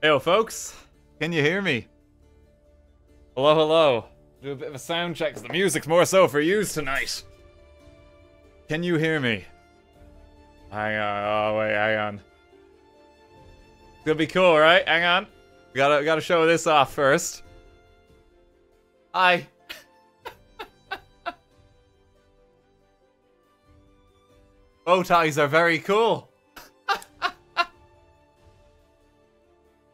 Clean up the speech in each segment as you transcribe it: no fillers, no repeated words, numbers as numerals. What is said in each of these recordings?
Yo, folks. Can you hear me? Hello, hello. Do a bit of a sound check, because the music's more so for yous tonight. Can you hear me? Hang on. Oh, wait, hang on. It's gonna be cool, right? Hang on. We gotta show this off first. Hi. Bow ties are very cool.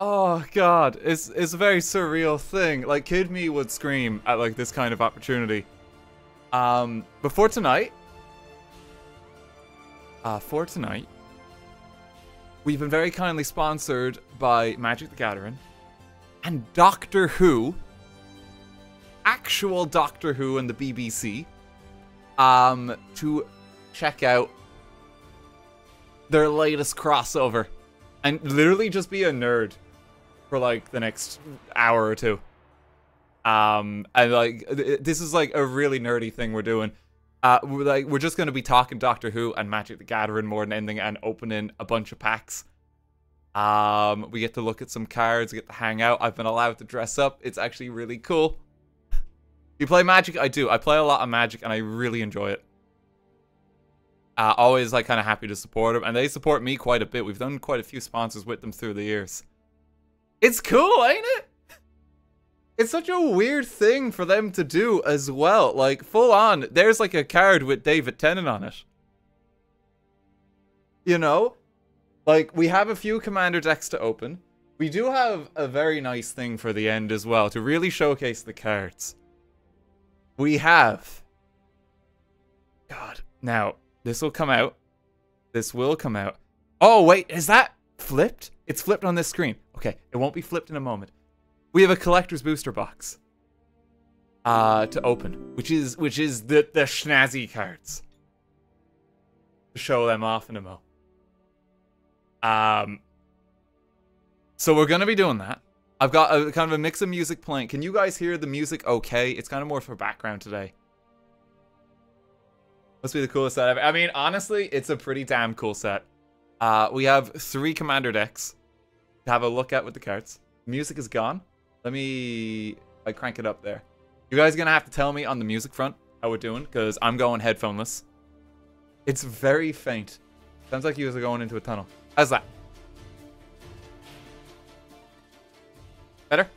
Oh god, it's a very surreal thing. Like, kid me would scream at like this kind of opportunity. For tonight, we've been very kindly sponsored by Magic the Gathering and Doctor Who, actual Doctor Who and the BBC, to check out their latest crossover and literally just be a nerd for like the next hour or two. And like this is like a really nerdy thing we're doing. We're just gonna be talking Doctor Who and Magic the Gathering more than anything, and opening a bunch of packs. We get to look at some cards, we get to hang out. I've been allowed to dress up. It's actually really cool. You play Magic? I do. I play a lot of Magic and I really enjoy it. Always like kind of happy to support them, and they support me quite a bit. We've done quite a few sponsors with them through the years. It's cool, ain't it? It's such a weird thing for them to do as well. Like, full on, there's like a card with David Tennant on it. You know? Like, we have a few Commander decks to open. We do have a very nice thing for the end as well, to really showcase the cards. We have... God, now, this will come out. This will come out. Oh, wait, is that flipped? It's flipped on this screen. Okay, it won't be flipped in a moment. We have a collector's booster box to open, which is the snazzy cards. To show them off in a mo. So we're gonna be doing that. I've got a kind of a mix of music playing. Can you guys hear the music okay? It's kind of more for background today. Must be the coolest set ever. I mean, honestly, it's a pretty damn cool set. We have 3 Commander decks to have a look at with the cards. Music is gone. Let me crank it up there. You guys are gonna have to tell me on the music front how we're doing, because I'm going headphoneless. It's very faint. Sounds like you guys are going into a tunnel. How's that? Better?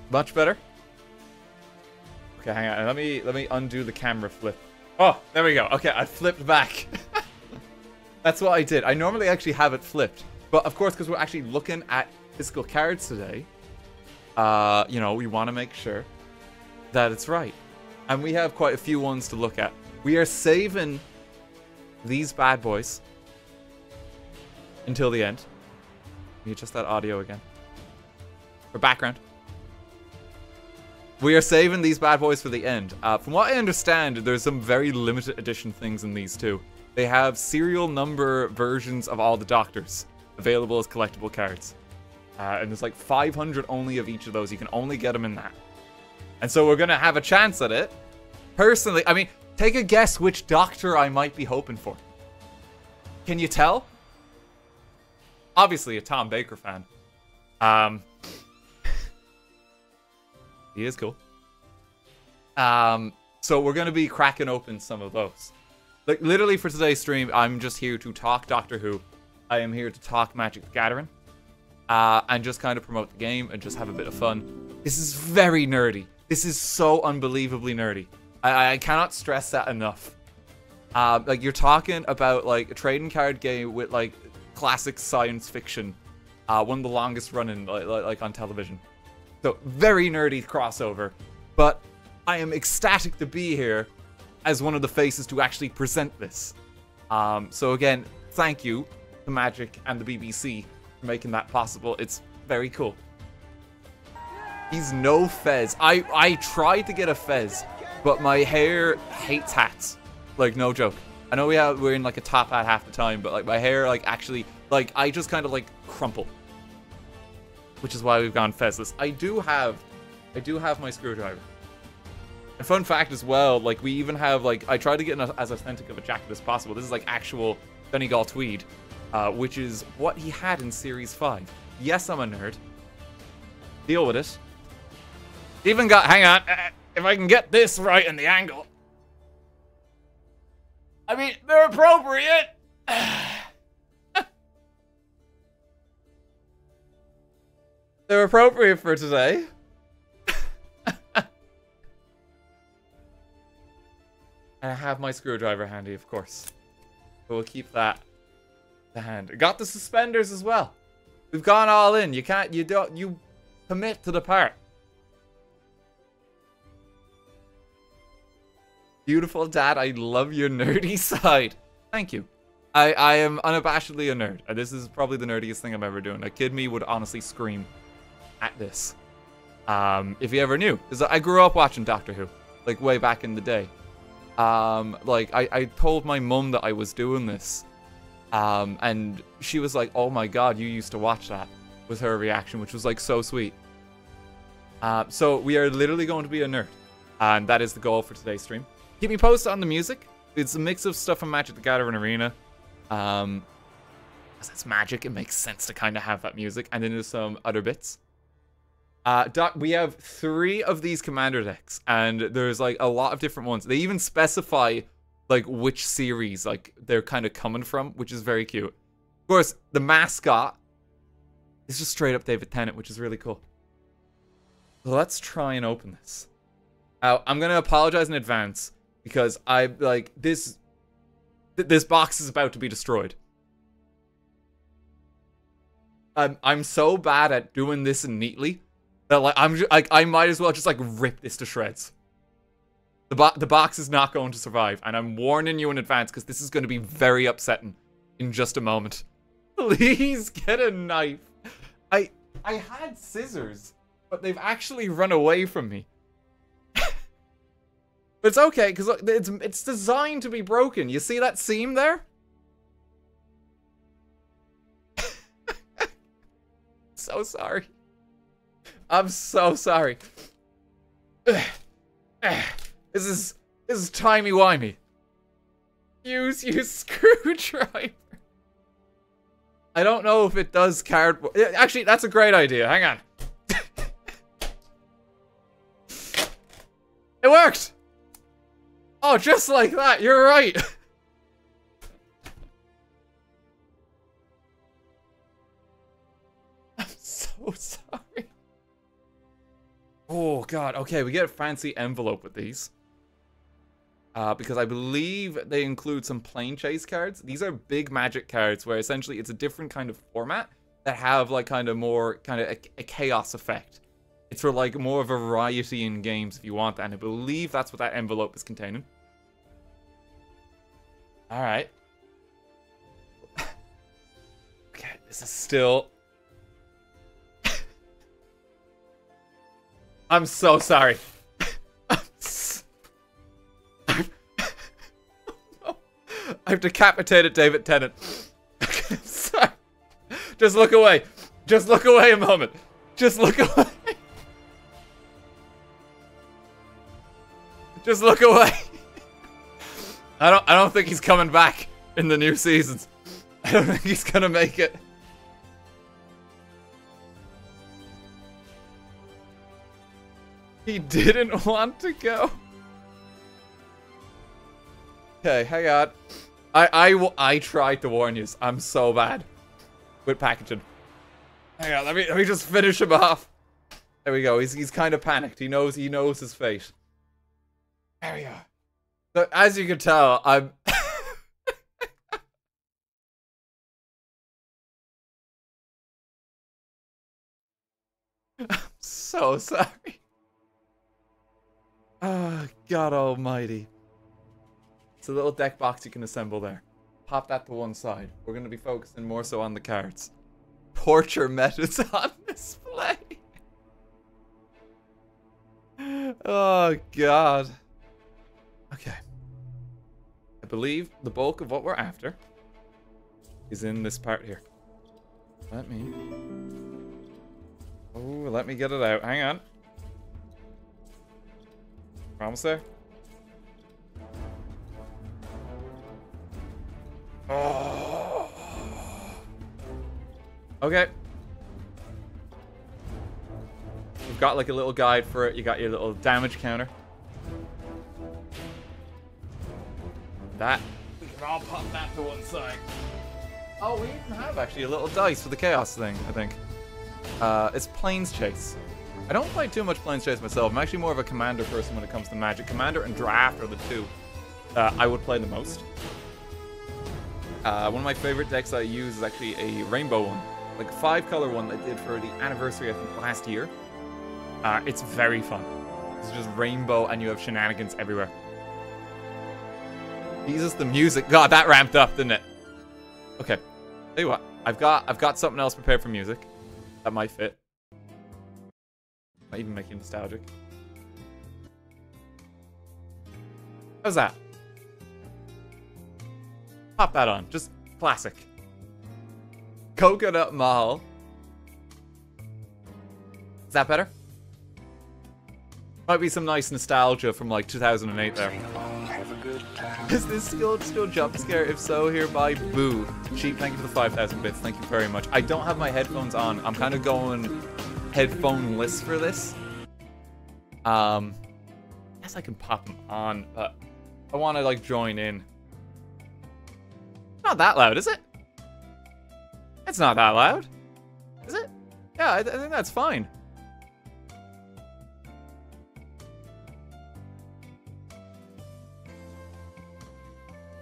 Much better? Okay, hang on. Let me undo the camera flip. Oh, there we go. Okay, I flipped back. That's what I did. I normally actually have it flipped. But of course, because we're actually looking at physical cards today, you know, we want to make sure that it's right. And we have quite a few ones to look at. We are saving these bad boys until the end. Let me adjust that audio again. For background. We are saving these bad boys for the end. From what I understand, there's some very limited edition things in these too. They have serial number versions of all the Doctors available as collectible cards. And there's like 500 only of each of those. You can only get them in that. And so we're going to have a chance at it. Personally, I mean, take a guess which Doctor I might be hoping for. Can you tell? Obviously a Tom Baker fan. He is cool. So we're going to be cracking open some of those. Like, literally for today's stream, I'm just here to talk Doctor Who. I am here to talk Magic the Gathering. And just kind of promote the game and just have a bit of fun. This is very nerdy. This is so unbelievably nerdy. I cannot stress that enough. Like, you're talking about, like, a trading card game with, like, classic science fiction. One of the longest running, like on television. So, very nerdy crossover. But I am ecstatic to be here as one of the faces to actually present this. So again, thank you to Magic and the BBC for making that possible. It's very cool. He's no Fez. I tried to get a Fez, but my hair hates hats. Like, no joke. I know we're in like a top hat half the time, but like my hair like actually like I just kind of like crumple. Which is why we've gone Fezless. I do have my screwdriver. A fun fact as well, like we even have like I tried to get as authentic of a jacket as possible. This is like actual Donegal tweed. which is what he had in Series 5. Yes, I'm a nerd. Deal with it. Even got, hang on, if I can get this right in the angle. I mean, they're appropriate. They're appropriate for today. And I have my screwdriver handy, of course. So we'll keep that to hand. Got the suspenders as well. We've gone all in. You commit to the part. Beautiful dad, I love your nerdy side. Thank you. I am unabashedly a nerd. This is probably the nerdiest thing I'm ever doing. A kid me would honestly scream at this. If you ever knew. Because I grew up watching Doctor Who. Like, way back in the day. Like, I told my mum that I was doing this. And she was like, oh my god, you used to watch that. Was her reaction, which was, like, so sweet. So, we are literally going to be a nerd. And that is the goal for today's stream. Keep me posted on the music. It's a mix of stuff from Magic the Gathering Arena. Because it's Magic, it makes sense to kind of have that music. And then there's some other bits. We have 3 of these commander decks, and there's like a lot of different ones. They even specify like which series like they're kind of coming from, which is very cute. Of course, the mascot is just straight up David Tennant, which is really cool. So let's try and open this. I'm gonna apologize in advance because I like this box is about to be destroyed. I'm so bad at doing this neatly. That, like, I might as well just, like, rip this to shreds. The box is not going to survive, and I'm warning you in advance, because this is going to be very upsetting in just a moment. Please get a knife. I had scissors, but they've actually run away from me. But it's okay, because it's designed to be broken. You see that seam there? So sorry. I'm so sorry. This is timey-wimey. Use your screwdriver. I don't know if it does cardboard. Actually, that's a great idea. Hang on. It worked! Oh, just like that. You're right. I'm so sorry. Oh, God. Okay, we get a fancy envelope with these. Because I believe they include some plane chase cards. These are big Magic cards where essentially it's a different kind of format that have, like, kind of more, kind of a chaos effect. It's for, like, more variety in games if you want that. And I believe that's what that envelope is containing. Alright. Okay, this is still... I'm so sorry. I've decapitated David Tennant. I'm sorry. Just look away. Just look away a moment. Just look away. Just look away. I don't think he's coming back in the new seasons. I don't think he's gonna make it. He didn't want to go. Okay, hang on. I tried to warn you. I'm so bad with packaging. Hang on, let me just finish him off. There we go. He's kind of panicked. He knows his fate. There we go. So as you can tell, I'm I'm so sorry. Oh, God almighty. It's a little deck box you can assemble there. Pop that to one side. We're going to be focusing more so on the cards. Torture methods on display. Oh, God. Okay. I believe the bulk of what we're after is in this part here. Let me get it out. Hang on. Almost there. Oh. Okay. You've got like a little guide for it. You got your little damage counter. That. We can all pop that to one side. Oh, we even have actually a little dice for the chaos thing, I think. It's Planes Chase. I don't play too much Planes Chase myself. I'm actually more of a commander person when it comes to Magic. Commander and Draft are the two I would play the most. One of my favorite decks I use is actually a rainbow one. Like a 5-color one that I did for the anniversary, I think, last year. It's very fun. It's just rainbow and you have shenanigans everywhere. Jesus, the music. God, that ramped up, didn't it? Okay. Tell you what, I've got something else prepared for music. That might fit. Might even make you nostalgic. How's that? Pop that on. Just classic. Coconut Mall. Is that better? Might be some nice nostalgia from like 2008 there. Is this still jump scare? If so, hereby boo. Sheep, thank you for the 5,000 bits. Thank you very much. I don't have my headphones on. I'm kind of going headphone-less for this. I guess I can pop them on, but I want to like join in. Not that loud, is it? It's not that loud. Is it? Yeah, I think that's fine.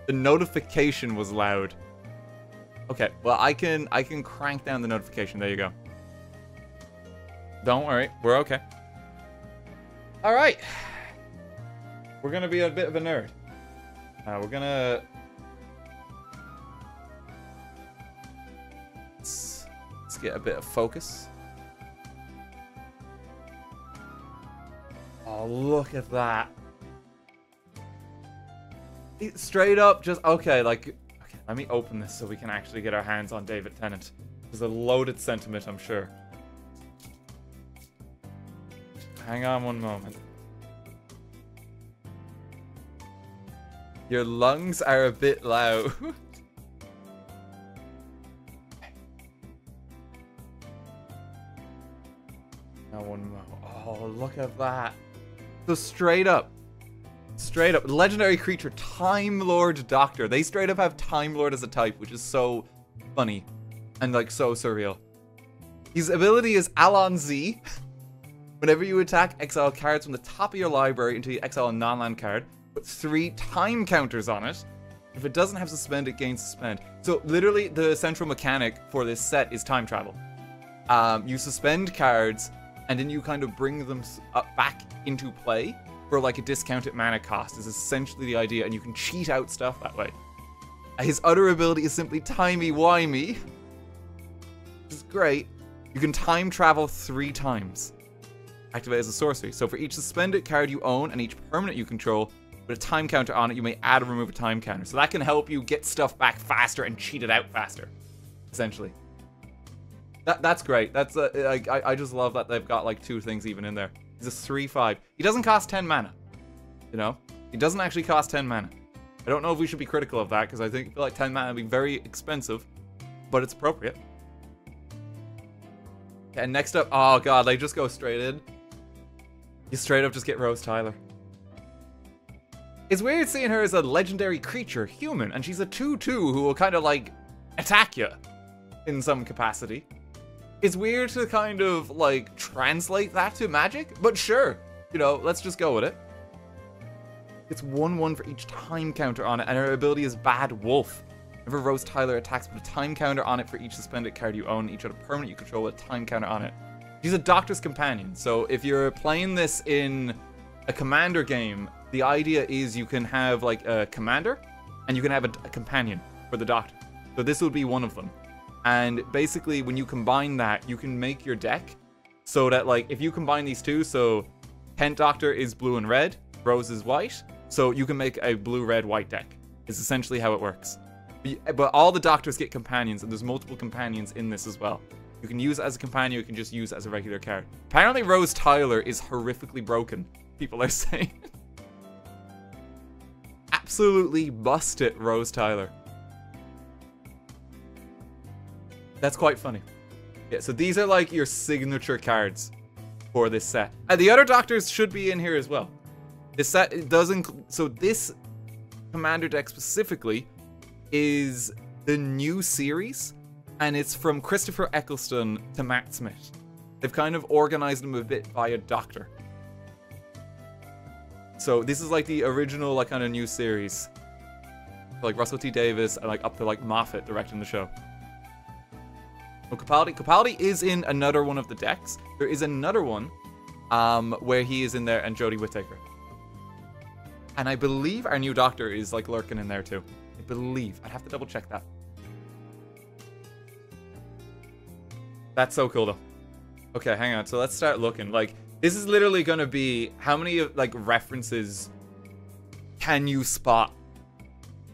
The notification was loud. Okay, well I can crank down the notification. There you go. Don't worry, we're okay. All right. We're gonna be a bit of a nerd. We're gonna. Let's get a bit of focus. Oh, look at that. Straight up, just okay. Like, okay, let me open this so we can actually get our hands on David Tennant. There's a loaded sentiment, I'm sure. Hang on one moment. Your lungs are a bit loud. Now one moment. Oh, look at that. So straight up, legendary creature, Time Lord Doctor. They straight up have Time Lord as a type, which is so funny and like so surreal. His ability is Alon Z. Whenever you attack, exile cards from the top of your library until you exile a non-land card. Put 3 time counters on it. If it doesn't have suspend, it gains suspend. So literally, the central mechanic for this set is time travel. You suspend cards, and then you kind of bring them back into play for like a discounted mana cost is essentially the idea, and you can cheat out stuff that way. His other ability is simply timey-wimey. Which is great. You can time travel 3 times. Activate as a sorcery. So for each suspended card you own and each permanent you control, with a time counter on it, you may add or remove a time counter. So that can help you get stuff back faster and cheat it out faster, essentially. That's great. That's I just love that they've got like 2 things even in there. He's a 3/5. He doesn't cost 10 mana. You know? He doesn't actually cost 10 mana. I don't know if we should be critical of that, because I feel like 10 mana would be very expensive, but it's appropriate. And next up, oh god, they just go straight in. You straight up just get Rose Tyler. It's weird seeing her as a legendary creature, human, and she's a 2/2 who will kind of like attack you in some capacity. It's weird to kind of like translate that to Magic, but sure, you know, let's just go with it. It's 1/1 for each time counter on it, and her ability is Bad Wolf. Whenever Rose Tyler attacks, put a time counter on it for each suspended card you own, each other permanent you control with a time counter on it. She's a Doctor's Companion, so if you're playing this in a Commander game, the idea is you can have like a Commander, and you can have a companion for the Doctor. So this would be one of them. And basically, when you combine that, you can make your deck so that, like, if you combine these two, so Tent Doctor is blue and red, Rose is white, so you can make a blue-red-white deck. It's essentially how it works. But all the Doctors get companions, and there's multiple companions in this as well. You can use it as a companion, you can just use it as a regular card. Apparently, Rose Tyler is horrifically broken, people are saying. Absolutely bust it, Rose Tyler. That's quite funny. Yeah, so these are like your signature cards for this set. And the other Doctors should be in here as well. This set, it doesn't... So this Commander deck specifically is the new series, and it's from Christopher Eccleston to Matt Smith. They've kind of organized them a bit via Doctor. So this is like the original, like, kind of new series. Like Russell T. Davis and like up to like Moffat directing the show. Oh, Capaldi. Capaldi is in another one of the decks. There is another one where he is in there, and Jodie Whittaker. And I believe our new Doctor is like lurking in there too. I believe. I'd have to double check that. That's so cool though. Okay, hang on. So let's start looking. Like, this is literally going to be how many like references can you spot?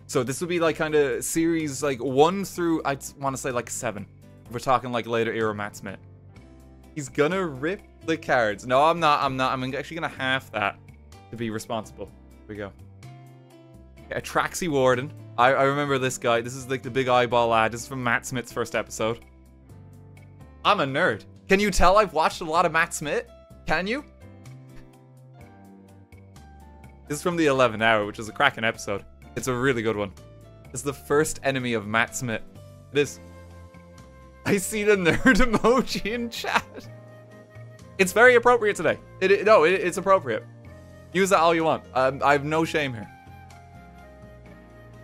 So this would be like kind of series like 1 through, I'd want to say like 7. We're talking like later era Matt Smith. He's gonna rip the cards. No, I'm not. I'm actually gonna half that to be responsible. Here we go. Okay, Atraxi Warden. I remember this guy. This is like the big eyeball lad. This is from Matt Smith's first episode. I'm a nerd. Can you tell I've watched a lot of Matt Smith? Can you? This is from the 11th hour, which is a cracking episode. It's a really good one. It's the first enemy of Matt Smith. It is. I see the nerd emoji in chat. It's very appropriate today. It's appropriate. Use that all you want. I have no shame here.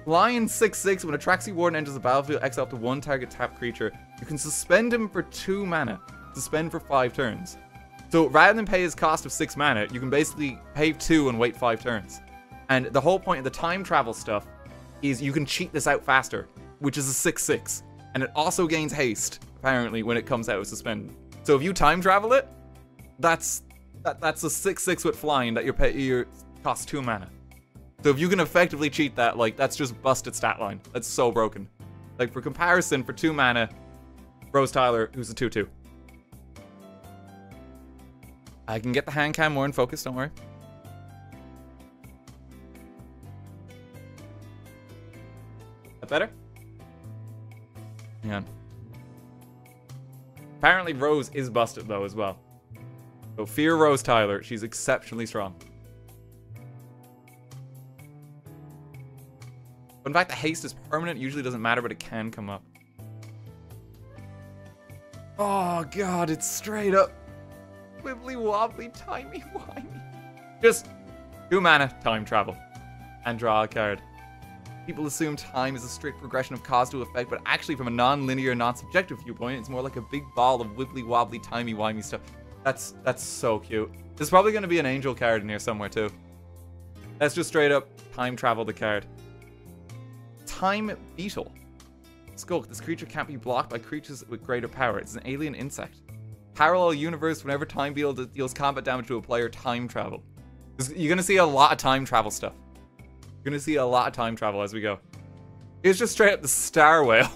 Lion 6/6. When Atraxi Warden enters the battlefield, exile up to 1 target tap creature. You can suspend him for 2 mana. Suspend for 5 turns. So rather than pay his cost of 6 mana, you can basically pay 2 and wait 5 turns. And the whole point of the time travel stuff is you can cheat this out faster, which is a 6/6. And it also gains haste, apparently, when it comes out of suspended. So if you time travel it, that's a 6/6 with flying that your costs 2 mana. So if you can effectively cheat that, like, that's just busted stat line. That's so broken. Like, for comparison, for 2 mana, Rose Tyler, who's a 2/2. I can get the hand cam more in focus, don't worry. That better? Hang on. Apparently Rose is busted though as well. So fear Rose Tyler. She's exceptionally strong. But in fact, the haste is permanent. Usually doesn't matter, but it can come up. Oh god, it's straight up wibbly wobbly, timey wimey. Just 2 mana, time travel, and draw a card. People assume time is a strict progression of cause to effect, but actually from a non-linear, non-subjective viewpoint, it's more like a big ball of wibbly wobbly, timey wimey stuff. That's so cute. There's probably going to be an angel card in here somewhere too. Let's just straight up time travel the card. Time Beetle. Skulk. This creature can't be blocked by creatures with greater power. It's an alien insect. Parallel universe. Whenever Time Beetle deals combat damage to a player, time travel. You're going to see a lot of time travel stuff. You're going to see a lot of time travel as we go. It's just straight up the Star Whale.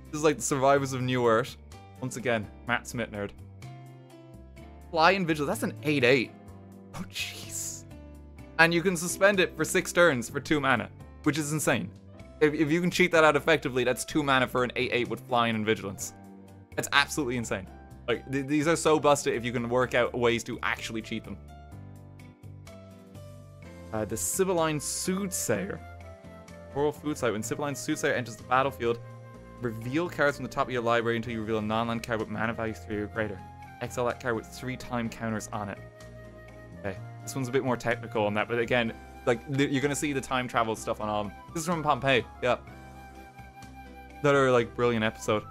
This is like the Survivors of New Earth. Once again, Matt Smith nerd. Flying Vigil. That's an 8/8. Oh, jeez. And you can suspend it for 6 turns for 2 mana, which is insane. If you can cheat that out effectively, that's 2 mana for an 8/8 with Flying and Vigilance. That's absolutely insane. Like, these are so busted if you can work out ways to actually cheat them. The Sibylline Soothsayer. Oral Food Site. When Sibylline Soothsayer enters the battlefield, reveal cards from the top of your library until you reveal a non-land card with mana value 3 or greater. Exile that card with 3 time counters on it. Okay, this one's a bit more technical on that, but again, like, you're gonna see the time travel stuff on all of them. This is from Pompeii, yeah. Another, like, brilliant episode.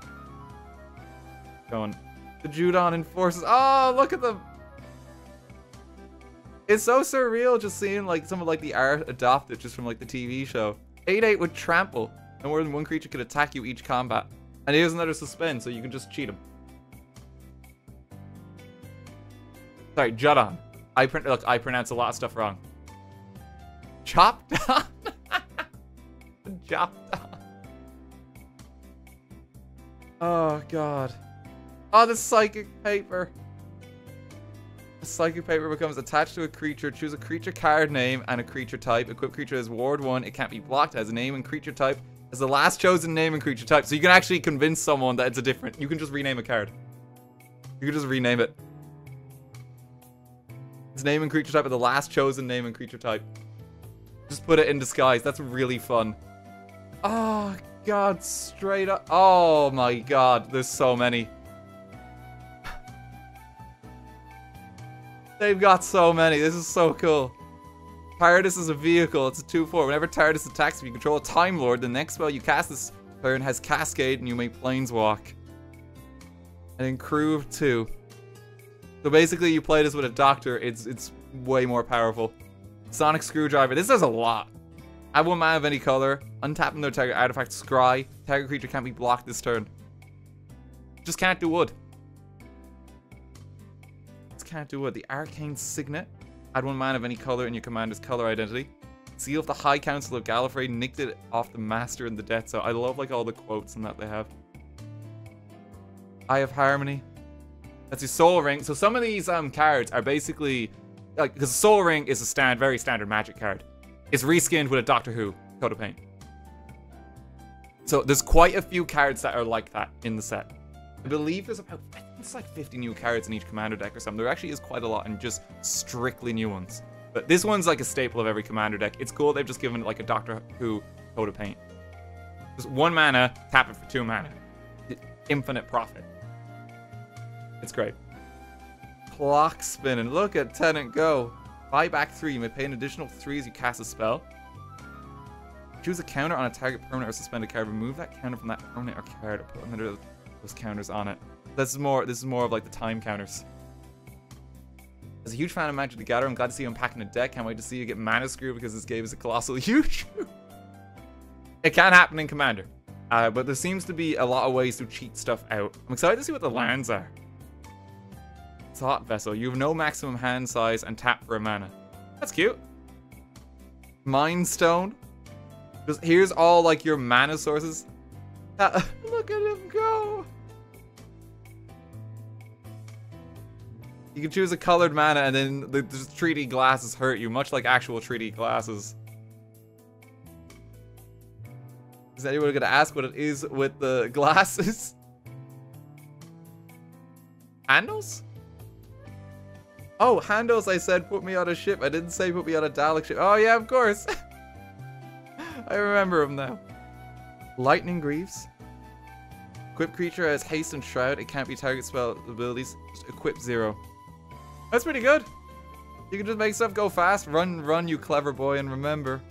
Going. The Judon Enforcers. Oh, look at them! It's so surreal just seeing, like, some of, like, the art adopted just from, like, the TV show. 8/8 with Trample. And more than one creature can attack you each combat. And here's another suspend, so you can just cheat him. Sorry, Judon. Look, I pronounce a lot of stuff wrong. Chopped on. Chopped on. Oh, God. Oh, the Psychic Paper. The Psychic Paper becomes attached to a creature. Choose a creature card name and a creature type. Equip creature as Ward 1. It can't be blocked. It has a name and creature type As the last chosen name and creature type. So you can actually convince someone that it's a different. You can just rename a card. You can just rename it. Its name and creature type are the last chosen name and creature type. Just put it in disguise. That's really fun. Oh, God. Straight up. Oh, my God. There's so many. They've got so many. This is so cool. Tardis is a vehicle. It's a 2/4. Whenever Tardis attacks, if you control a Time Lord, the next spell you cast this turn has Cascade and you may Planeswalk. And then crew of 2. So basically you play this with a Doctor. It's way more powerful. Sonic Screwdriver. This does a lot. Add 1 mana of any color. Untap no target artifact. Scry. Target creature can't be blocked this turn. Just can't do wood. Just can't do wood. The Arcane Signet. Add 1 mana of any color in your commander's color identity. Seal of the High Council of Gallifrey. Nicked it off the Master in the Death Zone. I love like all the quotes and that they have. Eye of Harmony. That's your Soul Ring. So some of these cards are basically like, because Soul Ring is a very standard Magic card. It's reskinned with a Doctor Who coat of paint. So there's quite a few cards that are like that in the set. I believe there's about, I think it's like 50 new cards in each commander deck or something. There actually is quite a lot and just strictly new ones. But this one's like a staple of every commander deck. It's cool they've just given it like a Doctor Who coat of paint. Just 1 mana, tap it for 2 mana. Infinite profit. It's great. Clock spinning. Look at Tenant go. Buy back 3. You may pay an additional 3 as you cast a spell. Choose a counter on a target permanent or suspended card. Remove that counter from that permanent or card or put another those counters on it. This is more of like the time counters. As a huge fan of Magic the Gathering, I'm glad to see you unpacking a deck. Can't wait to see you get mana screw because this game is a colossal huge. It can happen in Commander. But there seems to be a lot of ways to cheat stuff out. I'm excited to see what the lands are. Thought Vessel. You have no maximum hand size and tap for a mana. That's cute. Mind Stone. Just here's all like your mana sources. Look at him go. You can choose a colored mana and then the 3D glasses hurt you, much like actual 3D glasses. Is anyone going to ask what it is with the glasses? Handles? Oh, handles, I said put me on a ship. I didn't say put me on a Dalek ship. Oh yeah, of course. I remember him now. Lightning Greaves. Equip creature has haste and shroud. It can't be target spell abilities. Just equip 0. That's pretty good. You can just make stuff go fast. Run, you clever boy, and remember.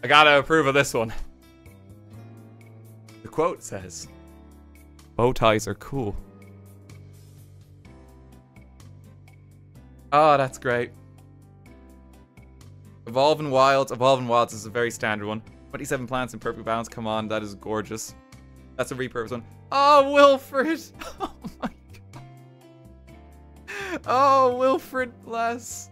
I gotta approve of this one. The quote says, bow ties are cool. Oh, that's great. Evolving Wilds. Evolving Wilds is a very standard one. 27 plants in perfect balance. Come on, that is gorgeous. That's a repurpose one. Oh, Wilfred. Oh my god. Oh, Wilfred, bless.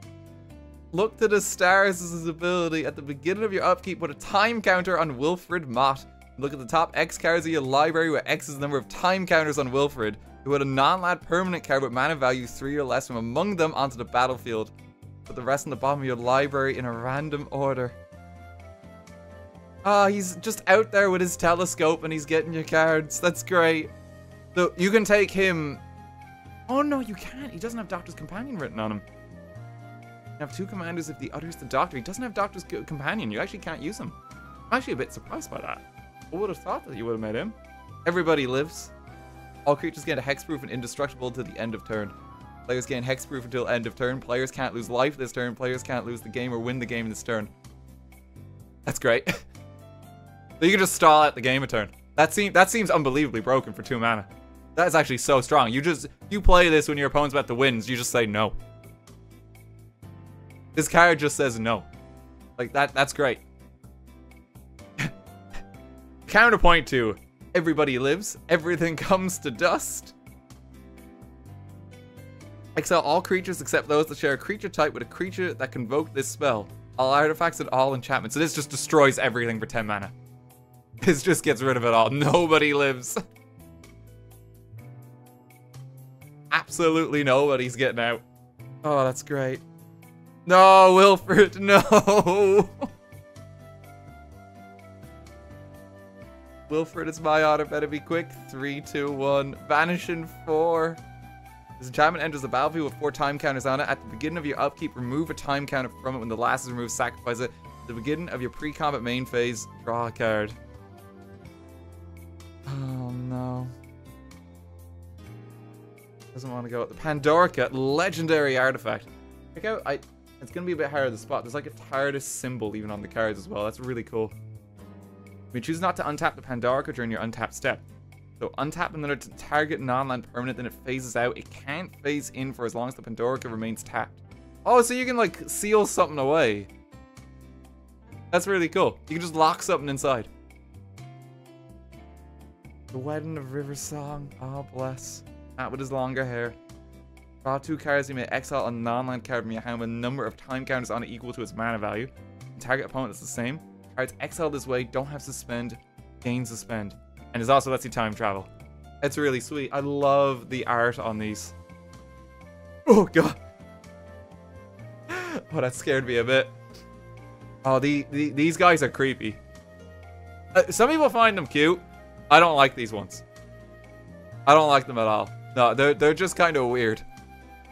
Look to the stars as his ability. At the beginning of your upkeep, put a time counter on Wilfred Mott. Look at the top X cards of your library where X is the number of time counters on Wilfred. You put a non-land permanent card with mana value 3 or less from among them onto the battlefield. Put the rest on the bottom of your library in a random order. Ah, he's just out there with his telescope and he's getting your cards. That's great. So you can take him. Oh no, you can't. He doesn't have Doctor's Companion written on him. You have 2 commanders if the other's the Doctor. He doesn't have Doctor's Companion. You actually can't use him. I'm actually a bit surprised by that. I would have thought that you would have made him. Everybody lives. All creatures gain a hexproof and indestructible to the end of turn. Players gain hexproof until end of turn. Players can't lose life this turn. Players can't lose the game or win the game this turn. That's great. So you can just stall out the game a turn. That seems unbelievably broken for 2 mana. That is actually so strong. You play this when your opponent's about to win. You just say no. This card just says no. Like that's great. Counterpoint to everybody lives, everything comes to dust. Exile all creatures except those that share a creature type with a creature that convoke this spell. All artifacts and all enchantments. So this just destroys everything for 10 mana. This just gets rid of it all. Nobody lives. Absolutely nobody's getting out. Oh, that's great. No, Wilfred, no. Wilfred, it's my honor. Better be quick. 3, 2, 1. Vanish in 4. This enchantment enters the battlefield with 4 time counters on it. At the beginning of your upkeep, remove a time counter from it. When the last is removed, sacrifice it. At the beginning of your pre-combat main phase, draw a card. Oh no. Doesn't want to go. The Pandorica, legendary artifact. Check out, it's going to be a bit harder to spot. There's like a TARDIS symbol even on the cards as well. That's really cool. You choose not to untap the Pandorica during your untap step. So untap another target non-land permanent, then it phases out. It can't phase in for as long as the Pandorica remains tapped. Oh, so you can like seal something away. That's really cool. You can just lock something inside. The Wedding of River Song. Oh, bless. Matt with his longer hair. Draw 2 cards. You may exile a non-land card from your hand with a number of time counters on it equal to its mana value. Target opponent is the same. Cards exiled this way don't have suspend, gain suspend. And it also lets you time travel. It's really sweet. I love the art on these. Oh, God. Oh, that scared me a bit. Oh, these guys are creepy. Some people find them cute. I don't like these ones. I don't like them at all. No, they're just kind of weird.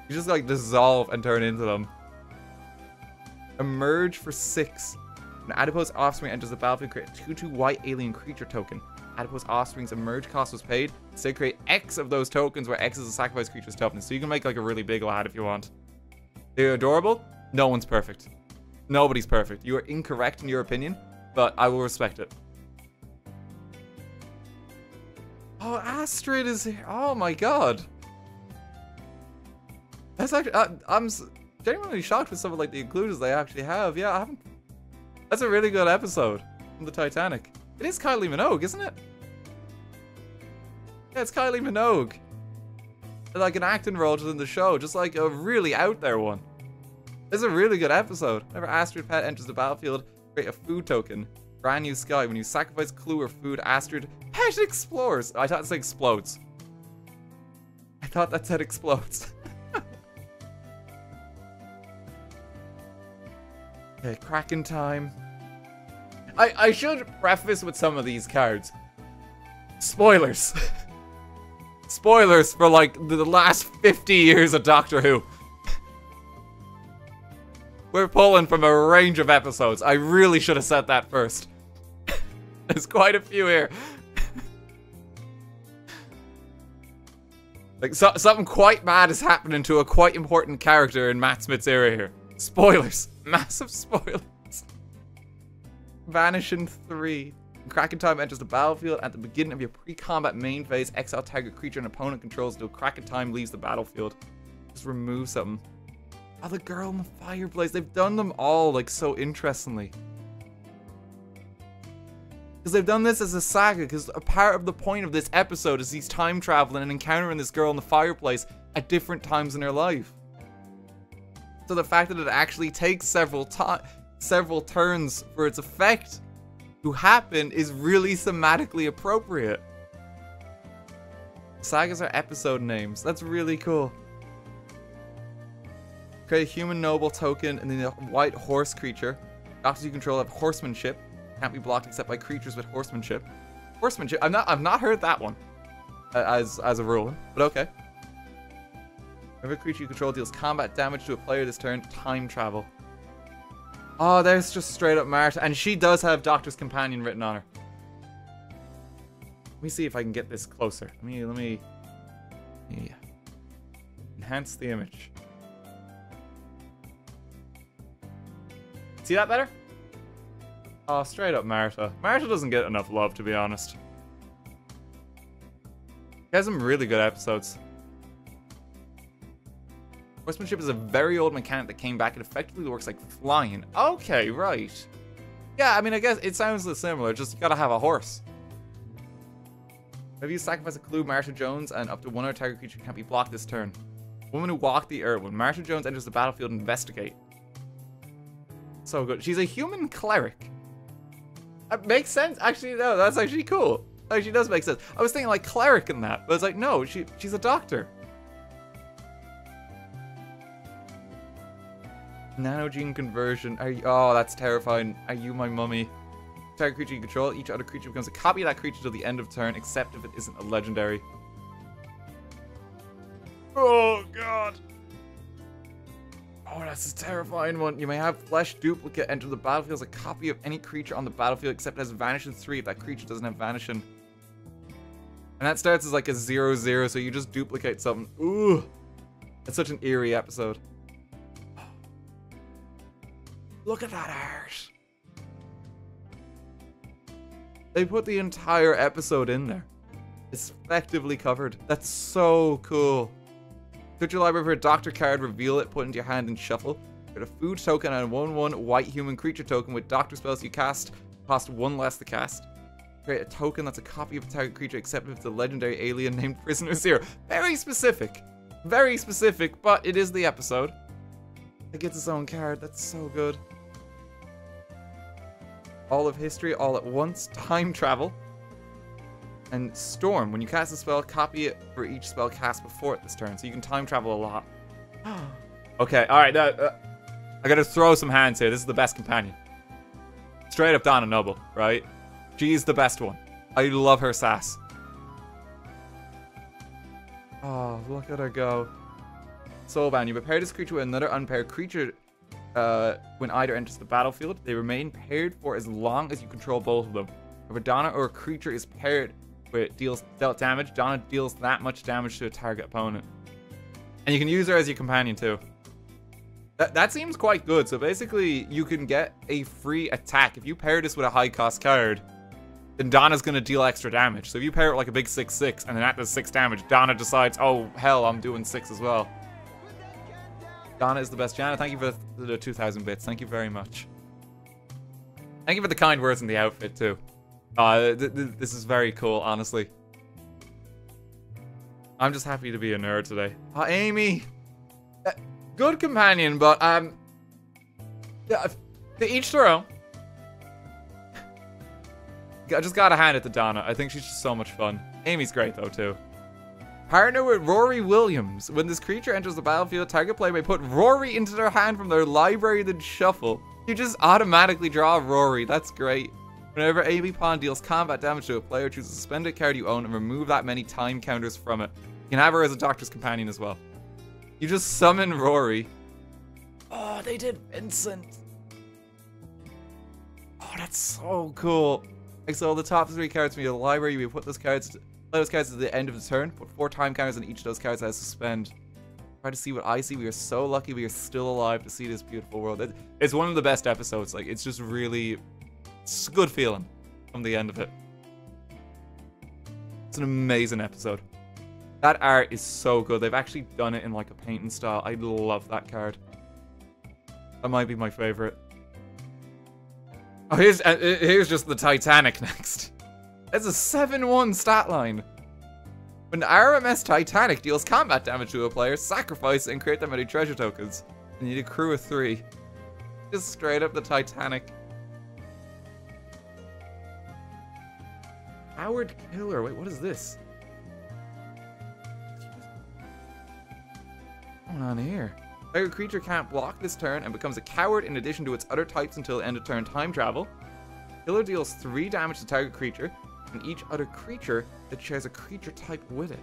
You just like dissolve and turn into them. Emerge for 6. When adipose offspring enters the battlefield, create a 2/2 white alien creature token. Adipose offspring's emerge cost was paid. Instead, create X of those tokens, where X is a sacrifice creature's toughness. So you can make like a really big lad if you want. They're adorable. No one's perfect. Nobody's perfect. You are incorrect in your opinion, but I will respect it. Oh, Astrid is here. Oh my god. That's actually, I'm genuinely shocked with some of like the inclusions they actually have. Yeah, I haven't. That's a really good episode from the Titanic. It is Kylie Minogue, isn't it? Yeah, it's Kylie Minogue. Like an acting role just in the show, just like a really out there one. It's a really good episode. Whenever Astrid Pet enters the battlefield, create a food token. Brand new sky. When you sacrifice clue or food, Astrid Pet explores. I thought it said explodes. I thought that said explodes. Okay, Kraken time. I should preface with some of these cards. Spoilers. Spoilers for like the last 50 years of Doctor Who. We're pulling from a range of episodes. I really should have said that first. There's quite a few here. Like something quite mad is happening to a quite important character in Matt Smith's era here. Spoilers. Massive spoilers. Vanish in 3. When Kraken time enters the battlefield, at the beginning of your pre-combat main phase, exile target creature an opponent controls until Kraken time leaves the battlefield. Just remove something. Oh, the girl in the fireplace. They've done them all like so interestingly. Because they've done this as a saga, because a part of the point of this episode is he's time traveling and encountering this girl in the fireplace at different times in her life. So the fact that it actually takes several turns for its effect to happen is really thematically appropriate. Sagas are episode names. That's really cool. Create a human noble token and then a white horse creature. Doctors you control have horsemanship. Can't be blocked except by creatures with horsemanship. Horsemanship. I've not heard that one as a rule, but okay. Every creature you control deals combat damage to a player this turn. Time travel. Oh, there's just straight up Marta, and she does have Doctor's Companion written on her. Let me see if I can get this closer. Let me enhance the image. See that better? Oh, straight up Marta. Marta doesn't get enough love, to be honest. She has some really good episodes. Horsemanship is a very old mechanic that came back. It effectively works like flying. Okay, right. Yeah, I mean, I guess it sounds similar. Just you gotta have a horse. If you sacrifice a clue, Martha Jones, and up to one other target creature can't be blocked this turn. Woman who walked the earth. When Martha Jones enters the battlefield, investigate. So good. She's a human cleric. That makes sense. Actually, no, that's actually cool. Actually does make sense. I was thinking like cleric in that, but it's like, no, she's a doctor. Nanogene conversion. Are you, oh, that's terrifying. Are you my mummy? Target creature you control. Each other creature becomes a copy of that creature till the end of turn, except if it isn't a legendary. Oh, God. Oh, that's a terrifying one. You may have flesh duplicate enter the battlefield as a copy of any creature on the battlefield, except it has vanishing 3 if that creature doesn't have vanishing. And that starts as like a 0/0, so you just duplicate something. Ooh. That's such an eerie episode. Look at that art. They put the entire episode in there. It's effectively covered. That's so cool. Search your library for a doctor card, reveal it, put it into your hand and shuffle. Get a food token and a 1/1 white human creature token with doctor spells you cast. Cost 1 less to cast. Create a token that's a copy of a target creature except if it's a legendary alien named Prisoner Zero. Very specific. Very specific, but it is the episode. It gets its own card. That's so good. All of history all at once. Time travel. And storm. When you cast a spell, copy it for each spell cast before it this turn. So you can time travel a lot. Okay, alright. I gotta throw some hands here. This is the best companion. Straight up Donna Noble, right? She's the best one. I love her sass. Oh, look at her go. Soulbound. You pair this creature with another unpaired creature when either enters the battlefield. They remain paired for as long as you control both of them. If a Donna or a creature is paired where it dealt damage, Donna deals that much damage to a target opponent. And you can use her as your companion too. That seems quite good. So basically, you can get a free attack. If you pair this with a high cost card, then Donna's going to deal extra damage. So if you pair it like a big 6/6 and then that does 6 damage, Donna decides, oh hell, I'm doing 6 as well. Donna is the best. Jana, thank you for the 2,000 bits. Thank you very much. Thank you for the kind words in the outfit too. This is very cool, honestly. I'm just happy to be a nerd today. Amy! Good companion, but, yeah, to each their own. I just gotta hand it to Donna. I think she's just so much fun. Amy's great, though, too. Partner with Rory Williams. When this creature enters the battlefield, target player may put Rory into their hand from their library, then shuffle. You just automatically draw Rory. That's great. Whenever Amy Pond deals combat damage to a player, choose a suspended card you own and remove that many time counters from it. You can have her as a Doctor's Companion as well. You just summon Rory. Oh, they did Vincent. Oh, that's so cool. Exile the top 3 cards from your library. You may put those cards at the end of the turn. Put 4 time counters on each of those cards as suspend. Try to see what I see. We are so lucky we are still alive to see this beautiful world. It's one of the best episodes. Like, it's just really... It's a good feeling from the end of it. It's an amazing episode. That art is so good. They've actually done it in like a painting style. I love that card. That might be my favorite. Oh, here's just the Titanic next. That's a 7/1 stat line. When the RMS Titanic deals combat damage to a player, sacrifice and create that many treasure tokens. And you need a crew of 3. Just straight up the Titanic. Howard Killer. Wait, what is this? What's going on here? Target creature can't block this turn and becomes a coward in addition to its other types until end of turn time travel. Killer deals 3 damage to target creature and each other creature that shares a creature type with it.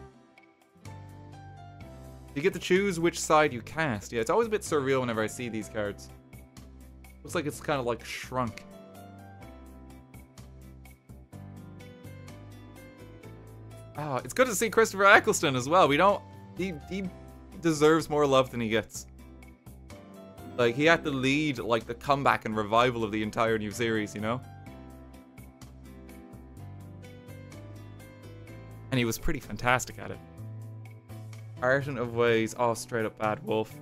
You get to choose which side you cast. Yeah, it's always a bit surreal whenever I see these cards. Looks like it's kind of like shrunk. Oh, it's good to see Christopher Eccleston as well. He deserves more love than he gets. Like, he had to lead, like, the comeback and revival of the entire new series, you know? And he was pretty fantastic at it. Arton of Ways. Oh, straight up Bad Wolf.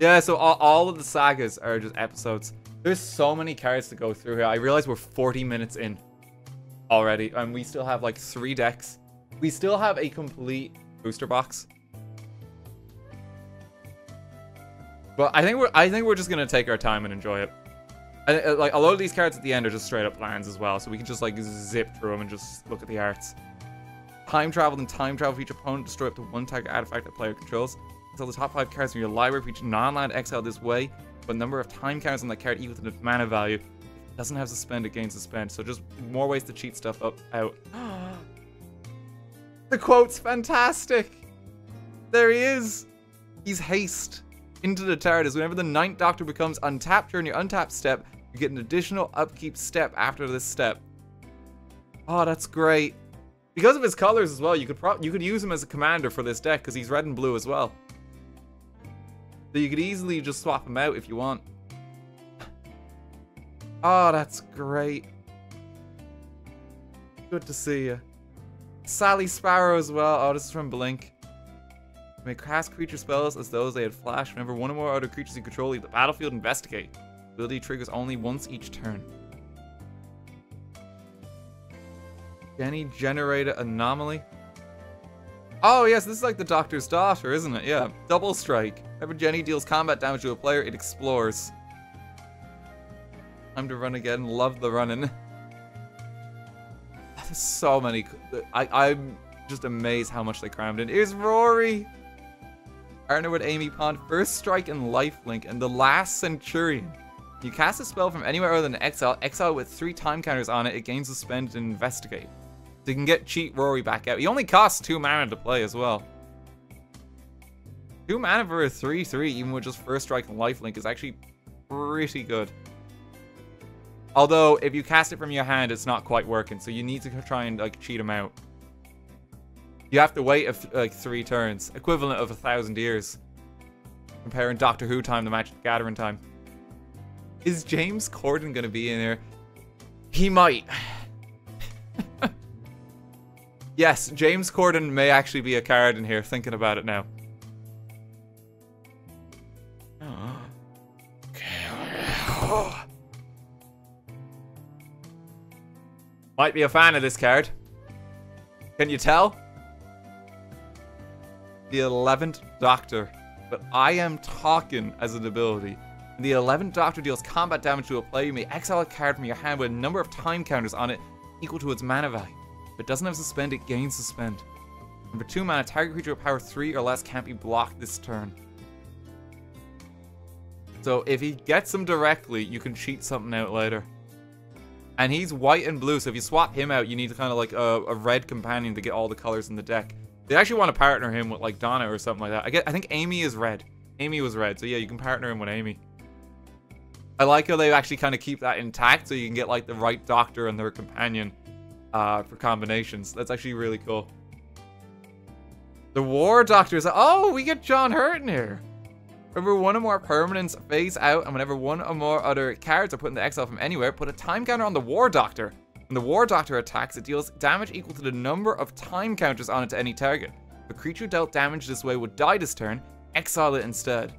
Yeah, so all of the sagas are just episodes. There's so many cards to go through here. I realize we're 40 minutes in already, and we still have, like, 3 decks. We still have a complete booster box. But I think we're just gonna take our time and enjoy it. Like, a lot of these cards at the end are just straight up lands as well, so we can just like zip through them and just look at the arts. Time travel and time travel for each opponent, destroy up to 1 target artifact that player controls. Until the top 5 cards from your library for each non-land exile this way. but number of time counters on that card equal to the mana value. If it doesn't have suspend, it gains suspend. So just more ways to cheat stuff out. The quote's fantastic. There he is. He's haste into the TARDIS. Whenever the Ninth Doctor becomes untapped during your untapped step, you get an additional upkeep step after this step. Oh, that's great. Because of his colors as well, you could use him as a commander for this deck because he's red and blue as well. So you could easily just swap him out if you want. Oh, that's great. Good to see you. Sally Sparrow as well. Oh, this is from Blink. You may cast creature spells as those they had flash. Whenever one or more other creatures you control leave the battlefield, investigate. Ability triggers only once each turn. Jenny generated anomaly. Oh yes, this is like the Doctor's daughter, isn't it? Yeah. Double strike. Whenever Jenny deals combat damage to a player, it explores. Time to run again. Love the running. There's so many. I'm just amazed how much they crammed in. Here's Rory. Partner with Amy Pond. First strike and lifelink, and the last Centurion. You cast a spell from anywhere other than exile. Exile with 3 time counters on it. It gains suspend and investigate. So you can get cheat Rory back out. He only costs 2 mana to play as well. 2 mana for a 3/3, even with just first strike and lifelink, is actually pretty good. Although, if you cast it from your hand, it's not quite working, so you need to try and like cheat him out. You have to wait like 3 turns, equivalent of 1,000 years. Comparing Doctor Who time to Magic the Gathering time. Is James Corden gonna be in here? He might. Yes, James Corden may actually be a card in here, thinking about it now. Might be a fan of this card. Can you tell? The 11th Doctor. But I am talking as an ability. When the 11th Doctor deals combat damage to a player, you may exile a card from your hand with a number of time counters on it equal to its mana value. If it doesn't have suspend, it gains suspend. And for 2 mana, target creature with power 3 or less can't be blocked this turn. So if he gets them directly, you can cheat something out later. And he's white and blue, so if you swap him out, you need kind of like a red companion to get all the colors in the deck. They actually want to partner him with like Donna or something like that. I think Amy is red. Amy was red, so yeah, you can partner him with Amy. I like how they actually kind of keep that intact, so you can get like the right Doctor and their companion for combinations. That's actually really cool. The War Doctor is... Oh, we get John Hurt in here. Whenever one or more permanents phase out, and whenever one or more other cards are put into exile from anywhere, put a time counter on the War Doctor. When the War Doctor attacks, it deals damage equal to the number of time counters on it to any target. If a creature dealt damage this way would die this turn, exile it instead.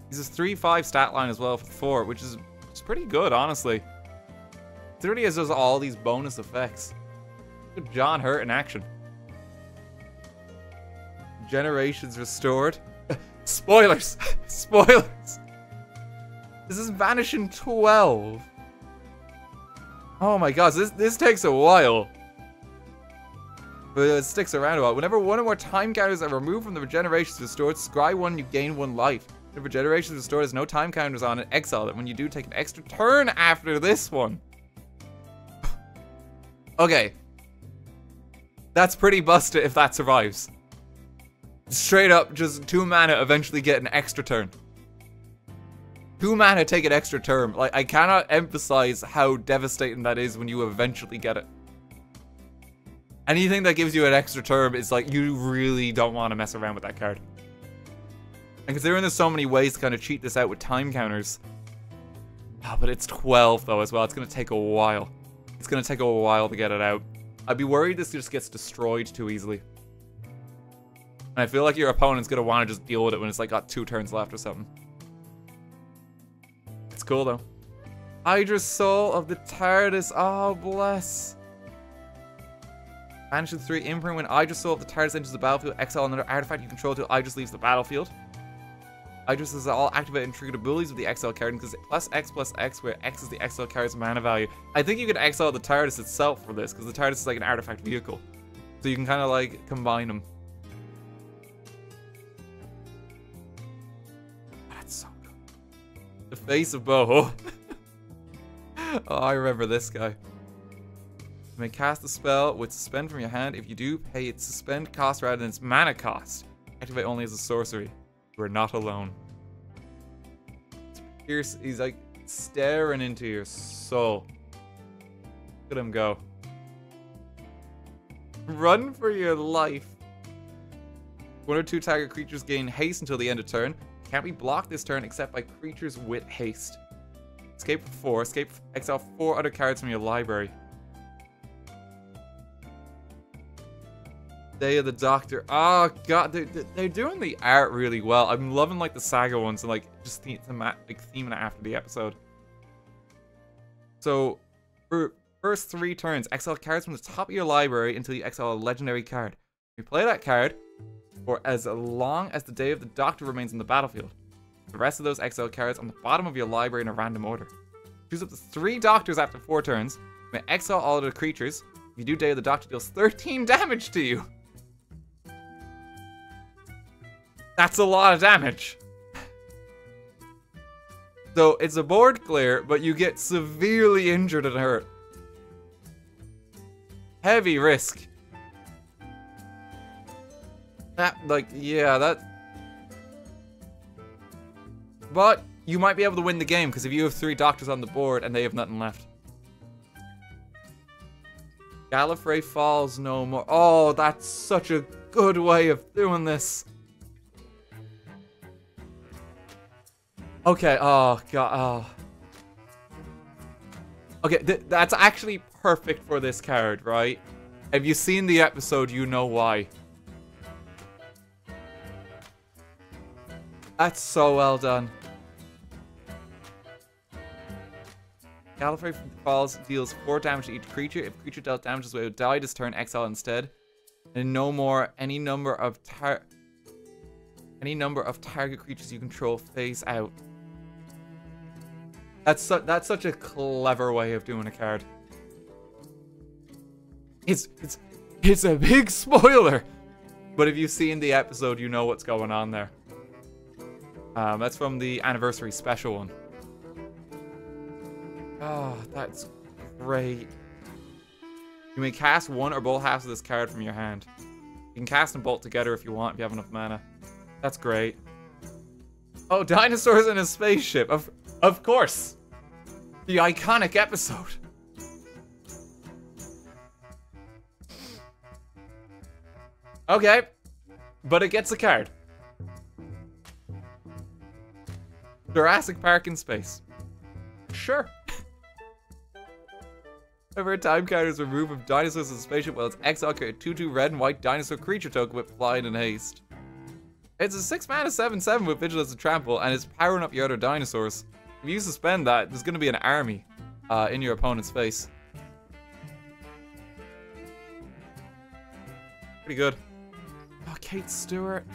He's a 3/5 stat line as well for 4, which is pretty good, honestly. It really has all these bonus effects. Good John Hurt in action. Generations restored. Spoilers! Spoilers! This is Vanishing 12. Oh my gosh, this takes a while. But it sticks around a while. Whenever one or more time counters are removed from the regenerations restored, scry 1, you gain 1 life. If regenerations restored has no time counters on it, exile it. When you do, take an extra turn after this one. Okay. That's pretty busted if that survives. Straight up, just 2 mana eventually get an extra turn. 2 mana take an extra turn. Like, I cannot emphasize how devastating that is when you eventually get it. Anything that gives you an extra turn is like, you really don't want to mess around with that card. And considering there's so many ways to kind of cheat this out with time counters. Oh, but it's 12 though as well. It's going to take a while. It's going to take a while to get it out. I'd be worried this just gets destroyed too easily. And I feel like your opponent's going to want to just deal with it when it's like got 2 turns left or something. It's cool though. Hydra Soul of the TARDIS. Oh, bless. Banishes 3 imprint. When Hydra Soul of the TARDIS enters the battlefield, exile another artifact you control till Idris leaves the battlefield. Idris is all activate and trigger abilities with the exile card because it's +X, where X is the exile card's mana value. I think you can exile the TARDIS itself for this because the TARDIS is like an artifact vehicle. So you can kind of like combine them. That's so good. The face of Boho. Oh, I remember this guy. You may cast a spell with suspend from your hand. If you do, pay its suspend cost rather than its mana cost. Activate only as a sorcery. You are not alone. He's like staring into your soul. Look at him go. Run for your life. 1 or 2 target creatures gain haste until the end of turn. Can't be blocked this turn except by creatures with haste. Escape for 4. Exile 4 other cards from your library. Day of the Doctor. Oh god, they're doing the art really well. I'm loving like the saga ones and like just theming it after the episode. So for first 3 turns, exile cards from the top of your library until you exile a legendary card. You play that card for as long as the Day of the Doctor remains on the battlefield. The rest of those exile cards on the bottom of your library in a random order. Choose up to 3 Doctors after 4 turns. You may exile all other creatures. If you do, Day of the Doctor deals 13 damage to you. That's a lot of damage. So it's a board clear, but you get severely injured and hurt. Heavy risk. But you might be able to win the game, because if you have 3 Doctors on the board and they have nothing left. Gallifrey falls no more. Oh, that's such a good way of doing this. Okay, oh god, oh. Okay, that's actually perfect for this card, right? If you've seen the episode, you know why. That's so well done. Gallifrey Falls deals 4 damage to each creature. If creature dealt damage will die this turn, exile instead. And no more any number of target creatures you control face out. That's such a clever way of doing a card. It's a big spoiler, but if you've seen the episode, you know what's going on there. That's from the anniversary special one. Oh, that's great. You may cast 1 or both halves of this card from your hand. You can cast them both together if you want, if you have enough mana. That's great. Oh, dinosaurs in a spaceship. Of course. The iconic episode. Okay. But it gets a card. Jurassic Park in space. Sure. Whenever time counter is removed from dinosaurs in a spaceship, well, it's exile card 2/2 red and white dinosaur creature token with flying and haste. It's a 6 mana 7/7 with vigilance and trample, and it's powering up your other dinosaurs. If you suspend that, there's going to be an army in your opponent's face. Pretty good. Oh, Kate Stewart.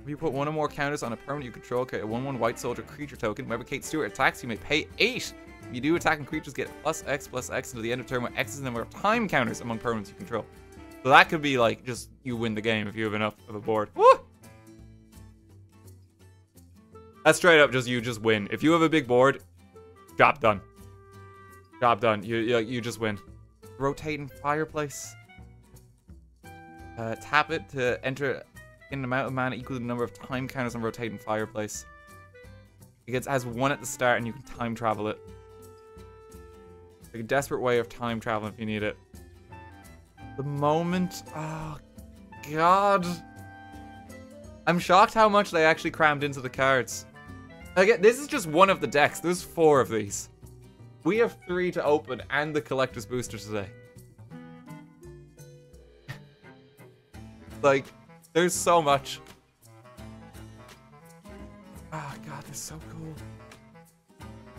If you put 1 or more counters on a permanent you control, create a 1/1 white soldier creature token. Whenever Kate Stewart attacks, you may pay 8. If you do, attacking creatures get +X/+X until the end of turn, where X is the number of time counters among permanents you control. So that could be like just you win the game if you have enough of a board. Woo! That's straight up you just win. If you have a big board, job done. Job done. You just win. Rotating fireplace. Tap it to enter in an amount of mana equal to the number of time counters on rotating fireplace. It has 1 at the start and you can time travel it. Like a desperate way of time traveling if you need it. The moment. Oh, God. I'm shocked how much they actually crammed into the cards. Again, this is just one of the decks. There's 4 of these. We have 3 to open and the collector's booster today. Like, there's so much. Oh god, this is so cool.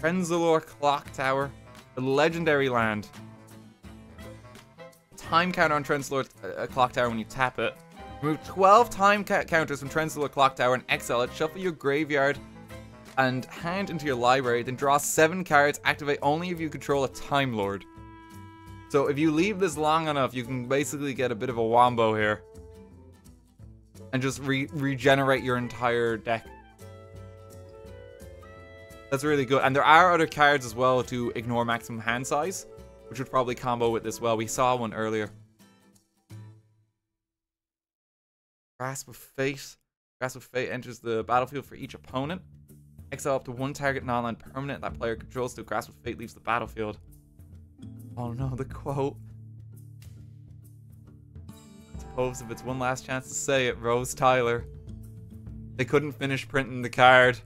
Trenzalore Clock Tower. A legendary land. Time counter on Trenzalore Clock Tower when you tap it. Remove 12 time counters from Trenzalore Clock Tower and exile it. Shuffle your graveyard and hand into your library. Then draw 7 cards. Activate only if you control a Time Lord. So if you leave this long enough, you can basically get a bit of a wombo here. And just regenerate your entire deck. That's really good. And there are other cards as well to ignore maximum hand size, which would probably combo with this well. We saw one earlier. Grasp of Fate. Grasp of Fate enters the battlefield for each opponent. Exile up to one target non-land permanent that player controls till Grasp of Fate leaves the battlefield. Oh no, the quote. I suppose if it's one last chance to say it, Rose Tyler. They couldn't finish printing the card.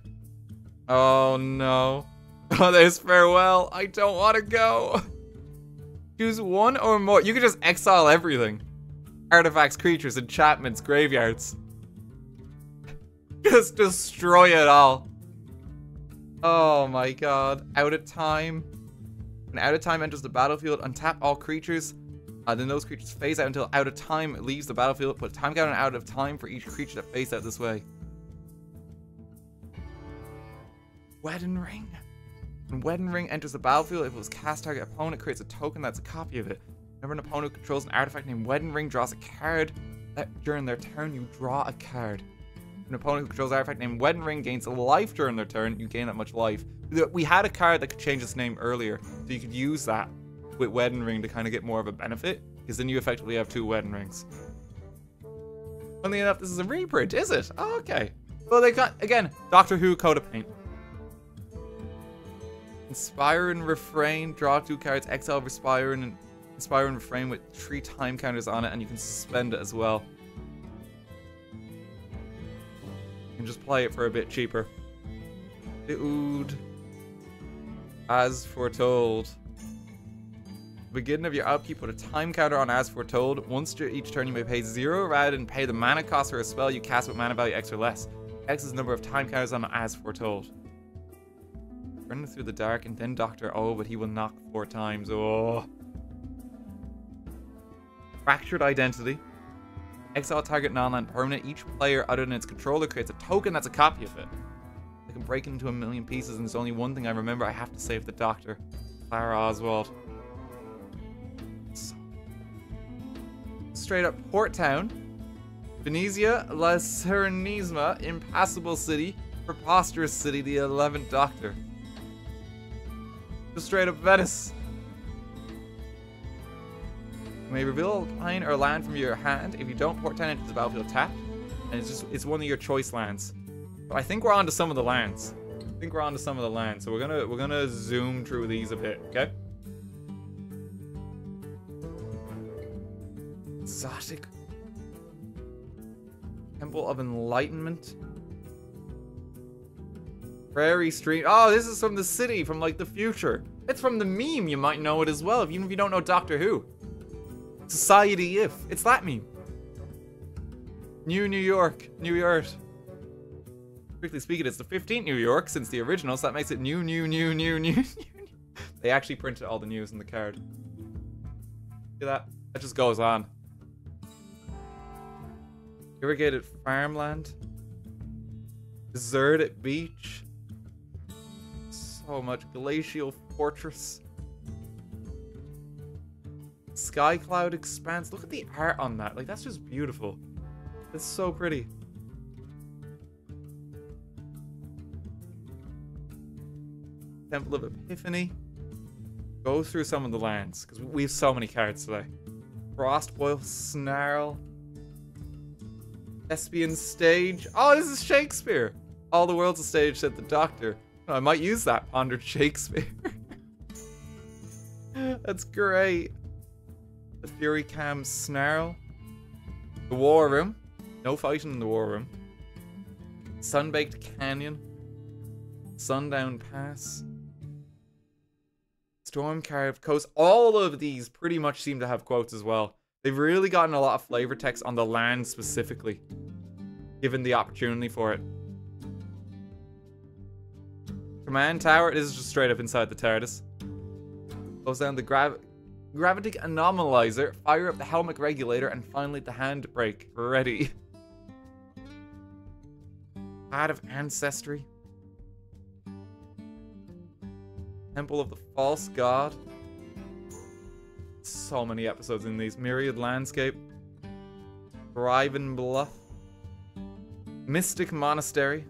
Oh no. Oh, there's farewell. I don't want to go. Choose one or more. You can just exile everything. Artifacts, creatures, enchantments, graveyards. Just destroy it all. Oh my god. Out of time. When out of time enters the battlefield, untap all creatures. Then those creatures phase out until out of time leaves the battlefield. Put a time counter out of time for each creature that phased out this way. Wedding Ring. When Wedding Ring enters the battlefield, if it was cast target opponent creates a token that's a copy of it. Whenever an opponent controls an artifact named Wedding Ring draws a card, during their turn you draw a card. When an opponent who controls an artifact named Wedding Ring gains a life during their turn, you gain that much life. We had a card that could change its name earlier, so you could use that with Wedding Ring to kind of get more of a benefit, because then you effectively have 2 Wedding Rings. Funnily enough, this is a reprint, is it? Oh, okay. Well, they got, again, Doctor Who Coat of Paint. Inspire and Refrain, draw 2 cards, exile Inspire and Refrain with 3 time counters on it, and you can suspend it as well. You can just play it for a bit cheaper. Ood. As Foretold. Beginning of your upkeep, put a time counter on As Foretold. Once each turn you may pay 0 rather than pay the mana cost for a spell you cast with mana value X or less. X is the number of time counters on As Foretold. Running through the dark and then Doctor O, but he will knock 4 times. Oh. Fractured Identity. Exile target non-land permanent. Each player other than its controller creates a token that's a copy of it. I can break it into 1,000,000 pieces, and there's only one thing I remember. I have to save the Doctor. Clara Oswald. Straight up Port Town. Venezia, La Serenisima, Impassable City, Preposterous City, the 11th Doctor. Just straight up Venice. You may reveal a line or land from your hand. If you don't, Port Town enters the battlefield tapped, and it's one of your choice lands. But I think we're on to some of the lands. So we're gonna zoom through these a bit, okay? Exotic. Temple of Enlightenment. Prairie Street. Oh, this is from the city, from like the future. It's from the meme. You might know it as well, even if you don't know Doctor Who. Society If. It's that meme. New York. New York. Strictly speaking, it's the 15th New York since the original, so that makes it new. They actually printed all the news in the card. See that? That just goes on. Irrigated farmland. Deserted beach. So much. Glacial fortress. Sky cloud expanse. Look at the art on that. Like, that's just beautiful. It's so pretty. Temple of Epiphany. Go through some of the lands, because we have so many cards today. Frostboil Snarl. Thespian Stage. Oh, this is Shakespeare. All the world's a stage, said the Doctor. Oh, I might use that. Pondered Shakespeare. That's great. The Fury Cam Snarl. The War Room. No fighting in the War Room. Sunbaked Canyon. Sundown Pass. Storm Carved Coast. All of these pretty much seem to have quotes as well. They've really gotten a lot of flavor text on the land specifically, given the opportunity for it. Command Tower. This is just straight up inside the TARDIS. Goes down the Gravity Anomalizer. Fire up the Helmic Regulator. And finally the Handbrake. Ready. Pad of Ancestry. Temple of the False God. So many episodes in these. Myriad Landscape. Thriven Bluff. Mystic Monastery.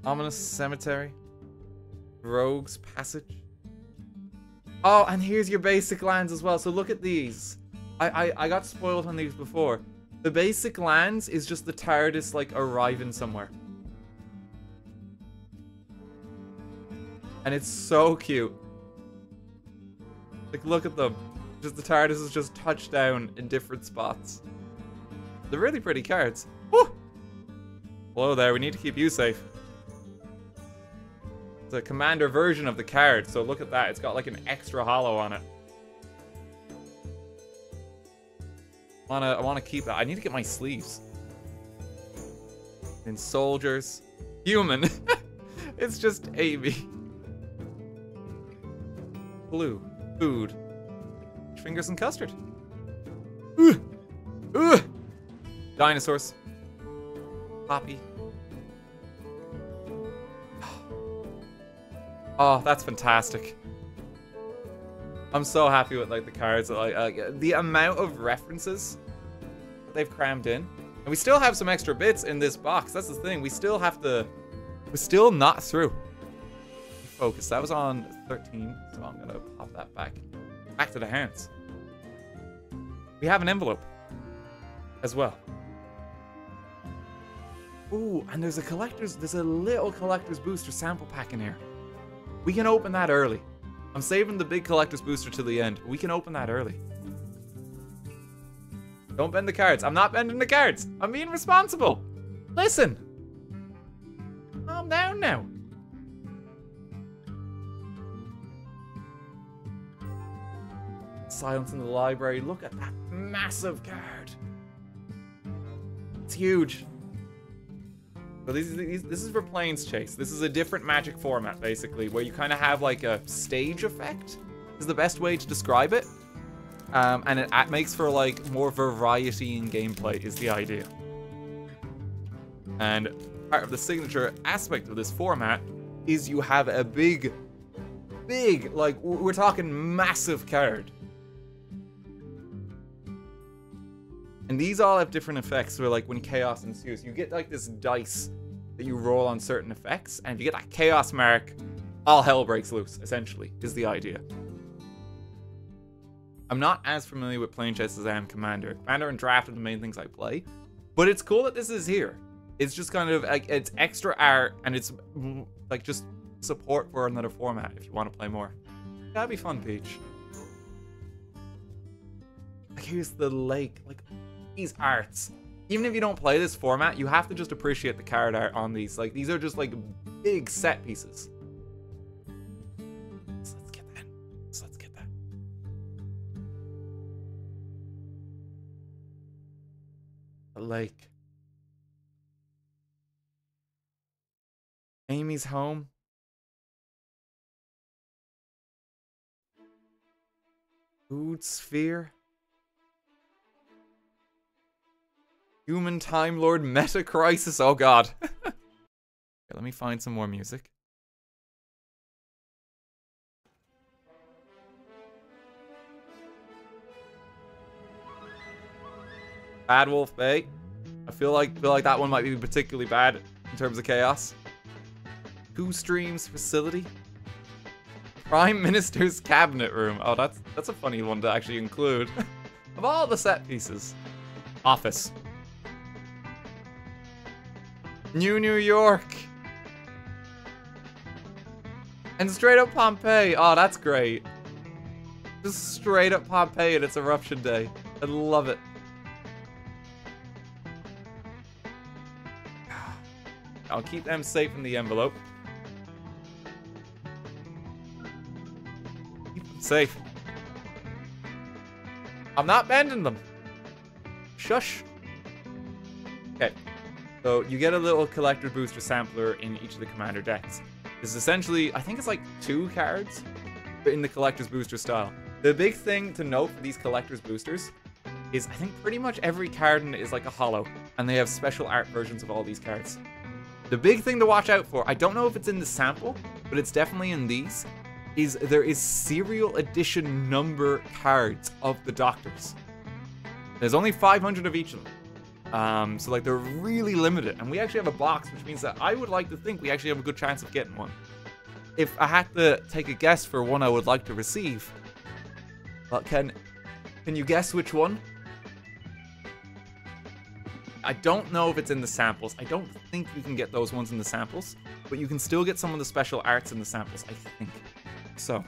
Ominous Cemetery. Rogue's Passage. Oh, and here's your basic lands as well. So look at these. I got spoiled on these before. The basic lands is just the TARDIS, like, arriving somewhere. And it's so cute. Like, look at them. Just the TARDIS is just touched down in different spots. They're really pretty cards. Woo! Hello there, we need to keep you safe. It's a commander version of the card, so look at that. It's got like an extra hollow on it. I wanna keep that. I need to get my sleeves. And soldiers. Human. It's just Amy. Blue. Food. Fingers and custard. Ooh. Ooh. Dinosaurs. Poppy. Oh, that's fantastic. I'm so happy with like the cards. Like the amount of references that they've crammed in. And we still have some extra bits in this box. That's the thing. We still have to... We're still not through. Focus. That was on 13. So I'm going to pop that back. Back to the hands. We have an envelope. As well. Ooh, and there's a little collector's booster sample pack in here. We can open that early. I'm saving the big collector's booster to the end. We can open that early. Don't bend the cards. I'm not bending the cards. I'm being responsible. Listen. Calm down now. Silence in the Library. Look at that massive card. It's huge. So this is for Planes Chase. This is a different Magic format, basically, where you kind of have like a stage effect, is the best way to describe it. And it makes for like more variety in gameplay is the idea. And part of the signature aspect of this format is you have a big, like, we're talking massive card. And these all have different effects, where like when chaos ensues, you get like this dice that you roll on certain effects, and if you get that chaos mark, all hell breaks loose, essentially, is the idea. I'm not as familiar with Plane Chess as I am Commander. Commander and Draft are the main things I play, but it's cool that this is here. It's just kind of like, it's extra art, and it's like just support for another format if you want to play more. That'd be fun, Peach. Like, here's the lake, like, these arts. Even if you don't play this format, you have to just appreciate the card art on these. Like, these are just like big set pieces. So let's get that. So let's get that. The lake. Amy's home. Food sphere. Human Time Lord Meta Crisis. Oh god. Okay, let me find some more music. Bad Wolf Bay. I feel like that one might be particularly bad in terms of chaos. Two Streams Facility. Prime Minister's Cabinet Room. Oh, that's a funny one to actually include. Of all the set pieces. Office. New York. And straight up Pompeii. Oh, that's great. Just straight up Pompeii and it's Eruption Day. I love it. I'll keep them safe in the envelope. Keep them safe. I'm not bending them. Shush. Okay. So you get a little collector booster sampler in each of the commander decks. This is essentially, I think it's like 2 cards, but in the collector's booster style. The big thing to note for these collector's boosters is I think pretty much every card in it is like a holo, and they have special art versions of all these cards. The big thing to watch out for, I don't know if it's in the sample, but it's definitely in these, is there is serial edition number cards of the Doctors. There's only 500 of each of them. So like they're really limited, and we actually have a box, which means that I would like to think we actually have a good chance of getting one. if I had to take a guess for one I would like to receive, well, can you guess which one? I don't know if it's in the samples. I don't think you can get those ones in the samples, but you can still get some of the special arts in the samples, I think. So.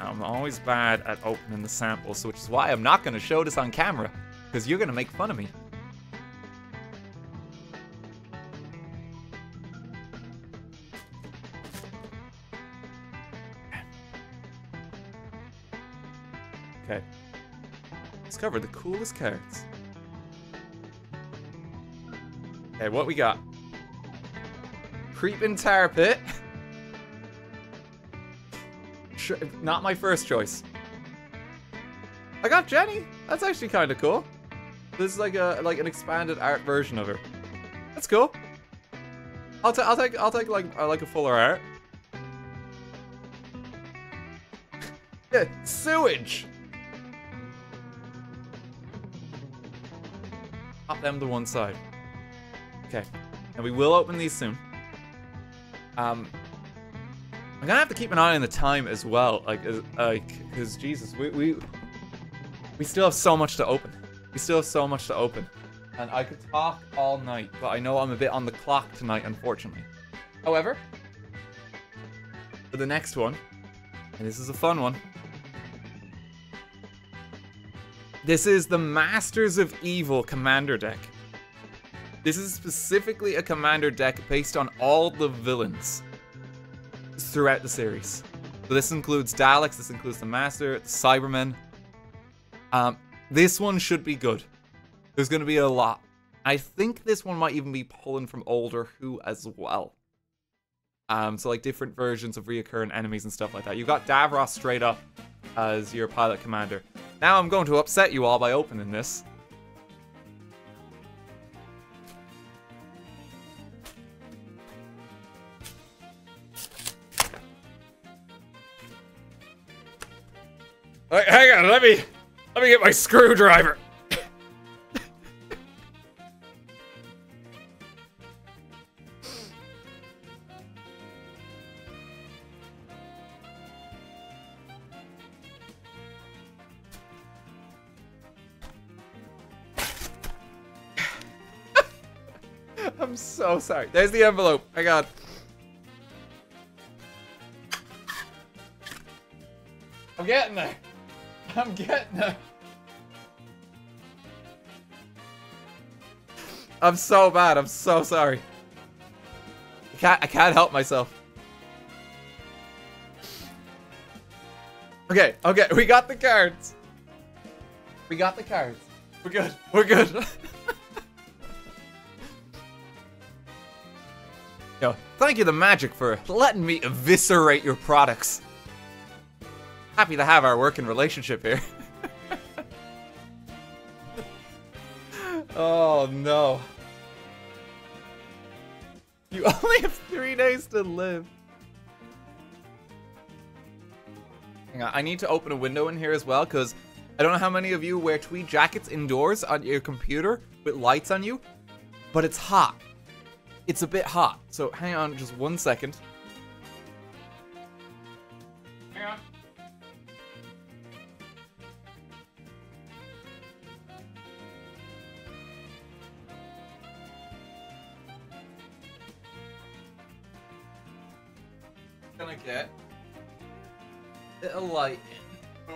I'm always bad at opening the samples, which is why I'm not going to show this on camera, because you're going to make fun of me. Okay. Discover the coolest cards. Okay, what we got? Creeping Tar Pit. Sure, not my first choice. I got Jenny. That's actually kind of cool. This is like an expanded art version of her. That's cool. I'll take like a fuller art. Yeah, sewage. Pop them to one side. Okay, and we will open these soon. I'm gonna have to keep an eye on the time as well, because Jesus, we still have so much to open. We still have so much to open, and I could talk all night, but I know I'm a bit on the clock tonight, unfortunately. However, for the next one, and this is a fun one. This is the Masters of Evil Commander deck. This is specifically a Commander deck based on all the villains throughout the series. So this includes Daleks, this includes the Master, the Cybermen. This one should be good. There's going to be a lot. I think this one might even be pulling from older Who as well. So like different versions of reoccurring enemies and stuff like that. You've got Davros straight up as your pilot commander. Now I'm going to upset you all by opening this. Alright, hang on, let me get my screwdriver. I'm so sorry. There's the envelope. Hang on. I'm getting there. I'm getting there. I'm so bad. I'm so sorry. I can't help myself. Okay, okay. We got the cards. We got the cards. We're good. We're good. Yo, thank you, the Magic, for letting me eviscerate your products. Happy to have our working relationship here. Oh, no. You only have 3 days to live. Hang on, I need to open a window in here as well, because I don't know how many of you wear tweed jackets indoors on your computer with lights on you, but it's hot. It's a bit hot, so hang on just 1 second. Hang on. Gonna get a bit of light in.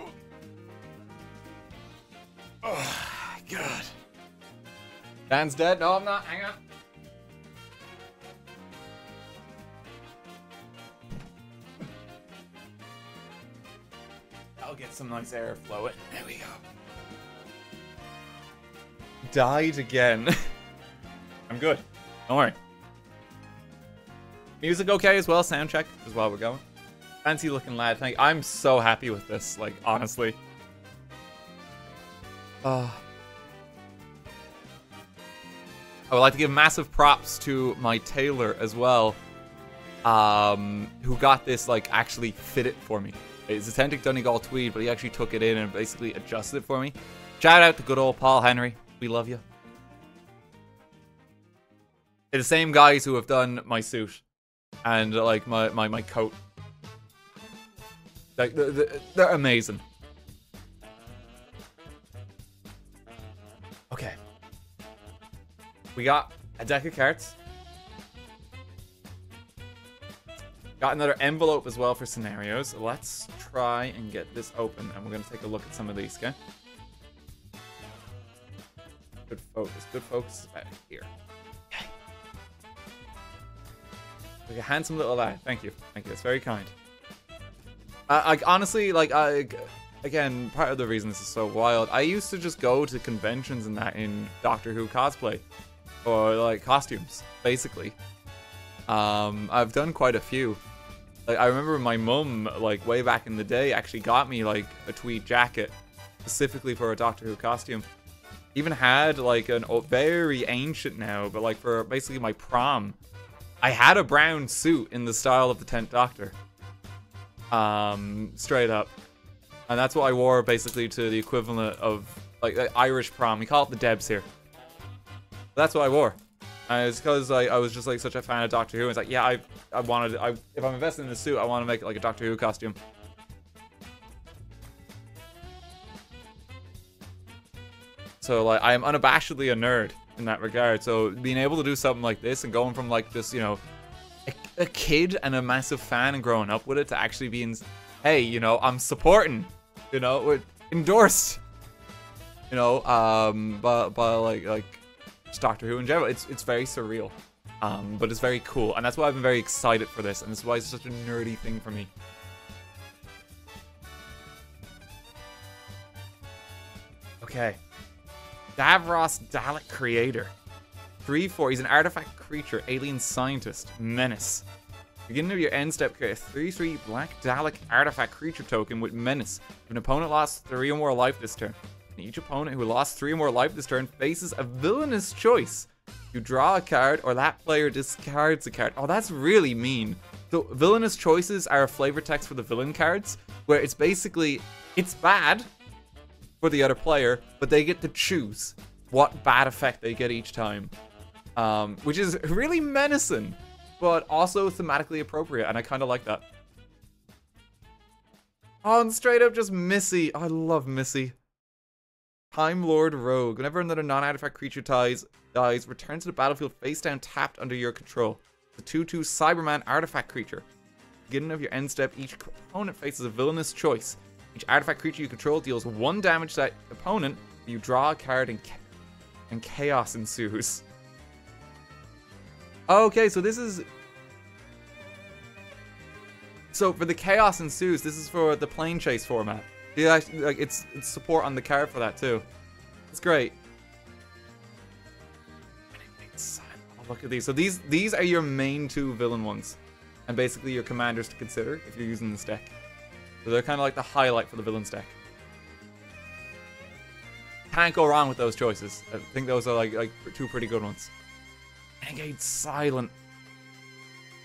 Oh, God. Dan's dead? No, I'm not. Hang on. I'll get some nice air flowing. There we go. Died again. I'm good. Don't worry. Music okay as well. Sound check as well. We're going. Fancy looking lad. I'm so happy with this. Like, honestly. I would like to give massive props to my tailor as well. Who got this, like, actually fit it for me. It's authentic Donegal tweed, but he actually took it in and basically adjusted it for me. Shout out to good old Paul Henry. We love you. They're the same guys who have done my suit and like my coat. Like they're amazing. Okay. We got a deck of cards. Got another envelope as well for scenarios. Let's try and get this open, and we're going to take a look at some of these, okay? Good focus. Good focus is about here. Okay. Like a handsome little lad. Thank you. Thank you. It's very kind. Like, honestly, like, again, part of the reason this is so wild, I used to just go to conventions and that in Doctor Who cosplay. Or, like, costumes, basically. I've done quite a few. Like, I remember my mum, like, way back in the day, actually got me, like, a tweed jacket specifically for a Doctor Who costume. Even had, like, an very ancient now, but, like, for basically my prom, I had a brown suit in the style of the 10th Doctor. Straight up. And that's what I wore, basically, to the equivalent of, like, the Irish prom. We call it the Debs here. That's what I wore. And it's because I was just like such a fan of Doctor Who. And it's like, yeah, if I'm investing in the suit, I want to make it like a Doctor Who costume. So like, I am unabashedly a nerd in that regard. So being able to do something like this and going from like just, you know, a kid and a massive fan and growing up with it to actually being, hey, you know, I'm supporting, you know, we're endorsed, you know, by like. Doctor Who in general. It's very surreal, but it's very cool, and that's why I've been very excited for this, and this is why it's such a nerdy thing for me. Okay, Davros Dalek Creator, 3/4. He's an artifact creature, alien scientist, menace. Beginning of your end step, create a 3/3 black Dalek artifact creature token with menace. If an opponent lost 3 or more life this turn, each opponent who lost 3 or more life this turn faces a villainous choice. You draw a card, or that player discards a card. Oh, that's really mean. So, villainous choices are a flavor text for the villain cards, where it's basically, it's bad for the other player, but they get to choose what bad effect they get each time. Which is really menacing, but also thematically appropriate, and I kind of like that. Oh, and straight up just Missy. Oh, I love Missy. Time Lord Rogue. Whenever another non-artifact creature dies, return to the battlefield face down tapped under your control. The 2/2 Cyberman artifact creature. Beginning of your end step, each opponent faces a villainous choice. Each artifact creature you control deals 1 damage to that opponent. You draw a card and chaos ensues. Okay, so this is... So for the chaos ensues, this is for the plane chase format. Yeah, like it's support on the card for that too. It's great. Oh, look at these. So these are your main 2 villain ones, and basically your commanders to consider if you're using this deck. So they're kind of like the highlight for the villains deck. Can't go wrong with those choices. I think those are like 2 pretty good ones. Renegade Silent.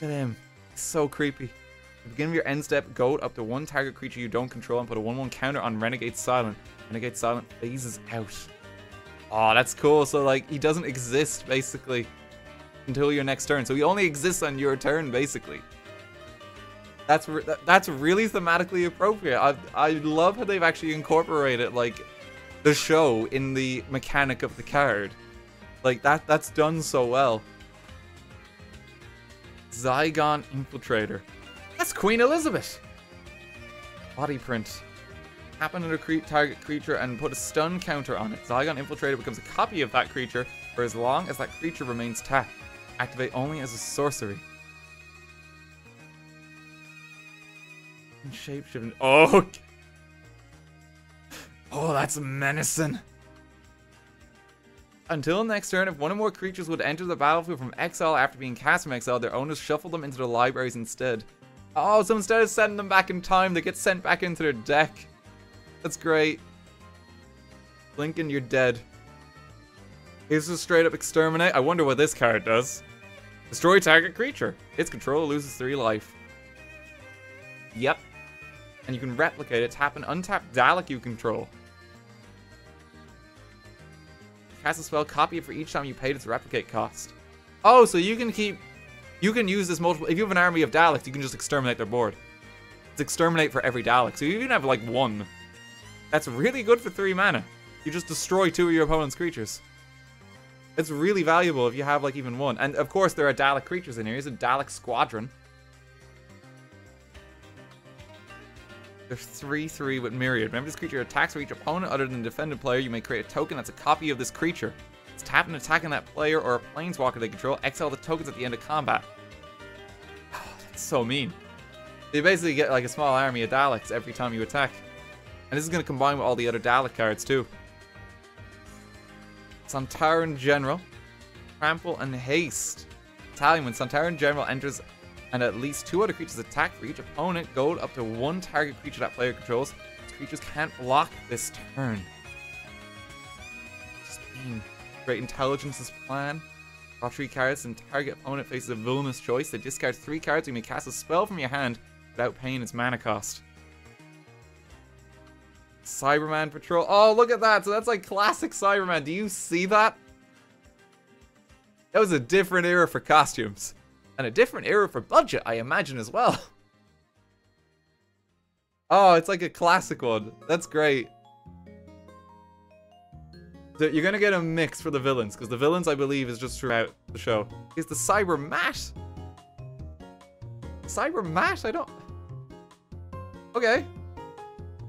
Look at him. He's so creepy. At the beginning of your end step, goat up to 1 target creature you don't control and put a 1/1 counter on Renegade Silent. Renegade Silent phases out. Oh, that's cool. So, like, he doesn't exist, basically, until your next turn. So he only exists on your turn, basically. That's really thematically appropriate. I love how they've actually incorporated, like, the show in the mechanic of the card. Like, that's done so well. Zygon Infiltrator. That's Queen Elizabeth! Body print. Tap another target creature and put a stun counter on it. Zygon Infiltrator becomes a copy of that creature for as long as that creature remains tapped. Activate only as a sorcery. And shapeshifting. Oh! Oh, that's menacing. Until next turn, if 1 or more creatures would enter the battlefield from exile after being cast from exile, their owners shuffle them into their libraries instead. Oh, so instead of sending them back in time, they get sent back into their deck. That's great. Lincoln, you're dead. Here's a straight up exterminate. I wonder what this card does. Destroy target creature. Its controller loses 3 life. Yep. And you can replicate it. Tap an untapped Dalek you control. Cast a spell, copy it for each time you paid its replicate cost. Oh, so you can use this multiple. If you have an army of Daleks, you can just exterminate their board. It's exterminate for every Dalek. So you even have like 1. That's really good for 3 mana. You just destroy 2 of your opponent's creatures. It's really valuable if you have like even 1. And of course there are Dalek creatures in here. Here's a Dalek squadron. They're 3/3 with Myriad. Whenever this creature attacks for each opponent other than the defended player, you may create a token that's a copy of this creature. It's tap and attack on that player or a planeswalker they control. Exile the tokens at the end of combat. Oh, that's so mean. You basically get like a small army of Daleks every time you attack. And this is going to combine with all the other Dalek cards too. Santaran General. Trample and Haste. Italian, when Santaran General enters and at least 2 other creatures attack for each opponent, gold up to 1 target creature that player controls. These creatures can't block this turn. Just mean. Great Intelligence's Plan. Draw 3 cards and target opponent faces a villainous choice. They discard 3 cards. You may cast a spell from your hand without paying its mana cost. Cyberman Patrol. Oh, look at that. So that's like classic Cyberman. Do you see that? That was a different era for costumes. And a different era for budget, I imagine, as well. Oh, it's like a classic one. That's great. So you're going to get a mix for the villains, because the villains, I believe, is just throughout the show. Is the Cyber Mat? Cyber Mat? I don't... Okay.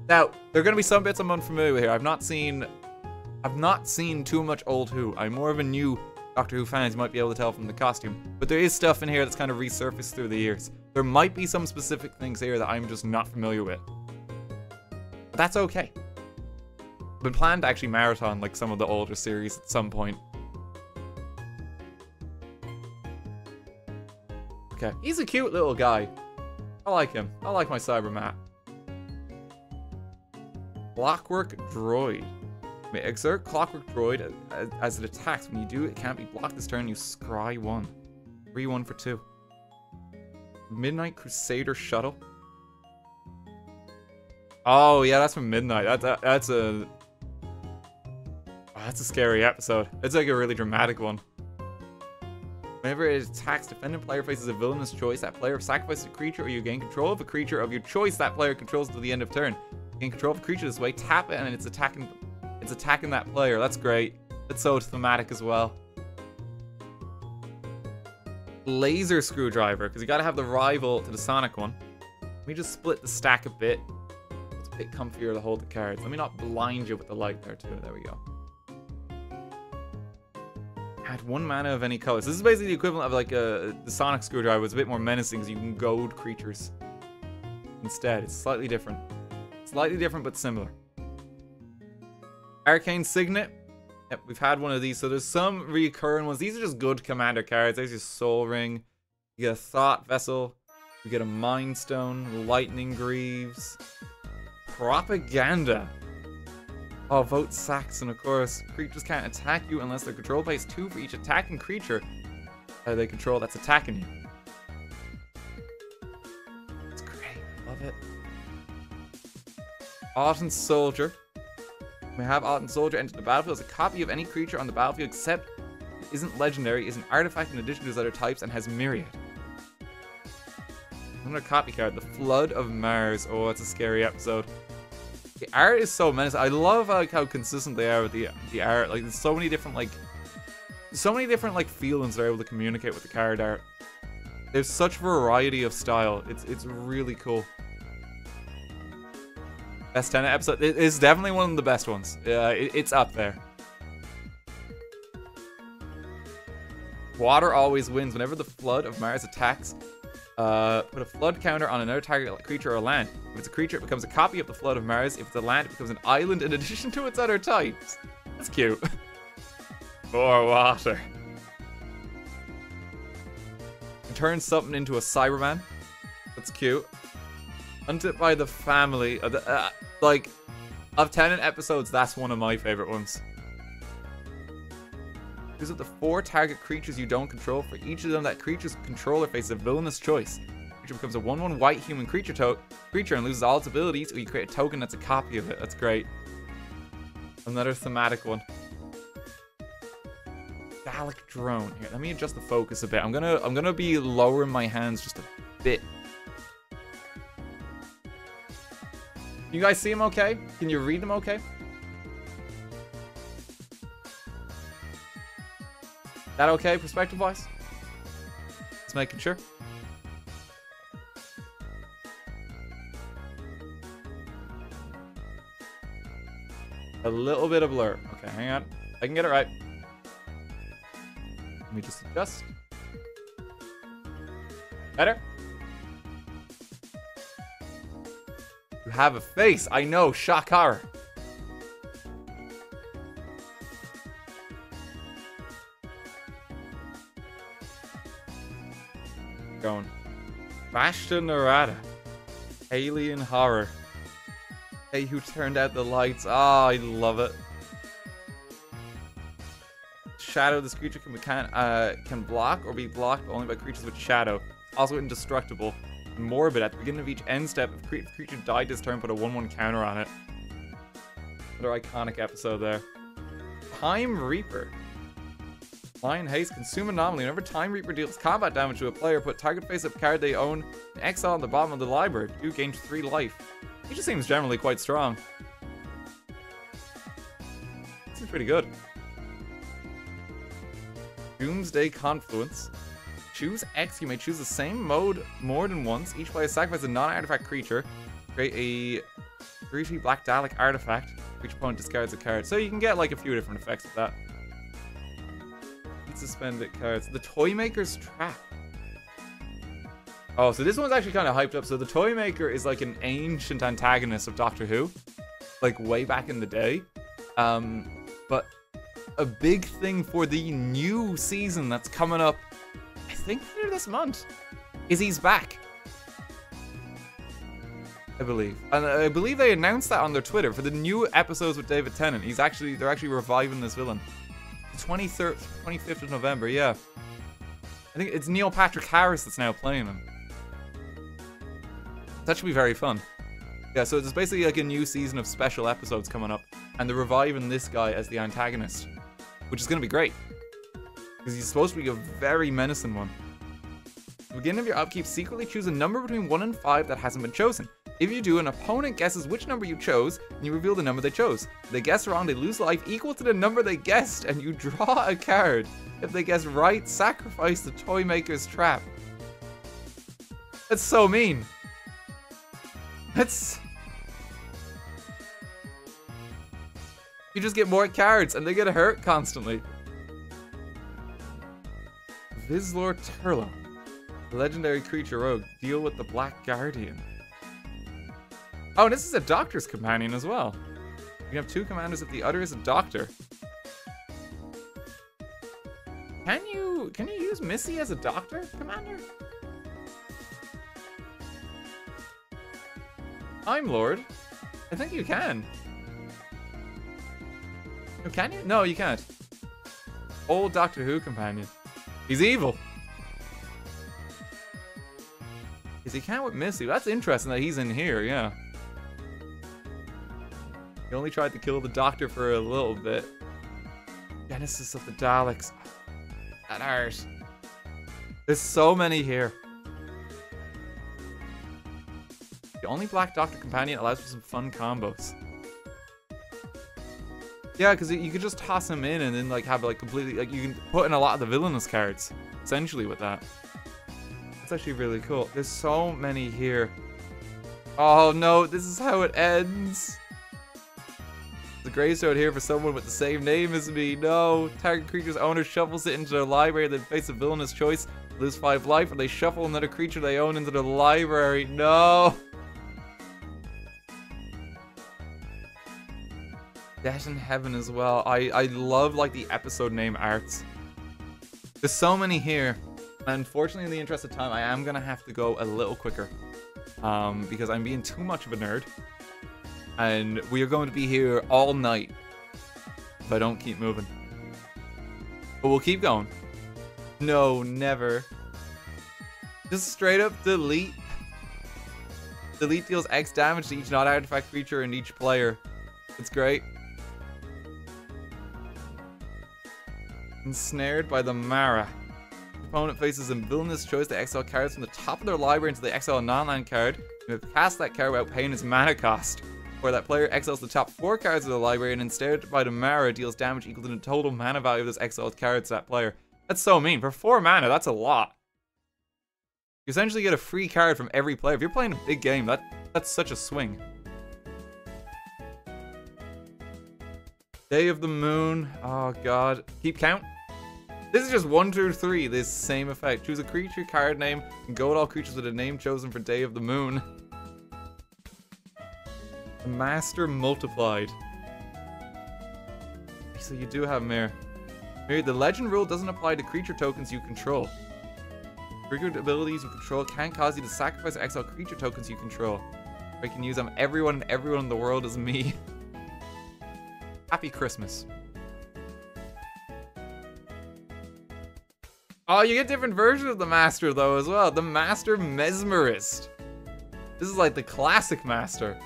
Now, there are going to be some bits I'm unfamiliar with here. I've not seen too much old Who. I'm more of a new Doctor Who fan, as you might be able to tell from the costume. But there is stuff in here that's kind of resurfaced through the years. There might be some specific things here that I'm just not familiar with. But that's okay. I've been planning to actually marathon like some of the older series at some point. Okay, he's a cute little guy. I like him. I like my Cybermat. Clockwork Droid. May exert Clockwork Droid as it attacks. When you do, it can't be blocked this turn. You scry 1. 3/1 for 2. Midnight Crusader Shuttle. Oh yeah, that's from Midnight. That's a scary episode. It's like a really dramatic one. Whenever it attacks, defendant player faces a villainous choice. That player sacrifices a creature, or you gain control of a creature of your choice that player controls to the end of turn. You gain control of a creature this way. Tap it, and it's attacking that player. That's great. That's so thematic as well. Laser Screwdriver, because you got to have the rival to the Sonic one. Let me just split the stack a bit. It's a bit comfier to hold the cards. Let me not blind you with the light there too. There we go. Add 1 mana of any color. So this is basically the equivalent of like the Sonic Screwdriver. It's a bit more menacing because you can goad creatures. Instead, it's slightly different. Slightly different, but similar. Arcane Signet. Yep, we've had one of these. So there's some recurring ones. These are just good commander cards. There's your Soul Ring. You get a Thought Vessel. You get a Mind Stone. Lightning Greaves. Propaganda. Oh, vote Saxon, of course. Creatures can't attack you unless their control pays 2 for each attacking creature they control that's attacking you. It's great. Love it. Autumn Soldier. You may have Autumn Soldier enter the battlefield as a copy of any creature on the battlefield, except it isn't legendary, is an artifact in addition to its other types, and has Myriad. Another copy card, the Flood of Mars. Oh, it's a scary episode. The art is so menacing. I love how consistent they are with the art. Like, there's so many different feelings they're able to communicate with the card art. There's such variety of style. It's really cool. Best 10 episode. It's definitely one of the best ones. It's up there. Water always wins. Whenever the Flood of Mars attacks, put a flood counter on another target creature or land. If it's a creature, it becomes a copy of the Flood of Mars. If it's a land, it becomes an island in addition to its other types. That's cute. More water. Turn something into a Cyberman. That's cute. Hunted by the family. Like, of 10 episodes, that's one of my favorite ones. Choose up to 4 target creatures you don't control. For each of them, that creature's controller faces a villainous choice. Creature becomes a 1/1 white human creature and loses all its abilities, or you create a token that's a copy of it. That's great. Another thematic one. Dalek drone. Here, let me adjust the focus a bit. I'm gonna be lowering my hands just a bit. You guys see them okay? Can you read them okay? That okay, perspective-wise? Just making sure. A little bit of blur. Okay, hang on. I can get it right. Let me just adjust. Better? You have a face. I know. Shock horror. Going. Bashta Narada. Alien horror. Hey, who turned out the lights? Oh, I love it. Shadow. This creature can block or be blocked only by creatures with shadow. Also indestructible. Morbid. At the beginning of each end step, if the creature died this turn, put a 1/1 counter on it. Another iconic episode there. Time Reaper. Lion Haste. Consume anomaly. Whenever Time Reaper deals combat damage to a player, put target face-up card they own in exile on the bottom of the library. You gain 3 life. He just seems generally quite strong. Seems pretty good. Doomsday Confluence. Choose X. You may choose the same mode more than once. Each player sacrifices a non-artifact creature. Create a greasy black Dalek artifact. Each opponent discards a card. So you can get like a few different effects with that. Suspended cards. The Toymaker's Trap. Oh, so this one's actually kind of hyped up. So the Toymaker is like an ancient antagonist of Doctor Who. Like way back in the day. But a big thing for the new season that's coming up, I think later this month, is he's back. I believe. And I believe they announced that on their Twitter for the new episodes with David Tennant. They're actually reviving this villain. 23rd, 25th of November, yeah. I think it's Neil Patrick Harris that's now playing him. That should be very fun. Yeah, so it's basically like a new season of special episodes coming up, and they're reviving this guy as the antagonist, which is going to be great. Because he's supposed to be a very menacing one. At the beginning of your upkeep, secretly choose a number between 1 and 5 that hasn't been chosen. If you do, an opponent guesses which number you chose, and you reveal the number they chose. If they guess wrong, they lose life equal to the number they guessed, and you draw a card. If they guess right, sacrifice the Toymaker's Trap. That's so mean. That's... You just get more cards, and they get hurt constantly. Vizlor Turlo. Legendary creature rogue. Deal with the Black Guardian. Oh, and this is a Doctor's Companion as well. You can have 2 commanders if the other is a Doctor. Can you use Missy as a Doctor Commander? Time Lord? I think you can. Oh, can you? No, you can't. Old Doctor Who Companion. He's evil. Because he can't with Missy. That's interesting that he's in here, yeah. He only tried to kill the Doctor for a little bit. Genesis of the Daleks. That hurts. There's so many here. The only Black Doctor Companion allows for some fun combos. Yeah, because you could just toss him in and then like have like completely, like you can put in a lot of the villainous cards essentially with that. That's actually really cool. There's so many here. Oh no, this is how it ends. The gravestone here for someone with the same name as me. No. Target creature's owner shuffles it into their library, then face a villainous choice. Lose 5 life, or they shuffle another creature they own into the library. No. Death in Heaven as well. I love like the episode name arts. There's so many here. Unfortunately, in the interest of time, I am gonna have to go a little quicker. Because I'm being too much of a nerd. And we are going to be here all night if I don't keep moving. But we'll keep going. No, never. Just straight up delete. Delete deals X damage to each non-artifact creature and each player. It's great. Ensnared by the Mara. The opponent faces a villainous choice to exile cards from the top of their library until they exile a non-land card. You have cast that card without paying its mana cost. Or that player exiles the top 4 cards of the library and ensnared by the Mara deals damage equal to the total mana value of this exiled card to that player. That's so mean. For 4 mana, that's a lot. You essentially get a free card from every player. If you're playing a big game, that's such a swing. Day of the Moon. Oh god. Keep count. This is just 1, 2, 3. This same effect. Choose a creature card name and go with all creatures with a name chosen for Day of the Moon. The Master Multiplied. So you do have Mirror. Mirror, the legend rule doesn't apply to creature tokens you control. Triggered abilities you control can't cause you to sacrifice or exile creature tokens you control. I can use them. Everyone in the world is me. Happy Christmas. Oh, you get different versions of the Master, though, as well. The Master Mesmerist. This is like the classic Master.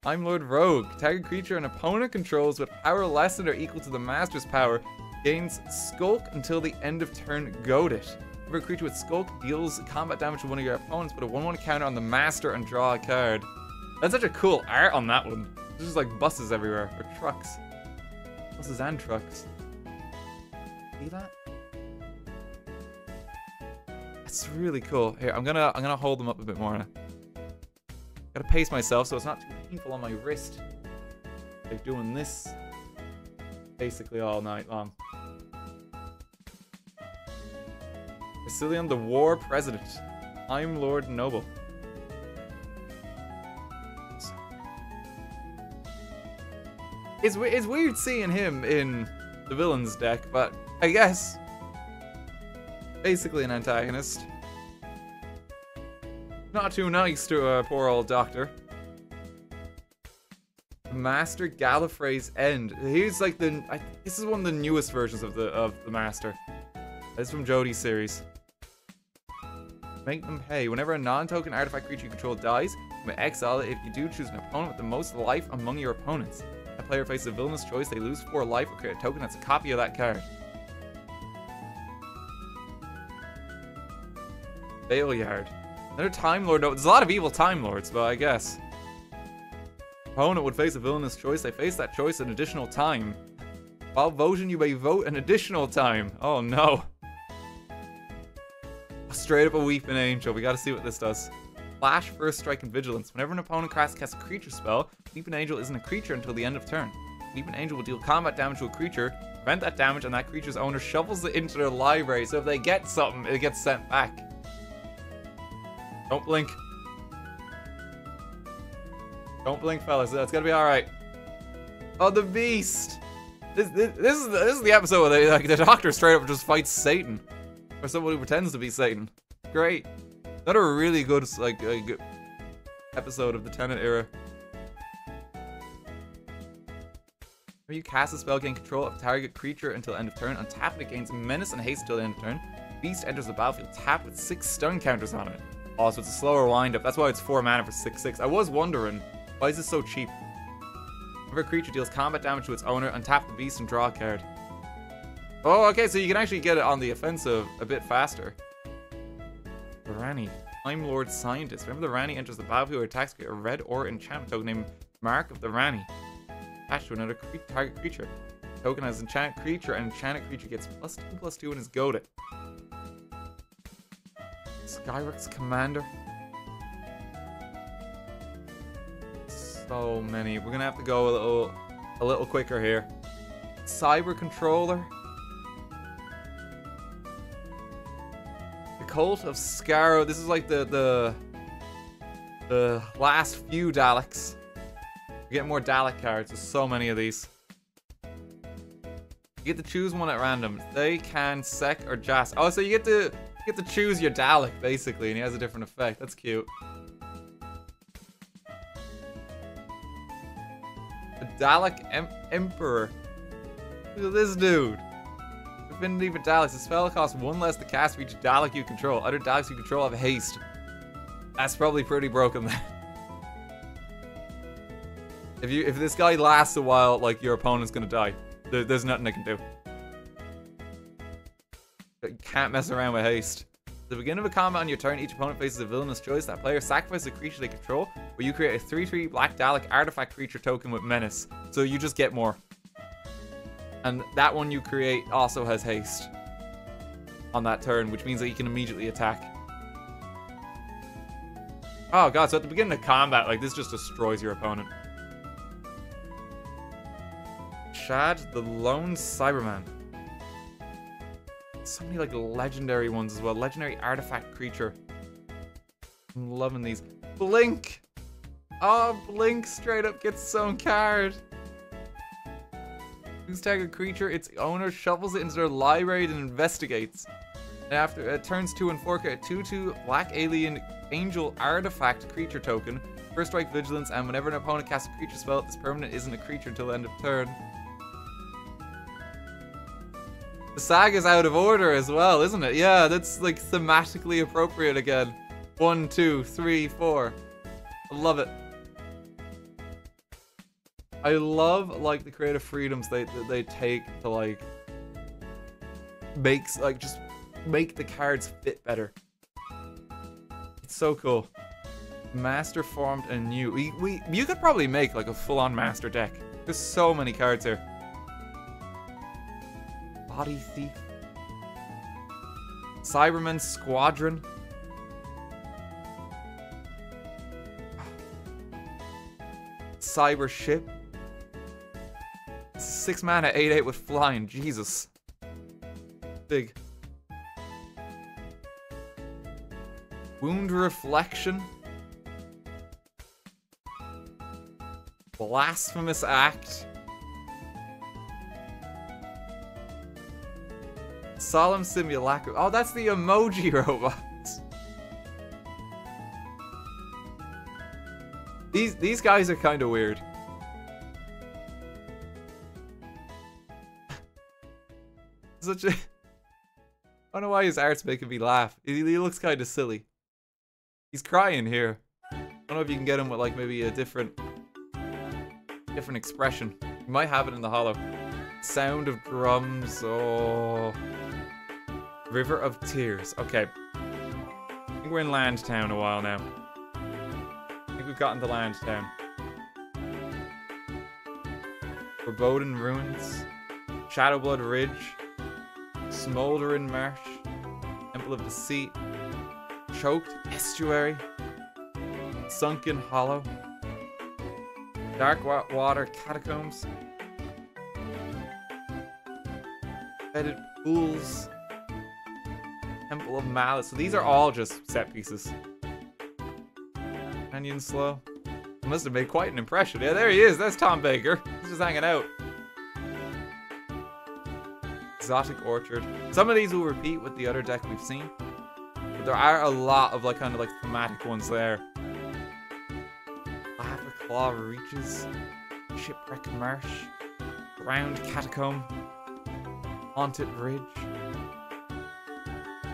Time Lord Rogue. Target creature an opponent controls with power less than or equal to the Master's power gains Skulk until the end of turn goaded. Every creature with Skulk deals combat damage to one of your opponents, put a 1/1 counter on the Master and draw a card. That's such a cool art on that one. There's just like buses everywhere, or trucks. Buses and trucks. See that? That's really cool. Here, I'm gonna hold them up a bit more. Gotta pace myself so it's not too painful on my wrist. Like doing this basically all night long. Basilion the War President. I'm Lord Noble. It's weird seeing him in the villain's deck, but I guess basically an antagonist. Not too nice to a poor old doctor. Master Gallifrey's End. He's like this is one of the newest versions of the Master. This is from Jody's series. Make them pay. Whenever a non-token artifact creature you control dies, you may exile it. If you do, choose an opponent with the most life among your opponents. A player faces a villainous choice. They lose 4 life or create a token that's a copy of that card. Baleyard. Another Time Lord. No, there's a lot of evil Time Lords, but I guess. Opponent would face a villainous choice. They face that choice an additional time. While voting, you may vote an additional time. Oh no. Straight up a Weeping Angel. We gotta see what this does. Flash, First Strike, and Vigilance. Whenever an opponent casts a creature spell, Weeping Angel isn't a creature until the end of turn. Weeping Angel will deal combat damage to a creature, prevent that damage, and that creature's owner shovels it into their library, so if they get something, it gets sent back. Don't blink. Don't blink, fellas. That's gonna be alright. Oh, the Beast! This is the episode where the Doctor straight up just fights Satan. Or someone who pretends to be Satan. Great. Another really good, good episode of the Tenet era. When you cast a spell, gain control of target creature until end of turn. Untap it, it gains menace and haste until the end of turn. Beast enters the battlefield tapped with 6 stun counters on it. Oh, so it's a slower wind-up. That's why it's 4 mana for 6/6. I was wondering, why is this so cheap? Whenever a creature deals combat damage to its owner, untap the beast and draw a card. Oh, okay, so you can actually get it on the offensive a bit faster. The Rani. Time Lord Scientist. Whenever the Rani enters the battlefield or attacks, get a red or enchantment token named Mark of the Rani. Attached to another target creature. The token has enchanted creature, and enchanted creature gets +2/+2 and is goaded. Skyrock's Commander. So many. We're gonna have to go a little quicker here. Cyber Controller. The Cult of Scarrow. This is like the last few Daleks. We get more Dalek cards. There's so many of these. You get to choose one at random. They can sec or jas. Oh, so you get to choose your Dalek basically, and he has a different effect. That's cute. The Dalek Emperor. Look at this dude. Affinity for Daleks. The spell costs 1 less to cast for each Dalek you control. Other Daleks you control have haste. That's probably pretty broken then. If this guy lasts a while, like, your opponent's gonna die. There's nothing they can do. You can't mess around with haste. At the beginning of a combat on your turn, each opponent faces a villainous choice. That player sacrifices a creature they control, where you create a 3/3 Black Dalek artifact creature token with menace. So you just get more. And that one you create also has haste on that turn, which means that you can immediately attack. Oh god, so at the beginning of combat, like, this just destroys your opponent. Shad, the Lone Cyberman. So many, like, legendary ones as well. Legendary artifact creature. I'm loving these. Blink! Oh, Blink straight up gets its own card. Choose target creature, its owner shuffles it into their library and investigates. And after it turns 2 and 4, get a 2/2 Black Alien Angel artifact creature token. First strike vigilance, and whenever an opponent casts a creature spell, this permanent isn't a creature until the end of turn. The saga's out of order as well, isn't it? Yeah, that's like thematically appropriate again. 1, 2, 3, 4. I love it. I love like the creative freedoms they take to like just make the cards fit better. It's so cool. Master formed anew. You could probably make like a full-on master deck. There's so many cards here. Body Thief. Cyberman Squadron. Cyber Ship. 6 mana, 8/8 with flying. Jesus. Big. Wound Reflection. Blasphemous Act. Solemn Simulacrum. Oh, that's the emoji robots. These guys are kind of weird. Such a... I don't know why his art's making me laugh. He looks kind of silly. He's crying here. I don't know if you can get him with like maybe a different expression. You might have it in the holo. Sound of drums. Oh. River of Tears. Okay. I think we're in Landtown a while now. I think we've gotten to Landtown. Foreboding Ruins. Shadowblood Ridge. Smoldering Marsh. Temple of Deceit. Choked Estuary. Sunken Hollow. Dark Water Catacombs. Fetid Pools. Temple of Malice. So these are all just set pieces. Canyon Slow. Must have made quite an impression. Yeah, there he is. That's Tom Baker. He's just hanging out. Exotic Orchard. Some of these will repeat with the other deck we've seen. But there are a lot of like kind of like thematic ones there. Lava Claw Reaches. Shipwreck Marsh. Ground Catacomb. Haunted Ridge.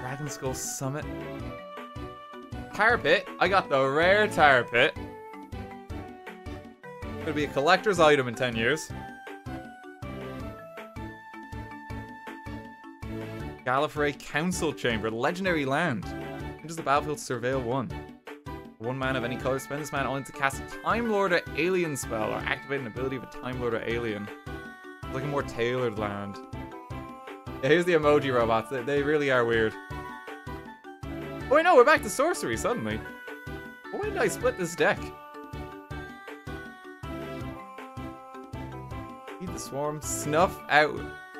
Dragon Skull Summit. Tar Pit. I got the rare Tar Pit. Gonna be a collector's item in 10 years. Gallifrey Council Chamber. Legendary land. Enters the battlefield, surveil 1. 1 mana of any color. Spend this mana only to cast a Time Lord or Alien spell or activate an ability of a Time Lord or Alien. It's like a more tailored land. Yeah, here's the emoji robots. They really are weird. Oh wait, no, we're back to sorcery suddenly. Why did I split this deck? Feed the Swarm. Snuff Out.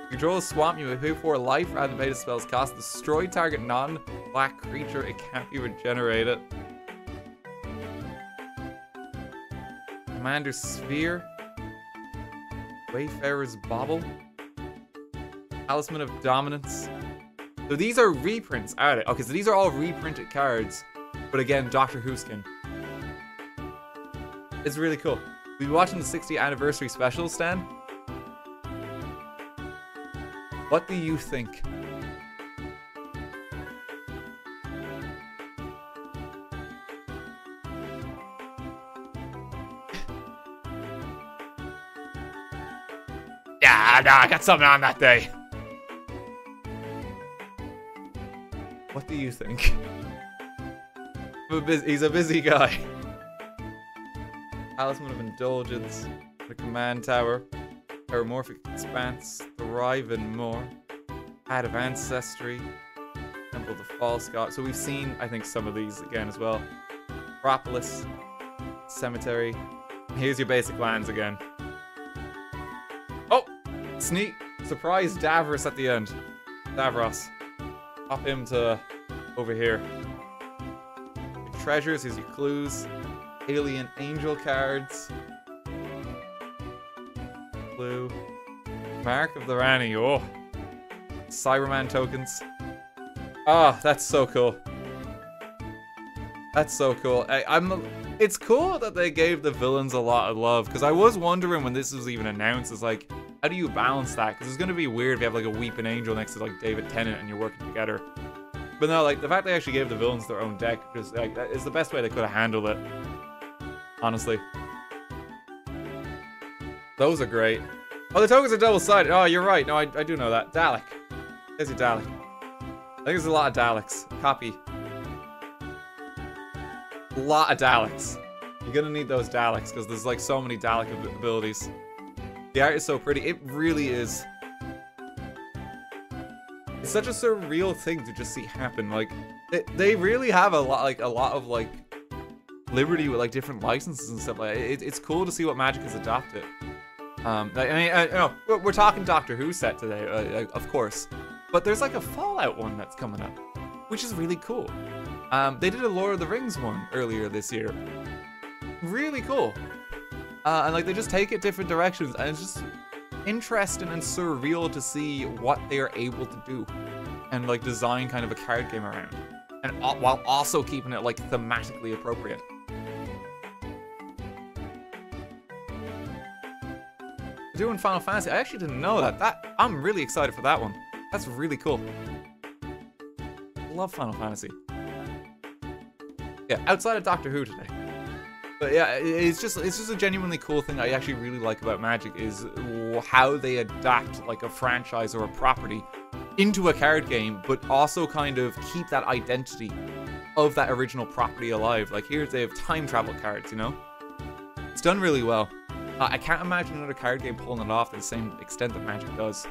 Control a swamp, you may pay 4 life rather than pay the spell's cost. Destroy target non-black creature. It can't be regenerated. Commander's Sphere. Wayfarer's Bauble. Talisman of Dominance. So these are reprints, are they? Okay, so these are all reprinted cards. But again, Doctor Who skin. It's really cool. We'll be watching the 60th anniversary special, Stan. What do you think? Yeah, no, I got something on that day. What do you think? He's a busy guy. Talisman of Indulgence, the Command Tower, Paramorphic Expanse, Thrive and More, Hat of Ancestry, Temple of the False God. So we've seen, I think, some of these again as well. Acropolis, Cemetery. Here's your basic lands again. Oh! Sneak! Surprise Davros at the end. Davros. Pop him to over here. Your treasures, here's your clues. Alien Angel cards. Blue. Mark of the Rani. Oh. Cyberman tokens. Oh, that's so cool. That's so cool. It's cool that they gave the villains a lot of love, because I was wondering when this was even announced, it's like, how do you balance that? Because it's going to be weird if you have like a Weeping Angel next to like David Tennant and you're working together. But no, like the fact they actually gave the villains their own deck is like, that is the best way they could have handled it. Honestly. Those are great. Oh, the tokens are double-sided. Oh, you're right. No, I do know that. Dalek. There's your Dalek. I think there's a lot of Daleks. Copy. A lot of Daleks. You're gonna need those Daleks, because there's like so many Dalek abilities. The art is so pretty. It really is. It's such a surreal thing to just see happen. Like, they really have a lot of liberty with like different licenses and stuff like that. It's cool to see what Magic has adopted. I mean, you know, we're talking Doctor Who set today, of course, but there's like a Fallout one that's coming up, which is really cool. They did a Lord of the Rings one earlier this year. Really cool. And like they just take it different directions, and it's just interesting and surreal to see what they are able to do and like design kind of a card game around, and while also keeping it like thematically appropriate. They're doing Final Fantasy. I actually didn't know that. I'm really excited for that one. That's really cool. Love Final Fantasy. Yeah, outside of Doctor Who today. But yeah, it's just a genuinely cool thing I actually really like about Magic is how they adapt like a franchise or a property into a card game, but also kind of keep that identity of that original property alive. Like here they have time travel cards, you know? It's done really well. I can't imagine another card game pulling it off to the same extent that Magic does.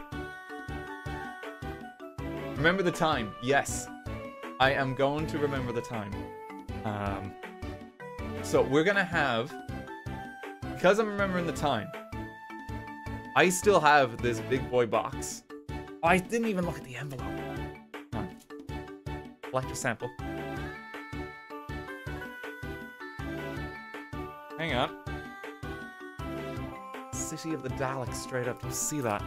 Remember the time. Yes. I am going to remember the time. So we're gonna have, because I'm remembering the time, I still have this big boy box. Oh, I didn't even look at the envelope. Collector sample. Hang on. City of the Daleks, straight up. Do you see that?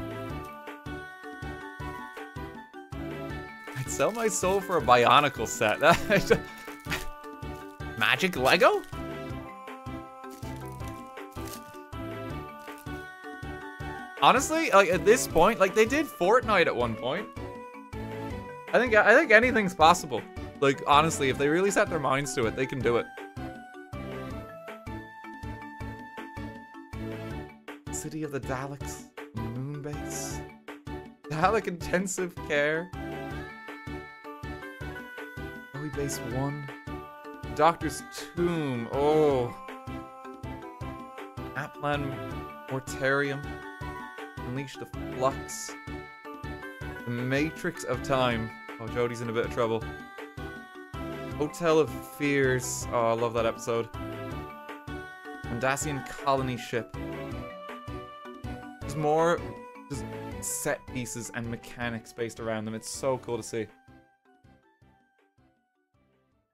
I'd sell my soul for a Bionicle set. Magic Lego? Honestly, like at this point, like they did Fortnite at one point. I think anything's possible. Like honestly, if they really set their minds to it, they can do it. City of the Daleks, Moonbase, Dalek Intensive Care, Joey Base 1, Doctor's Tomb, oh, Applan Mortarium, Unleash the Flux, The Matrix of Time, oh, Jodie's in a bit of trouble, Hotel of Fears, oh, I love that episode, Mondasian Colony Ship. More just set pieces and mechanics based around them. It's so cool to see.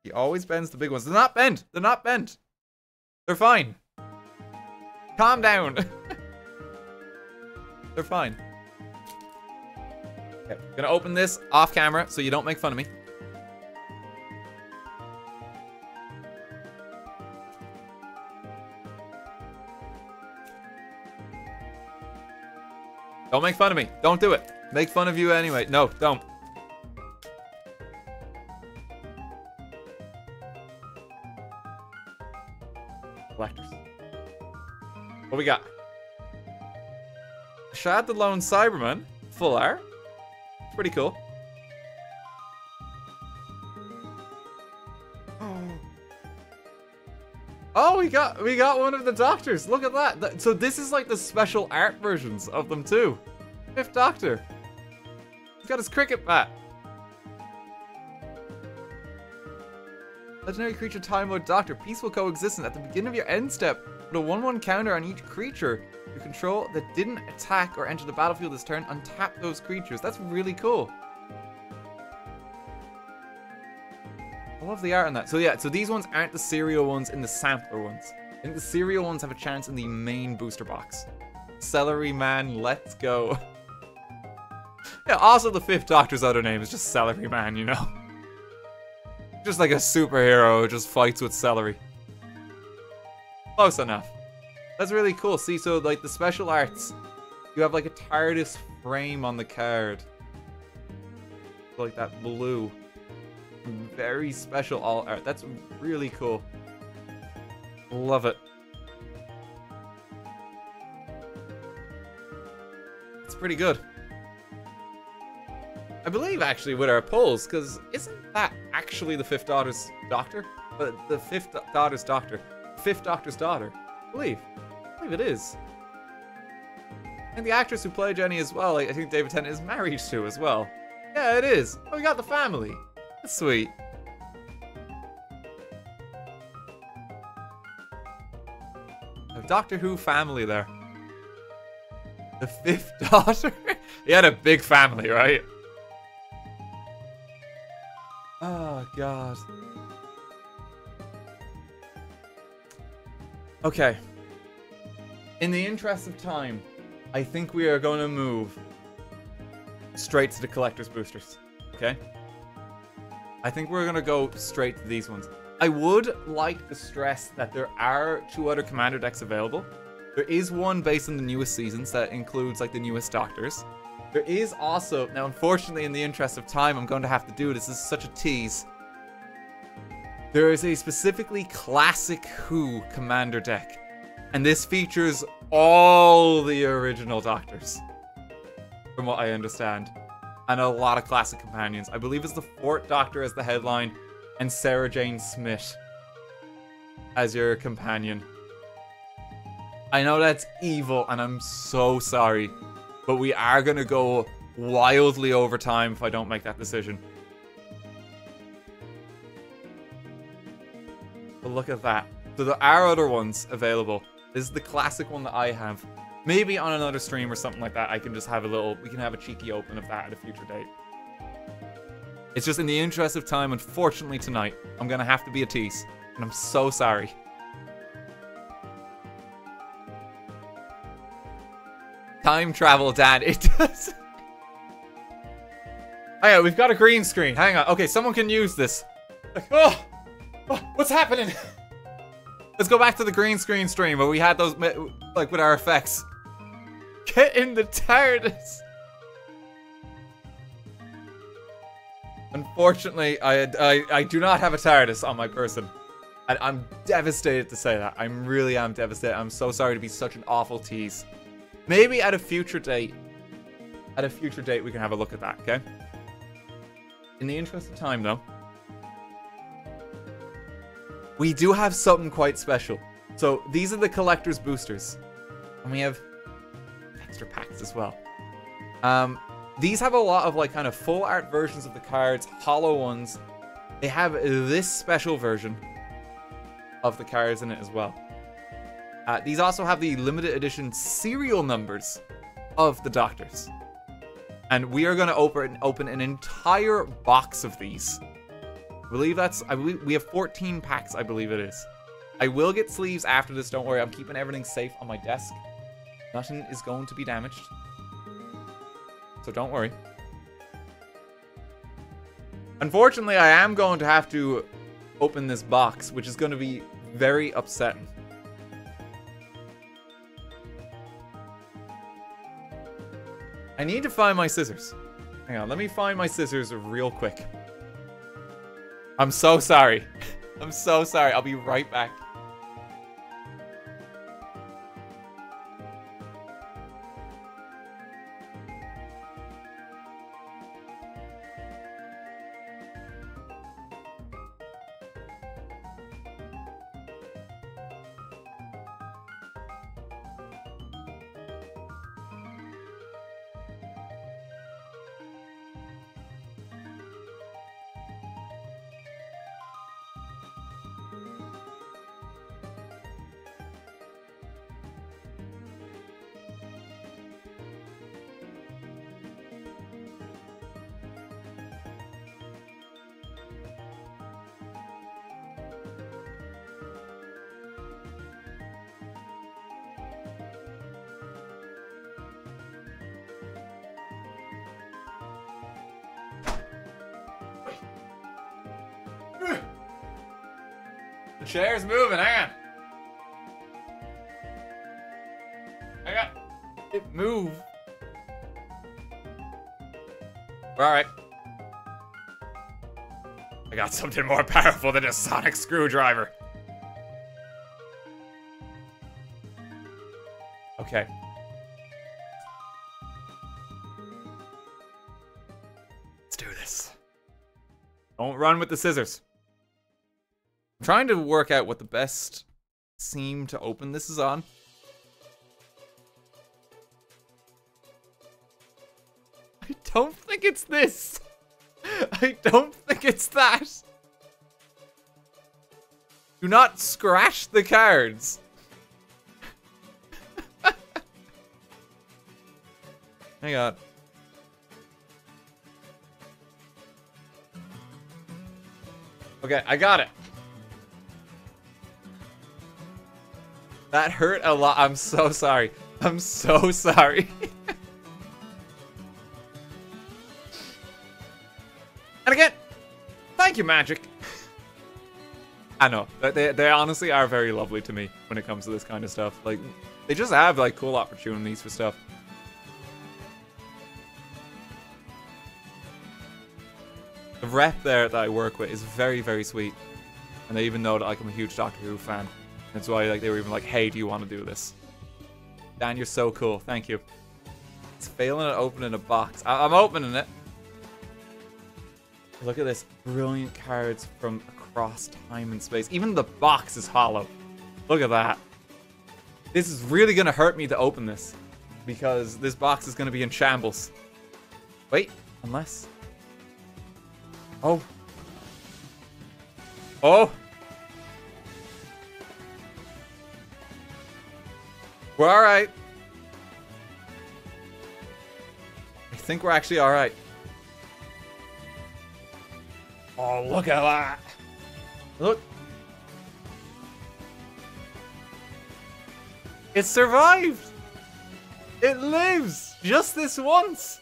He always bends the big ones. They're not bent. They're not bent. They're fine. Calm down. They're fine. Okay, gonna open this off camera so you don't make fun of me. Don't make fun of me. Don't do it. Make fun of you anyway. No, don't. Collectors. What we got? Shad the Lone Cyberman. Full art. Pretty cool. Oh, we got one of the Doctors. Look at that. So this is like the special art versions of them too. Fifth Doctor. He's got his cricket bat. Legendary creature time mode Doctor. Peaceful coexistence. At the beginning of your end step, put a 1/1 counter on each creature you control that didn't attack or enter the battlefield this turn. Untap those creatures. That's really cool. I love the art on that. So yeah, so these ones aren't the serial ones in the sampler ones. I think the serial ones have a chance in the main booster box. Celery Man, let's go. Yeah, also the Fifth Doctor's other name is just Celery Man, you know? Just like a superhero who just fights with celery. Close enough. That's really cool. See, so like the special arts, you have like a TARDIS frame on the card. Like that blue. Very special alt art. That's really cool. Love it. It's pretty good. I believe actually with our polls, because isn't that actually the Fifth Daughter's Doctor? The Fifth Daughter's Doctor. Fifth Doctor's daughter. I believe it is. And the actress who played Jenny as well, I think David Tennant is married to as well. Yeah, it is. Oh, we got the family. That's sweet. A Doctor Who family there. The Fifth Daughter? He had a big family, right? Oh, God. Okay. In the interest of time, I think we are going to move straight to the collector's boosters. Okay? I think we're going to go straight to these ones. I would like to stress that there are 2 other Commander decks available. There is one based on the newest seasons that includes like the newest Doctors. There is also, now unfortunately in the interest of time I'm going to have to do this is such a tease. There is a specifically classic Who Commander deck. And this features all the original Doctors. From what I understand. And a lot of classic companions. I believe it's the 4th Doctor as the headline, and Sarah Jane Smith as your companion. I know that's evil, and I'm so sorry, but we are gonna go wildly over time if I don't make that decision. But look at that. So there are other ones available. This is the classic one that I have. Maybe on another stream or something like that, I can just have a little, we can have a cheeky open of that at a future date. It's just in the interest of time, unfortunately tonight, I'm gonna have to be a tease. And I'm so sorry. Time travel, Dad, it does. Oh yeah, we've got a green screen, hang on. Okay, someone can use this. Oh, what's happening? Let's go back to the green screen stream where we had those, like, with our effects. Get in the TARDIS! Unfortunately, I do not have a TARDIS on my person. And I'm devastated to say that. I really am devastated. I'm so sorry to be such an awful tease. Maybe at a future date. At a future date, we can have a look at that, okay? In the interest of time, though. We do have something quite special. So, these are the collector's boosters. And we have extra packs as well. These have a lot of like kind of full art versions of the cards, hollow ones. They have this special version of the cards in it as well. These also have the limited edition serial numbers of the Doctors. And we are going to open an entire box of these. I believe we have 14 packs, I believe it is. I will get sleeves after this, don't worry. I'm keeping everything safe on my desk. Nothing is going to be damaged. So don't worry. Unfortunately, I am going to have to open this box, which is going to be very upsetting. I need to find my scissors. Hang on, let me find my scissors real quick. I'm so sorry. I'm so sorry. I'll be right back. The chair's moving, hang on. I got it move. Alright. I got something more powerful than a sonic screwdriver. Okay. Let's do this. Don't run with the scissors. I'm trying to work out what the best seam to open this is on. I don't think it's this. I don't think it's that. Do not scratch the cards. Hang on. Okay, I got it. That hurt a lot. I'm so sorry. I'm so sorry. And again, thank you, Magic. I know. They honestly are very lovely to me when it comes to this kind of stuff. Like, they just have, like, cool opportunities for stuff. The rep there that I work with is very, very sweet. And they even know that, like, I'm a huge Doctor Who fan. That's why, like, they were even like, hey, do you want to do this? Dan, you're so cool. Thank you. It's failing at opening a box. I'm opening it. Look at this. Brilliant cards from across time and space. Even the box is hollow. Look at that. This is really going to hurt me to open this. Because this box is going to be in shambles. Wait. Unless... Oh. Oh. We're alright. I think we're actually alright. Oh, look at that. Look. It survived. It lives. Just this once.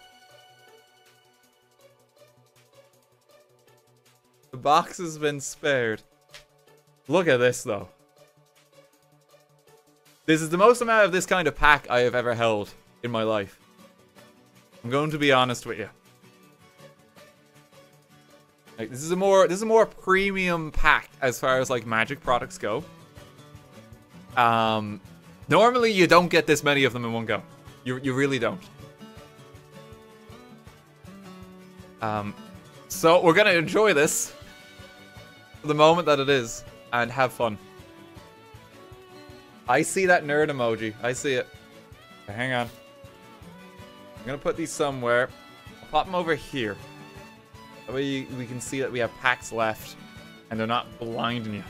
The box has been spared. Look at this, though. This is the most amount of this kind of pack I have ever held in my life. I'm going to be honest with you. Like, this is a more premium pack as far as like Magic products go. Normally you don't get this many of them in one go. You really don't. So we're gonna enjoy this for the moment that it is and have fun. I see that nerd emoji. I see it. Okay, hang on. I'm gonna put these somewhere. I'll pop them over here. That way we can see that we have packs left and they're not blinding you.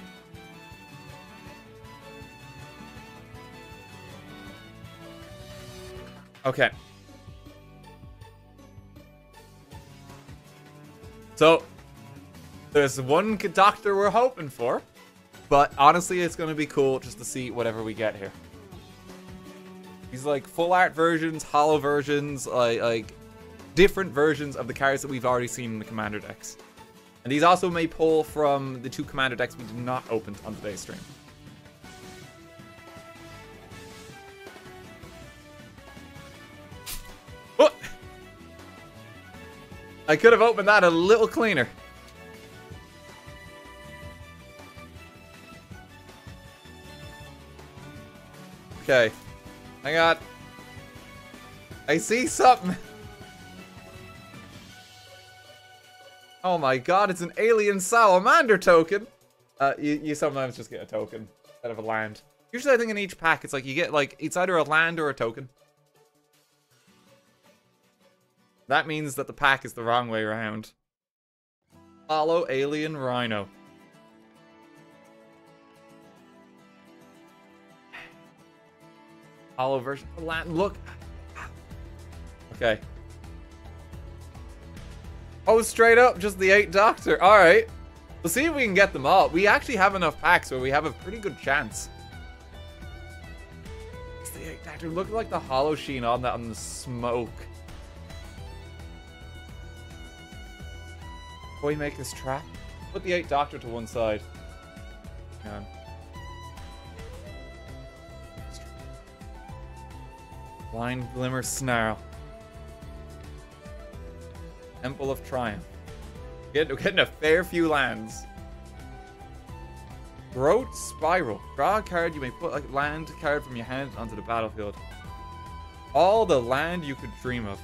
Okay. So, there's one doctor we're hoping for, but honestly it's going to be cool just to see whatever we get here. These like full art versions, holo versions, like different versions of the cards that we've already seen in the commander decks. And these also may pull from the two commander decks we did not open on today's stream. Oh! I could have opened that a little cleaner. Okay. Hang on. I see something. Oh my god, it's an alien salamander token. You sometimes just get a token instead of a land. Usually I think in each pack it's like you get like, it's either a land or a token. That means that the pack is the wrong way around. Holo alien rhino. Holo version of land. Look. Okay. Oh, straight up, just the 8 Doctor. Alright. We'll see if we can get them all. We actually have enough packs where we have a pretty good chance. It's the 8 Doctor. Look like the holo sheen on that on the smoke. Before we make this trap, put the 8 Doctor to one side. Man. Blind Glimmer Snarl. Temple of Triumph. We're getting a fair few lands. Growth Spiral. Draw a card. You may put a land card from your hand onto the battlefield. All the land you could dream of.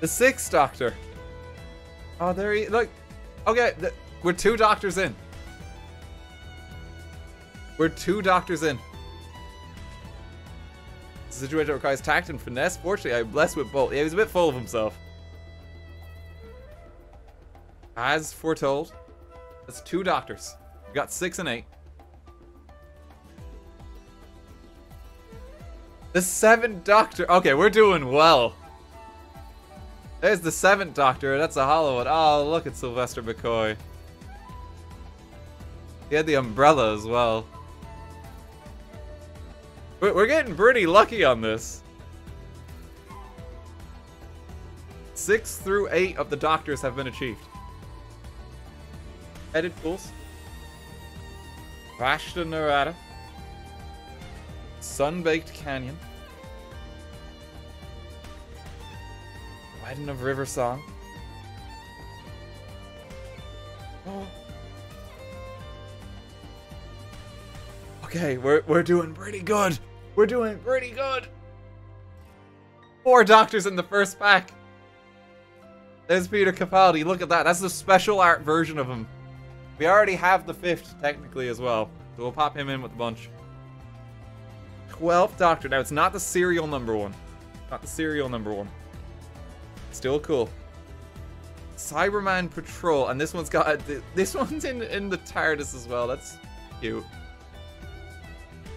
The Sixth Doctor. Oh, there he... Look. Okay, we're 2 doctors in. We're 2 doctors in. The situation requires tact and finesse. Fortunately, I'm blessed with both. Yeah, he was a bit full of himself. As foretold, that's 2 doctors. We got 6 and 8. The 7th Doctor. Okay, we're doing well. There's the 7th Doctor. That's a hollow one. Oh, look at Sylvester McCoy. He had the umbrella as well. We're getting pretty lucky on this. 6 through 8 of the Doctors have been achieved. Headed Fools. Vashta Narada. Sunbaked Canyon. Wedding of River Song. Oh. Okay, we're doing pretty good. We're doing pretty good. 4 doctors in the first pack. There's Peter Capaldi. Look at that. That's the special art version of him. We already have the 5th technically as well, so we'll pop him in with a bunch. 12th Doctor. Now it's not the serial number 1. Not the serial number 1. Still cool. Cyberman Patrol, and this one's got this one's in the TARDIS as well. That's cute.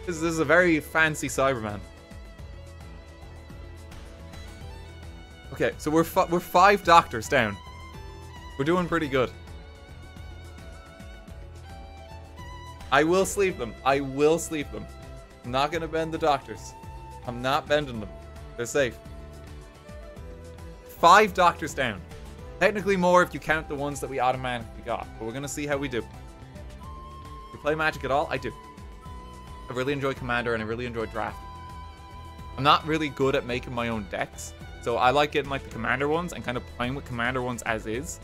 This is a very fancy Cyberman. Okay, so we're 5 doctors down. We're doing pretty good. I will sleep them. I will sleep them. I'm not gonna bend the doctors. I'm not bending them. They're safe. 5 doctors down. Technically more if you count the ones that we automatically got. But we're gonna see how we do. You play Magic at all? I do. I really enjoy Commander and I really enjoy Draft. I'm not really good at making my own decks. So I like getting like the Commander ones and kind of playing with Commander ones as is.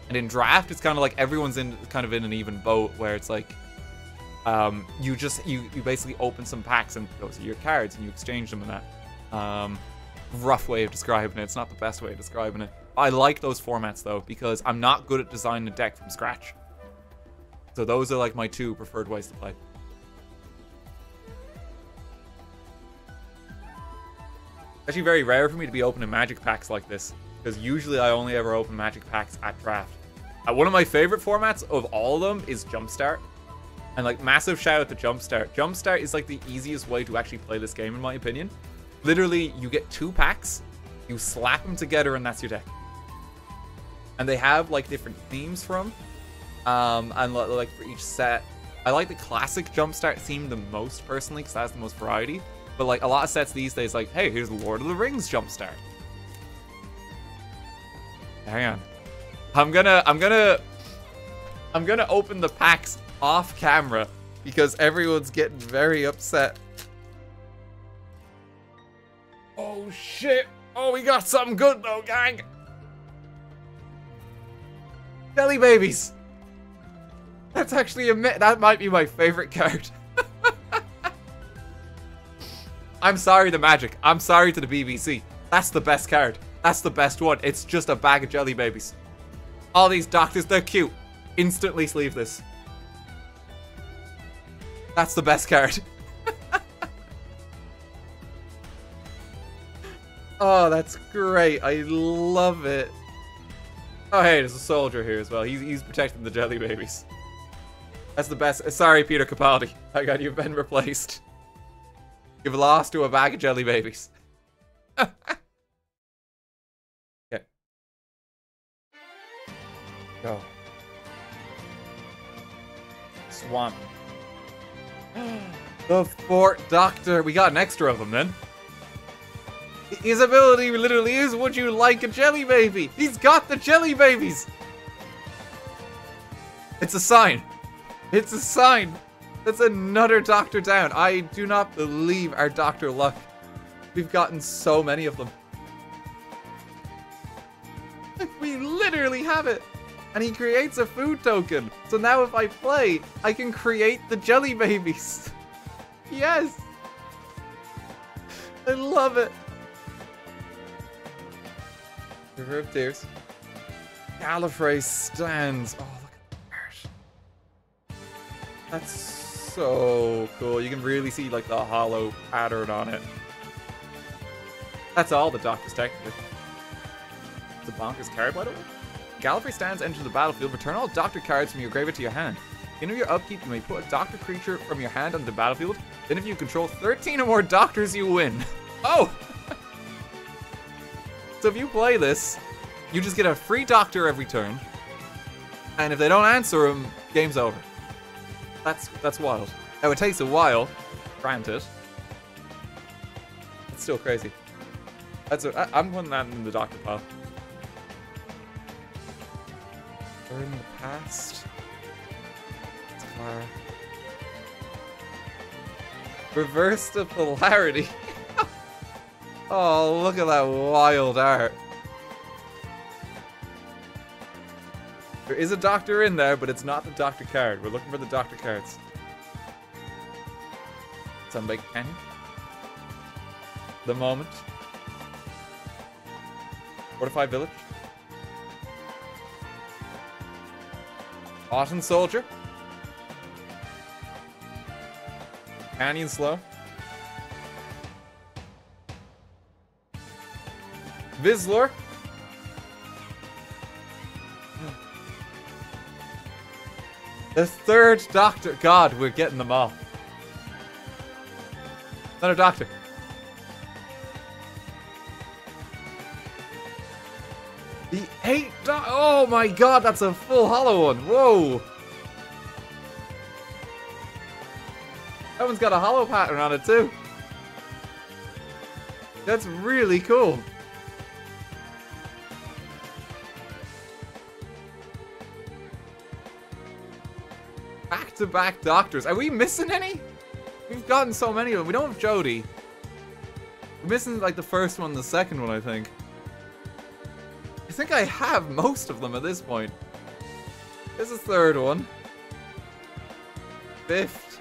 And in Draft, it's kind of like everyone's in kind of in an even boat where it's like you basically open some packs and those are your cards and you exchange them and that. Rough way of describing it. It's not the best way of describing it. I like those formats though because I'm not good at designing a deck from scratch. So those are like my 2 preferred ways to play. Actually very rare for me to be opening Magic packs like this because usually I only ever open Magic packs at Draft. One of my favorite formats of all of them is Jumpstart. And like massive shout out to Jumpstart. Jumpstart is like the easiest way to actually play this game in my opinion. Literally, you get 2 packs, you slap them together, and that's your deck. And they have like different themes from, and like for each set. I like the classic Jumpstart theme the most personally because that has the most variety. But like a lot of sets these days, like, hey, here's Lord of the Rings Jumpstart. Hang on, I'm gonna open the packs off camera because everyone's getting very upset. Oh shit! Oh, we got something good though, gang! Jelly Babies! That's actually that might be my favorite card. I'm sorry to Magic. I'm sorry to the BBC. That's the best card. That's the best one. It's just a bag of Jelly Babies. All these doctors, they're cute. Instantly sleeve this. That's the best card. Oh, that's great. I love it. Oh, hey, there's a soldier here as well. He's protecting the Jelly Babies. That's the best. Sorry, Peter Capaldi. You've been replaced. You've lost to a bag of Jelly Babies. Okay. Go. Swamp. The 4th Doctor. We got an extra of them then. His ability literally is, would you like a Jelly Baby? He's got the Jelly Babies! It's a sign. It's a sign That's another doctor down. I do not believe our Dr. Luck. We've gotten so many of them. We literally have it. And he creates a food token. So now if I play, I can create the jelly babies. Yes. I love it. River of Tears. Gallifrey stands. Oh, look at the art. That's so cool. You can really see like the hollow pattern on it. That's all the doctors technically. It's a bonkers card, by the way. Gallifrey stands enter the battlefield. Return all doctor cards from your graveyard to your hand. In your upkeep, you may put a doctor creature from your hand on the battlefield. Then if you control 13 or more doctors, you win. Oh! So if you play this, you just get a free doctor every turn. And if they don't answer him, game's over. That's wild. Now it takes a while, granted. It's still crazy. I'm putting that in the doctor pile. We're in the past. It's far. Reverse the polarity. Oh, look at that wild art. There is a doctor in there, but it's not the doctor card. We're looking for the doctor cards. Sunbake Canyon. The Moment. Fortified Village. Autumn Soldier. Canyon Slow. Vizlor. The third doctor. God, we're getting them all. Another doctor. The 8 doctor. Oh my god, that's a full hollow one. Whoa. That one's got a hollow pattern on it too. That's really cool. Back-to-back doctors. Are we missing any? We've gotten so many of them. We don't have Jodie. We're missing like the first one and the second one, I think. I think I have most of them at this point. There's a third one. 5th.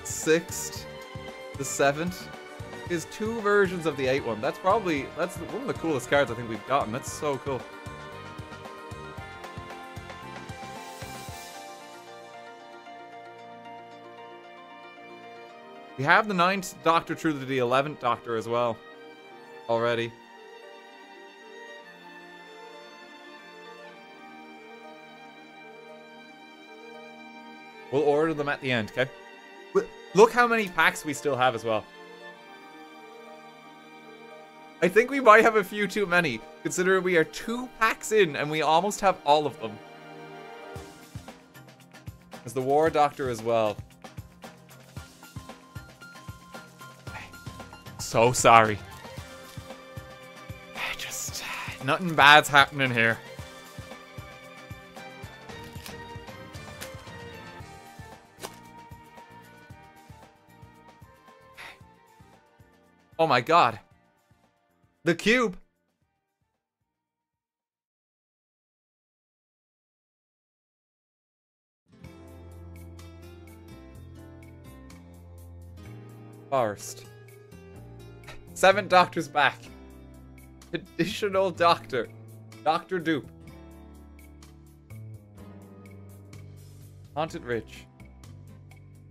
6th. The 7th. There's 2 versions of the 8 one. That's one of the coolest cards I think we've gotten. That's so cool. We have the 9th Doctor through to the 11th Doctor as well. Already. We'll order them at the end, okay? Look how many packs we still have as well. I think we might have a few too many, considering we are 2 packs in and we almost have all of them. There's the War Doctor as well. So sorry. Just nothing bad's happening here. Oh my god. The cube. Forest. 7 doctors back. Additional doctor. Dr. Dupe. Haunted Ridge.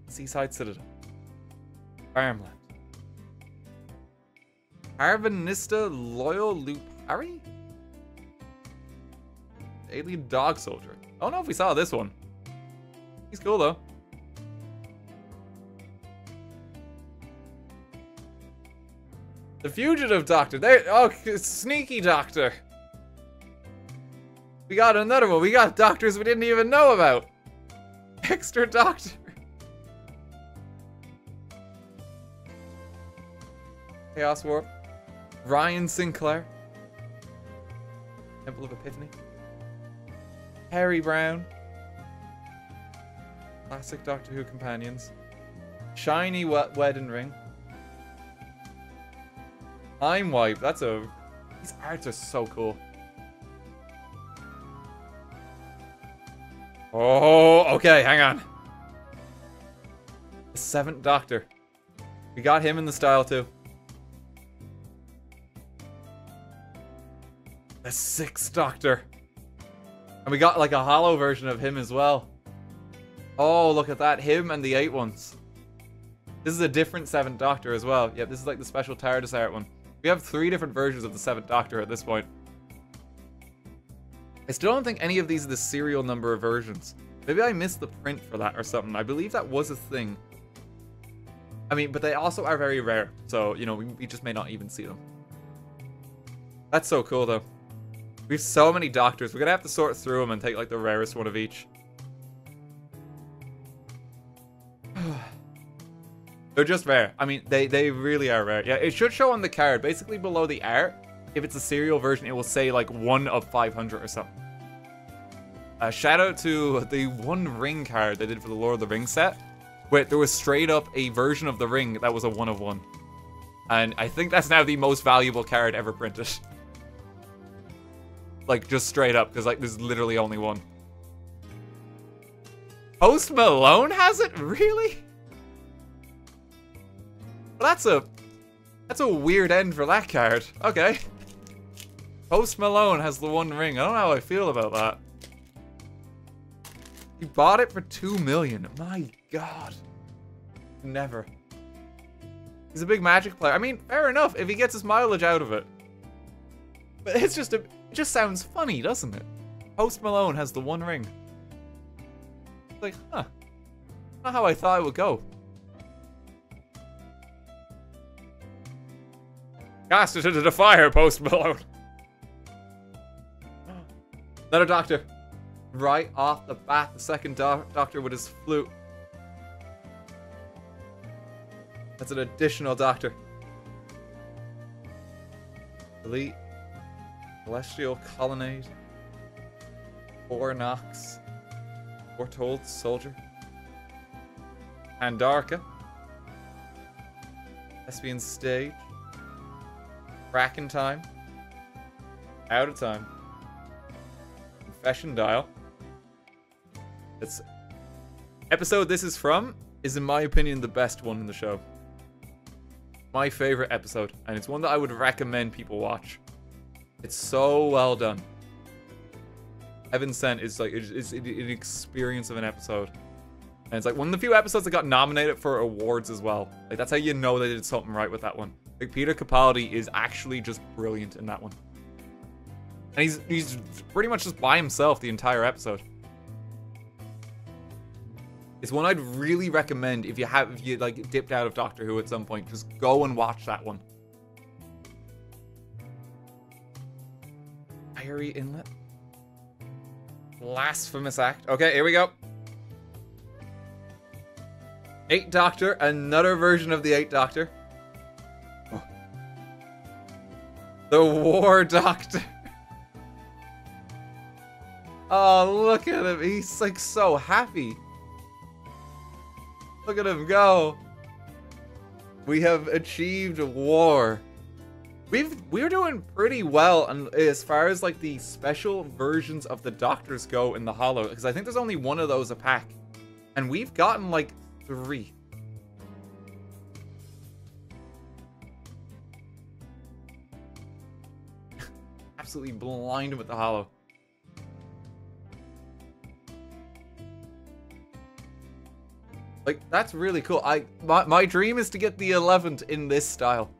Seaside Citadel. Farmland. Harvanista Loyal Lupari? Alien Dog Soldier. I don't know if we saw this one. He's cool though. The Fugitive Doctor. There. Oh, Sneaky Doctor. We got another one. We got doctors we didn't even know about. Extra Doctor. Chaos Warp. Ryan Sinclair. Temple of Epiphany. Harry Brown. Classic Doctor Who companions. Shiny wedding ring. Time wipe. That's a... These arts are so cool. Oh, okay, hang on. The 7th Doctor. We got him in the style too. The 6th Doctor. And we got like a hollow version of him as well. Oh, look at that. Him and the 8 ones. This is a different 7th Doctor as well. Yep, this is like the special TARDIS art one. We have 3 different versions of the 7th Doctor at this point. I still don't think any of these are the serial number of versions. Maybe I missed the print for that or something. I believe that was a thing. I mean, but they also are very rare. So, you know, we just may not even see them. That's so cool, though. We have so many Doctors. We're going to have to sort through them and take, like, the rarest one of each. They're just rare. I mean, they really are rare. Yeah, it should show on the card. Basically, below the art, if it's a serial version, it will say, like, 1 of 500 or something. Shout out to the One Ring card they did for the Lord of the Rings set. Where there was straight up a version of the ring that was a 1 of 1. And I think that's now the most valuable card ever printed. Like, just straight up, because, like, there's literally only one. Post Malone has it? Really? Well, that's a weird end for that card. Okay. Post Malone has the One Ring. I don't know how I feel about that. He bought it for $2 million. My God. Never. He's a big Magic player. I mean, fair enough if he gets his mileage out of it. But it's just it just sounds funny, doesn't it? Post Malone has the One Ring. It's like, huh. Not how I thought it would go. Cast it into the fire, Post Malone. Another Doctor. Right off the bat, the 2nd Doctor with his flute. That's an additional Doctor. Elite. Celestial Colonnade. 4 Nox. Foretold Soldier. Andarka. Thespian Stage. Kraken Time. Out of Time. Confession Dial. It's episode this is from is, in my opinion, the best one in the show. My favorite episode, and it's one that I would recommend people watch. It's so well done. Heaven Sent is like it's an experience of an episode, and it's like one of the few episodes that got nominated for awards as well. Like that's how you know they did something right with that one. Like Peter Capaldi is actually just brilliant in that one, and he's pretty much just by himself the entire episode. It's one I'd really recommend if you like dipped out of Doctor Who at some point. Just go and watch that one. Fiery Inlet. Blasphemous Act. Okay, here we go. 8th Doctor, another version of the 8th Doctor. Oh. The War Doctor. Oh, look at him. He's like so happy. Look at him go. We have achieved war. We're doing pretty well as far as like the special versions of the Doctors go in the Hollow, because I think there's only one of those a pack. And we've gotten like 3. Absolutely blinded with the Hollow. Like, that's really cool. My dream is to get the 11th in this style.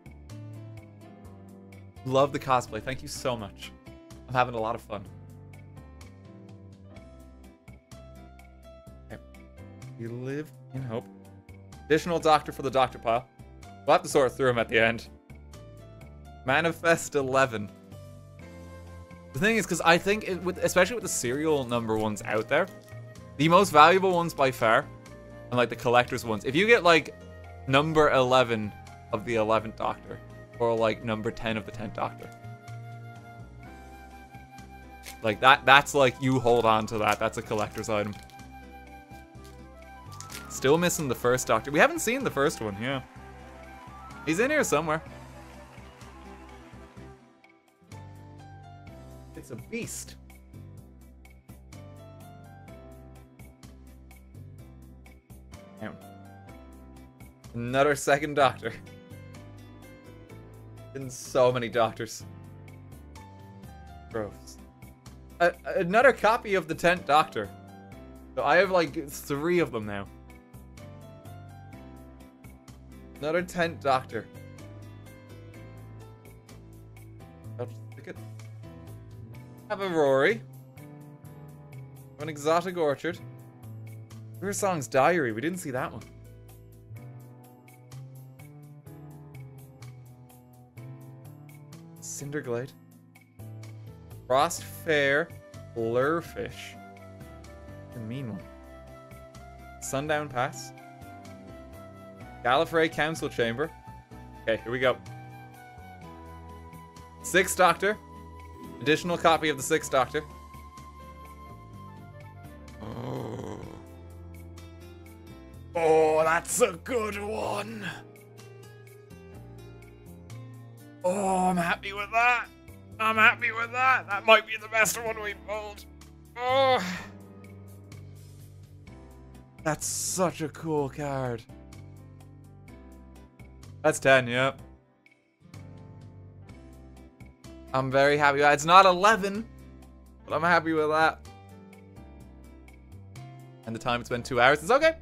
Love the cosplay. Thank you so much. I'm having a lot of fun. Okay. We live in hope. Additional Doctor for the Doctor pile. We'll have to sort through them at the end. Manifest 11. The thing is, because I think, especially with the serial number ones out there, the most valuable ones by far, and like the collector's ones, if you get like number 11 of the 11th Doctor, or like number 10 of the 10th Doctor, like that's like, you hold on to that. That's a collector's item. Still missing the first Doctor. We haven't seen the first one, yeah. He's in here somewhere. It's a beast. Damn. Another second Doctor. And so many Doctors. Gross. Another copy of the 10th Doctor. So I have like 3 of them now. Another 10th Doctor. I'll just pick it. Have a Rory. An Exotic Orchard. Song's Diary. We didn't see that one. Cinderglade. Frost Fair. Blurfish. The mean one. Sundown Pass. Gallifrey Council Chamber. Okay, here we go. 6th Doctor. Additional copy of the 6th Doctor. Oh, that's a good one. Oh, I'm happy with that. I'm happy with that. That might be the best one we've pulled. Oh. That's such a cool card. That's 10, yep. I'm very happy with that. It's not 11, but I'm happy with that. And the time it's been 2 hours. It's okay.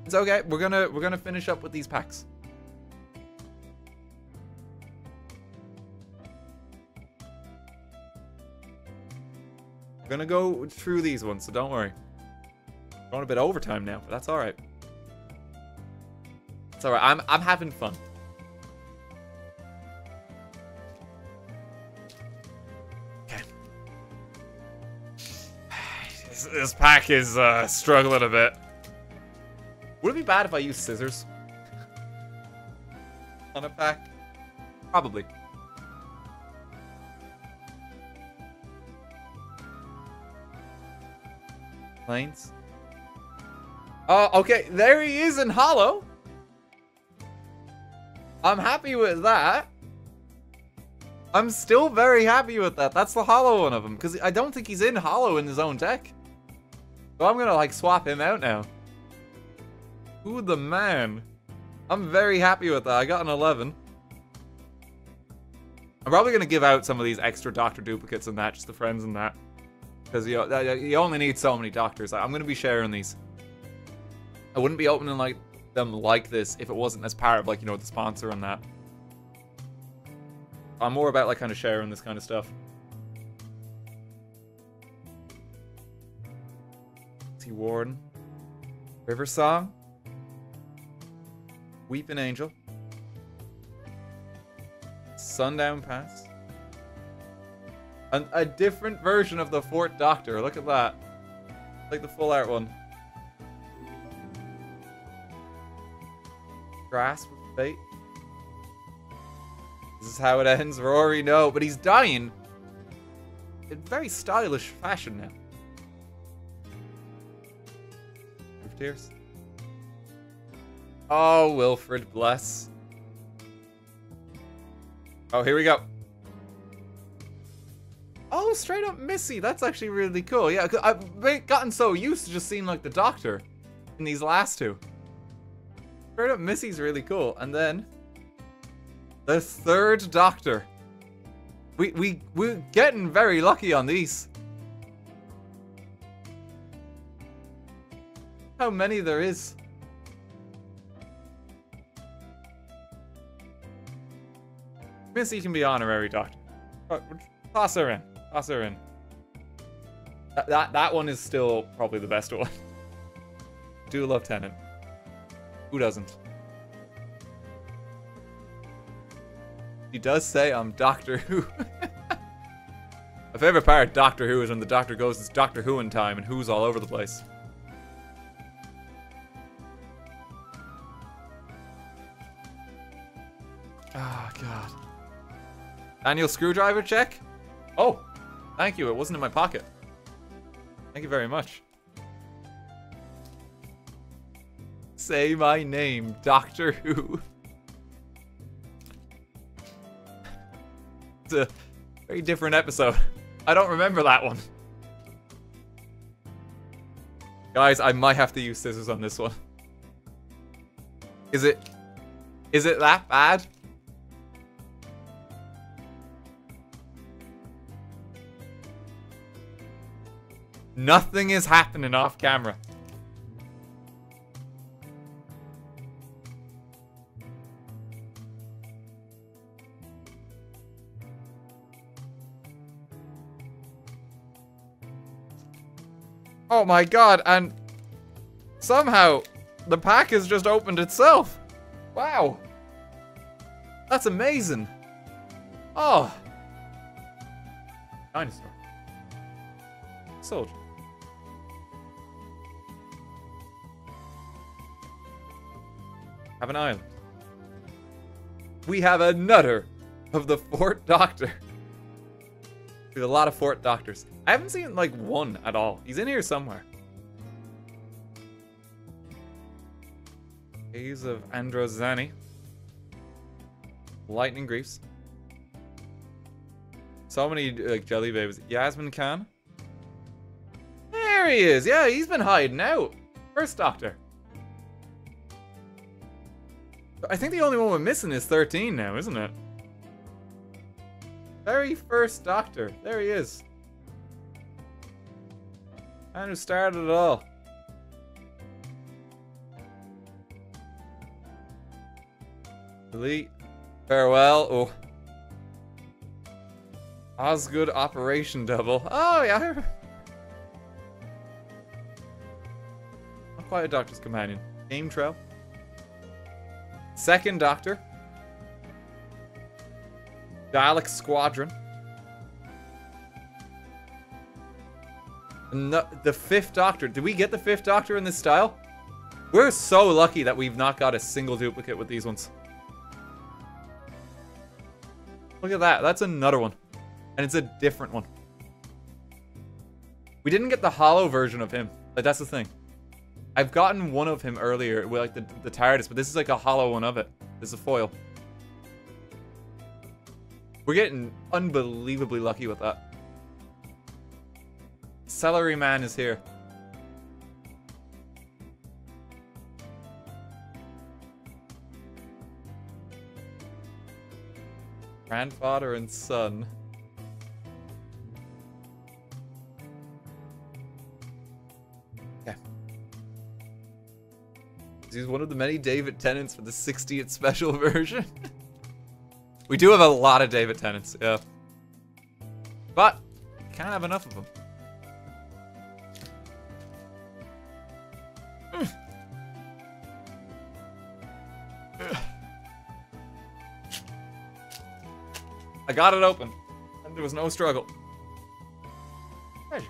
It's okay. We're gonna finish up with these packs. We're gonna go through these ones, so don't worry. We're going a bit overtime now, but that's all right. It's all right. I'm having fun. Okay. This pack is struggling a bit. Would it be bad if I used scissors on a pack? Probably. Planes. Oh, okay. There he is in hollow. I'm happy with that. I'm still very happy with that. That's the hollow one of him, because I don't think he's in hollow in his own deck. So I'm gonna like swap him out now. Who the man? I'm very happy with that. I got an 11. I'm probably gonna give out some of these extra Doctor duplicates and that, just the friends and that. Because you only need so many Doctors. I'm going to be sharing these. I wouldn't be opening like them like this if it wasn't as part of like, you know, the sponsor and that. I'm more about like kind of sharing this kind of stuff. T. Warden. River Song. Weeping Angel. Sundown Pass. A different version of the 4th Doctor. Look at that. Like the full art one. Grasp of Fate. This is how it ends. Rory, no. But he's dying in very stylish fashion now. Of Tears. Oh, Wilfred, bless. Oh, here we go. Oh, straight up Missy. That's actually really cool. Yeah, I've gotten so used to just seeing like the Doctor in these last 2. Straight up Missy's really cool. And then the 3rd Doctor. We're getting very lucky on these. How many there is. Missy can be honorary Doctor. Toss her in. Toss her in. That one is still probably the best one. Do love Tennant. Who doesn't? He does say I'm Doctor Who. My favorite part of Doctor Who is when the Doctor goes, it's Doctor Who in time, and Who's all over the place. Oh, God. Annual screwdriver check? Oh, thank you. It wasn't in my pocket. Thank you very much. say my name, Doctor Who. It's a very different episode. I don't remember that one. Guys, I might have to use scissors on this one. Is it that bad? Nothing is happening off camera. Oh my god, and somehow the pack has just opened itself. Wow. That's amazing. Oh. Dinosaur. Soldier. Have an island. We have another of the Fourth Doctor. There's a lot of Fourth Doctors. I haven't seen like one at all. He's in here somewhere. Haze of Androzani. Lightning Griefs. So many like jelly babies. Yasmin Khan. There he is. Yeah, he's been hiding out. First Doctor. I think the only one we're missing is 13 now, isn't it? Very first Doctor. There he is. And who started it all. Delete. Farewell. Oh. Osgood Operation Double. Oh, yeah. Not quite a Doctor's Companion. Game Trail. Second Doctor. Dalek Squadron. No, the Fifth Doctor. Did we get the Fifth Doctor in this style? We're so lucky that we've not got a single duplicate with these ones. Look at that. That's another one. And it's a different one. We didn't get the hollow version of him. Like, that's the thing. I've gotten one of him earlier with like the TARDIS, but this is like a hollow one of it. This is a foil. We're getting unbelievably lucky with that. Celery Man is here. Grandfather and son. Okay. He's one of the many David Tennants for the 60th special version. We do have a lot of David Tennants, yeah. But, can't have enough of them. I got it open, and there was no struggle. Treasure.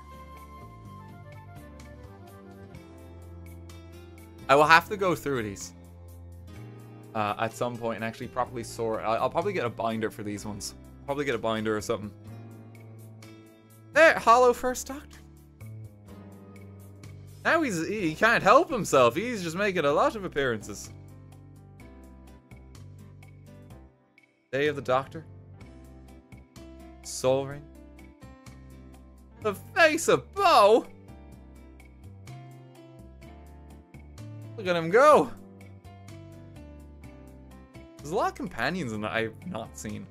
I will have to go through these at some point and actually properly sort. I'll probably get a binder for these ones. Probably get a binder or something. There, Hollow First Doctor. Now he can't help himself. He's just making a lot of appearances. Day of the Doctor. Soul Ring. The face of Bo. Look at him go. There's a lot of companions in that I've not seen.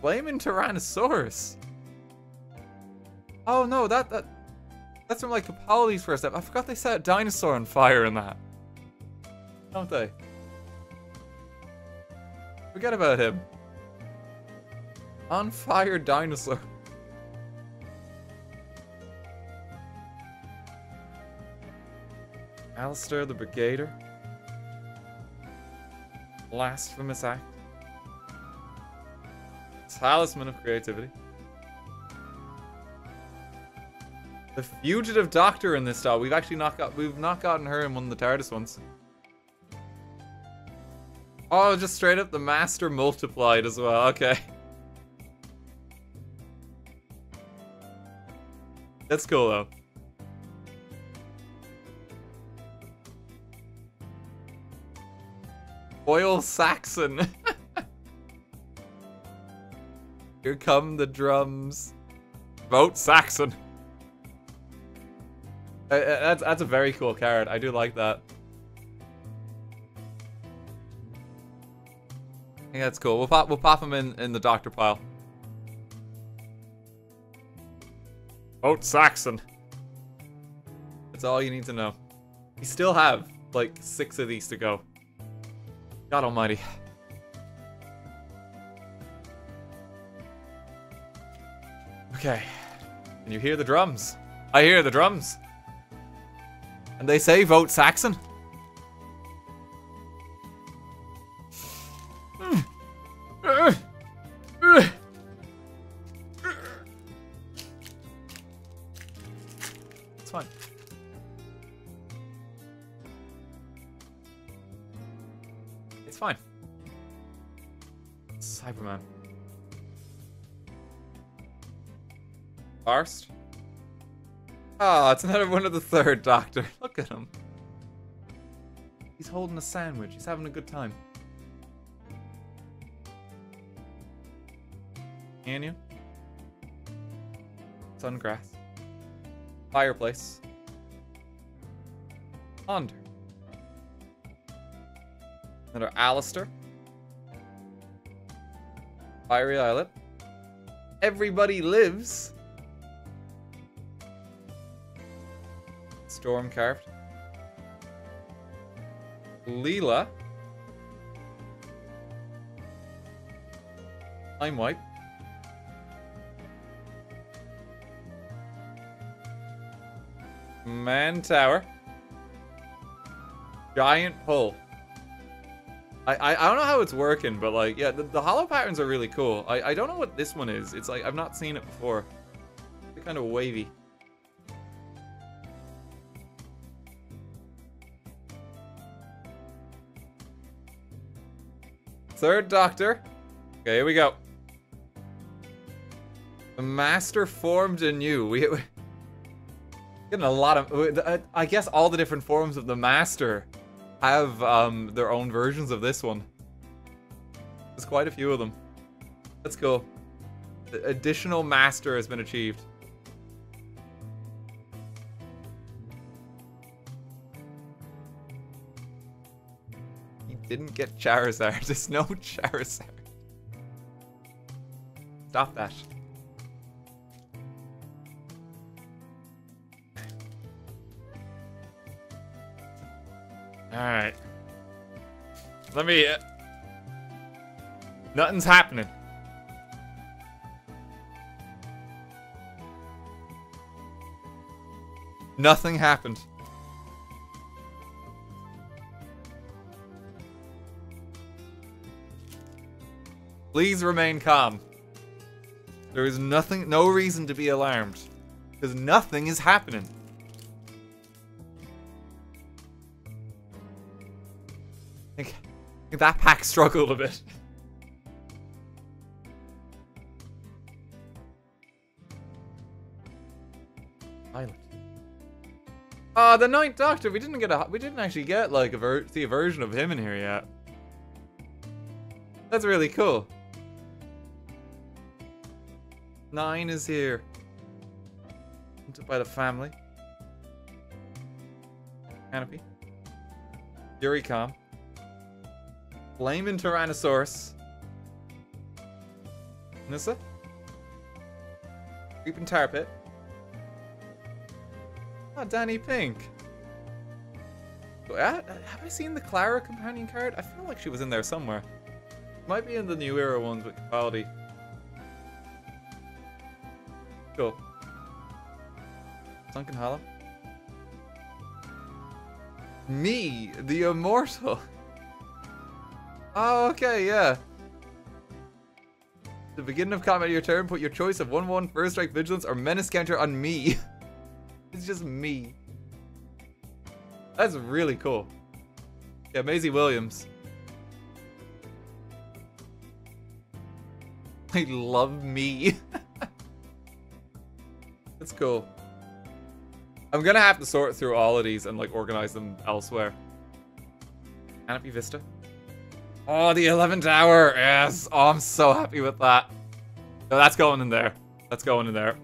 Flaming Tyrannosaurus. Oh no, that's from like Capaldi's first step. I forgot they set a dinosaur on fire in that. Don't they? Forget about him. On fire dinosaur. Alistair the Brigader. Blasphemous Act. Talisman of Creativity. The Fugitive Doctor in this style. We've actually not gotten her in one of the TARDIS ones. Oh, just straight up the Master multiplied as well. Okay. That's cool though. Oil Saxon. Here come the drums. Vote Saxon. That's a very cool card. I do like that. I think that's cool. We'll pop him in the doctor pile. Vote Saxon. That's all you need to know. We still have like 6 of these to go. God almighty. Okay. Can you hear the drums? I hear the drums. And they say vote Saxon. It's fine. It's fine. Cyberman. First. Oh, it's another one of the third Doctor. Look at him. He's holding a sandwich. He's having a good time. Canyon. Sungrass. Fireplace. Ponder. Another Alistair. Fiery Islet. Everybody Lives. Storm Carved. Leela. Time Wipe. Man Tower. Giant Pull. I don't know how it's working, but like, yeah, the hollow patterns are really cool. I don't know what this one is. It's like, I've not seen it before. It's kind of wavy. Third Doctor. Okay, here we go. The Master formed anew. We're getting a lot of... I guess all the different forms of the Master have their own versions of this one. There's quite a few of them. That's cool. The additional Master has been achieved. He didn't get Charizard. There's no Charizard. Stop that. Alright. Let me... Nothing's happening. Nothing happened. Please remain calm. There is nothing, no reason to be alarmed. Because nothing is happening. I think that pack struggled a bit. Island. The Ninth Doctor. We didn't actually get like see a version of him in here yet. That's really cool. 9 is here. Hunted by the family. Canopy. Yuricom. Flaming Tyrannosaurus. Nissa. Creeping Tar Pit. Oh, Danny Pink. Have I seen the Clara companion card? I feel like she was in there somewhere. Might be in the New Era ones with Capaldi. Cool. Sunken Hollow. Me, the Immortal. Oh, okay, yeah. At the beginning of combat of your turn, put your choice of 1/1 First Strike Vigilance or Menace counter on me. It's just me. That's really cool. Yeah, Maisie Williams. I love me. That's cool. I'm gonna have to sort through all of these and like organize them elsewhere. Canopy Vista. Oh, the 11th hour. Yes. Oh, I'm so happy with that. No, that's going in there. That's going in there.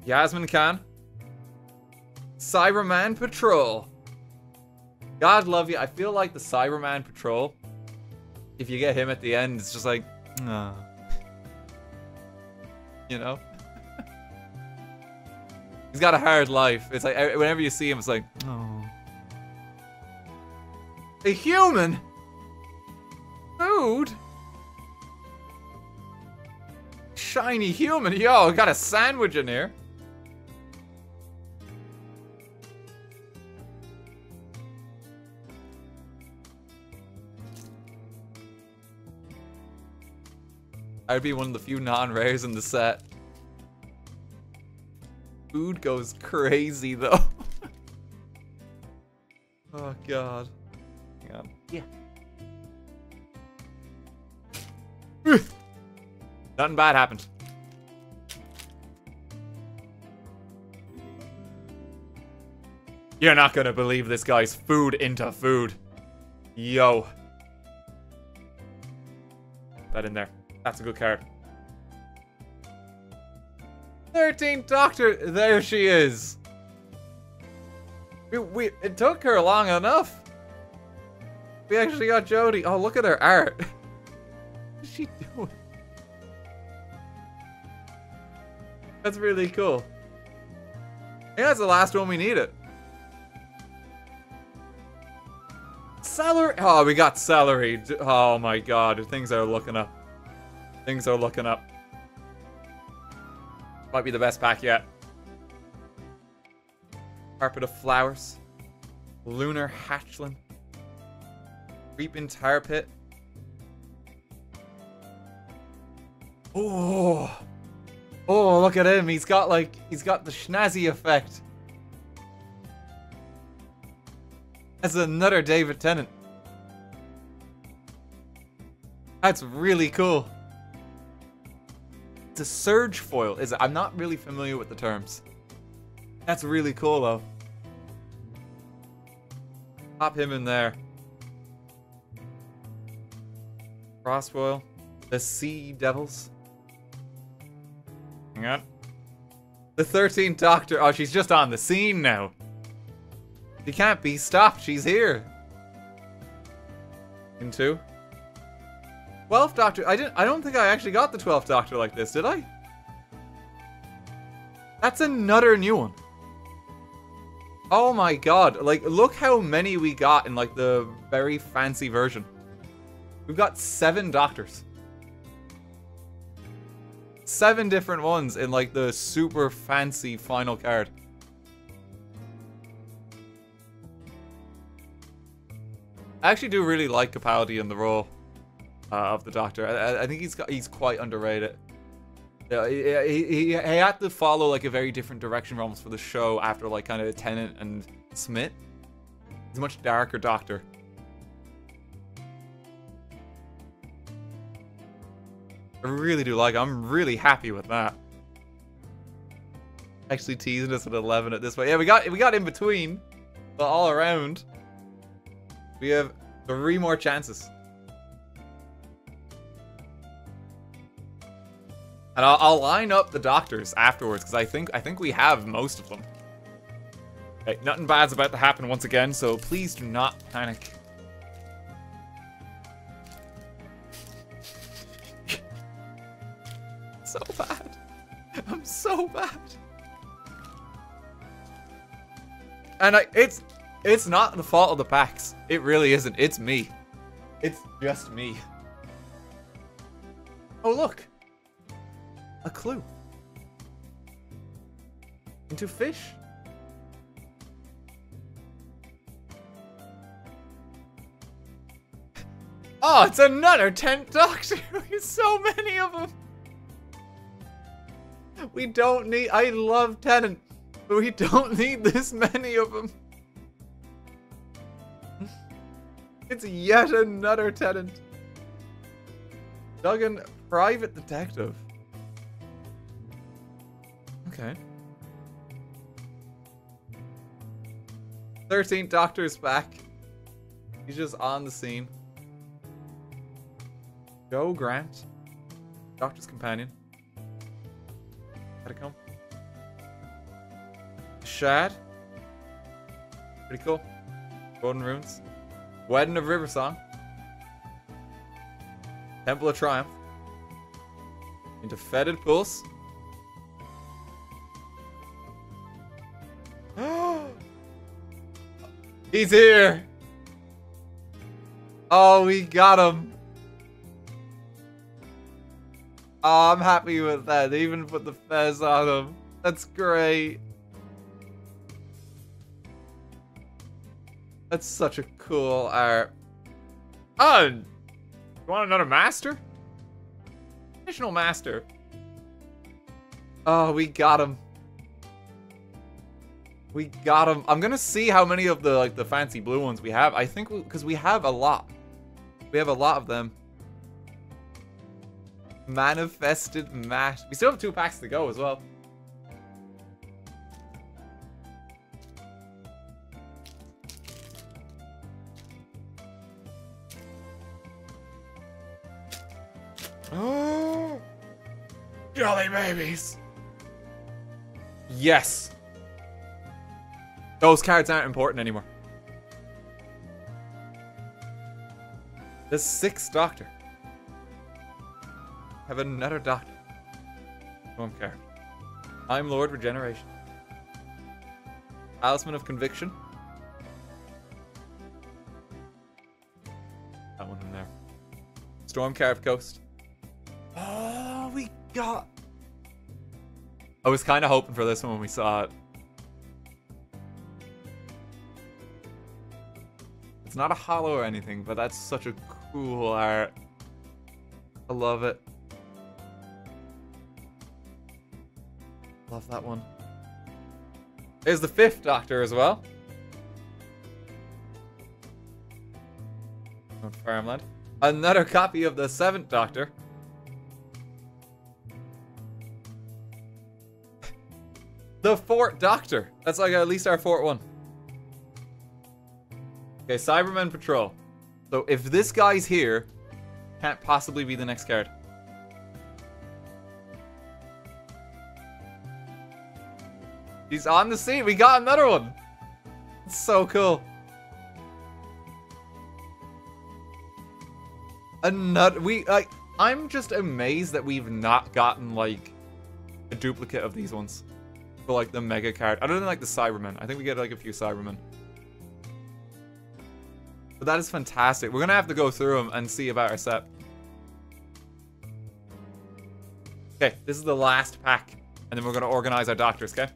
Yasmin Khan. Cyberman Patrol. God love you. I feel like the Cyberman Patrol, if you get him at the end, it's just like, oh. You know? He's got a hard life. It's like, whenever you see him, it's like, oh. A human? Food? Shiny human. Yo, got a sandwich in here. I'd be one of the few non-rares in the set. Food goes crazy though. Oh god. Hang on. Yeah. Nothing bad happened. You're not gonna believe this guy's food into food. Yo. That in there. That's a good card. 13th Doctor. There she is. It took her long enough. We actually got Jodie. Oh, look at her art. What is she doing? That's really cool. Yeah, that's the last one we needed. Celery. Oh, we got celery. Oh my god. Things are looking up. Things are looking up. Might be the best pack yet. Carpet of Flowers. Lunar Hatchling. Creeping Tar Pit. Oh. Oh, look at him. He's got the schnazzy effect. That's another David Tennant. That's really cool. It's a surge foil, is it? I'm not really familiar with the terms. That's really cool, though. Pop him in there. Frost foil. The Sea Devils. Hang on. The 13th Doctor. Oh, she's just on the scene now. She can't be stopped. She's here. Into 12th Doctor. I don't think I actually got the 12th Doctor like this, did I? That's another new one. Oh my god. Like, look how many we got in, like, the very fancy version. We've got 7 Doctors. 7 different ones in, like, the super fancy final card. I actually do really like Capaldi in the role of the Doctor. I think he's quite underrated. Yeah, he had to follow like a very different direction almost for the show after like kind of Tennant and Smith. He's a much darker Doctor. I really do like it. I'm really happy with that. Actually teasing us with 11 at this point. Yeah, we got in between, but all around. We have 3 more chances. And I'll line up the Doctors afterwards because I think we have most of them. Okay, nothing bad's about to happen once again, so please do not panic. So bad. I'm so bad. And it's not the fault of the packs. It really isn't. It's me. It's just me. Oh, look. A clue. Into fish. Oh, it's another 10th Doctor. There's so many of them. We don't need... I love Tennant, but we don't need this many of them. It's yet another Tennant. Duggan, Private Detective. Okay. 13th Doctor's back. He's just on the scene. Joe Grant. Doctor's companion. Gotta come. Shad. Pretty cool. Golden Runes. Wedding of River Song. Temple of Triumph. Into Fetid Pulse. He's here! Oh, we got him! Oh, I'm happy with that. They even put the fez on him. That's great. That's such a cool art. Oh! You want another master? Additional master. Oh, we got him. We got him. I'm gonna see how many of the the fancy blue ones we have. I think because we have a lot. We have a lot of them. Manifested Matt. We still have 2 packs to go as well. Oh, Jolly babies. Yes. Those cards aren't important anymore. The 6th Doctor. Have another Doctor. Don't care. I'm Lord Regeneration. Talisman of Conviction. That one in there. Stormcarved Coast. Oh, we got... I was kind of hoping for this one when we saw it. It's not a hollow or anything, but that's such a cool art. I love it. Love that one. There's the 5th Doctor as well. On Farmland. Another copy of the 7th Doctor. The 4th Doctor. That's like at least our 4th one. Okay, Cybermen Patrol. So if this guy's here, can't possibly be the next card. He's on the scene. We got another one. It's so cool. Another. I'm just amazed that we've not gotten like a duplicate of these ones for like the mega card. Other than like the Cybermen. I think we get like a few Cybermen. But that is fantastic. We're gonna have to go through them and see about our set. Okay, this is the last pack. And then we're gonna organize our Doctors, okay?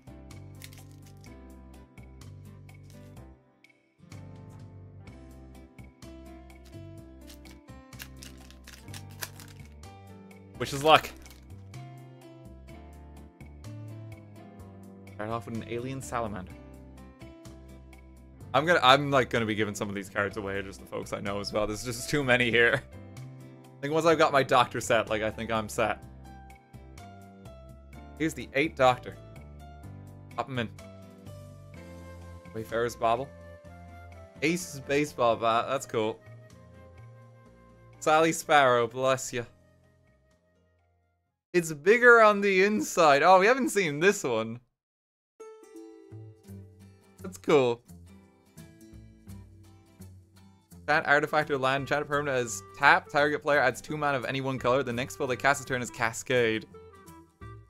Wish us luck. Start off with an alien salamander. I'm like gonna be giving some of these cards away just the folks I know as well. There's just too many here. I think once I've got my Doctor set, like I think I'm set. Here's the 8th Doctor. Pop him in. Wayfarer's Bauble. Ace's baseball bat. That's cool. Sally Sparrow. Bless you. It's bigger on the inside. Oh, we haven't seen this one. That's cool. That artifact or land enchanted permanent as tap. Target player adds 2 mana of any one color. The next spell they cast a turn is Cascade.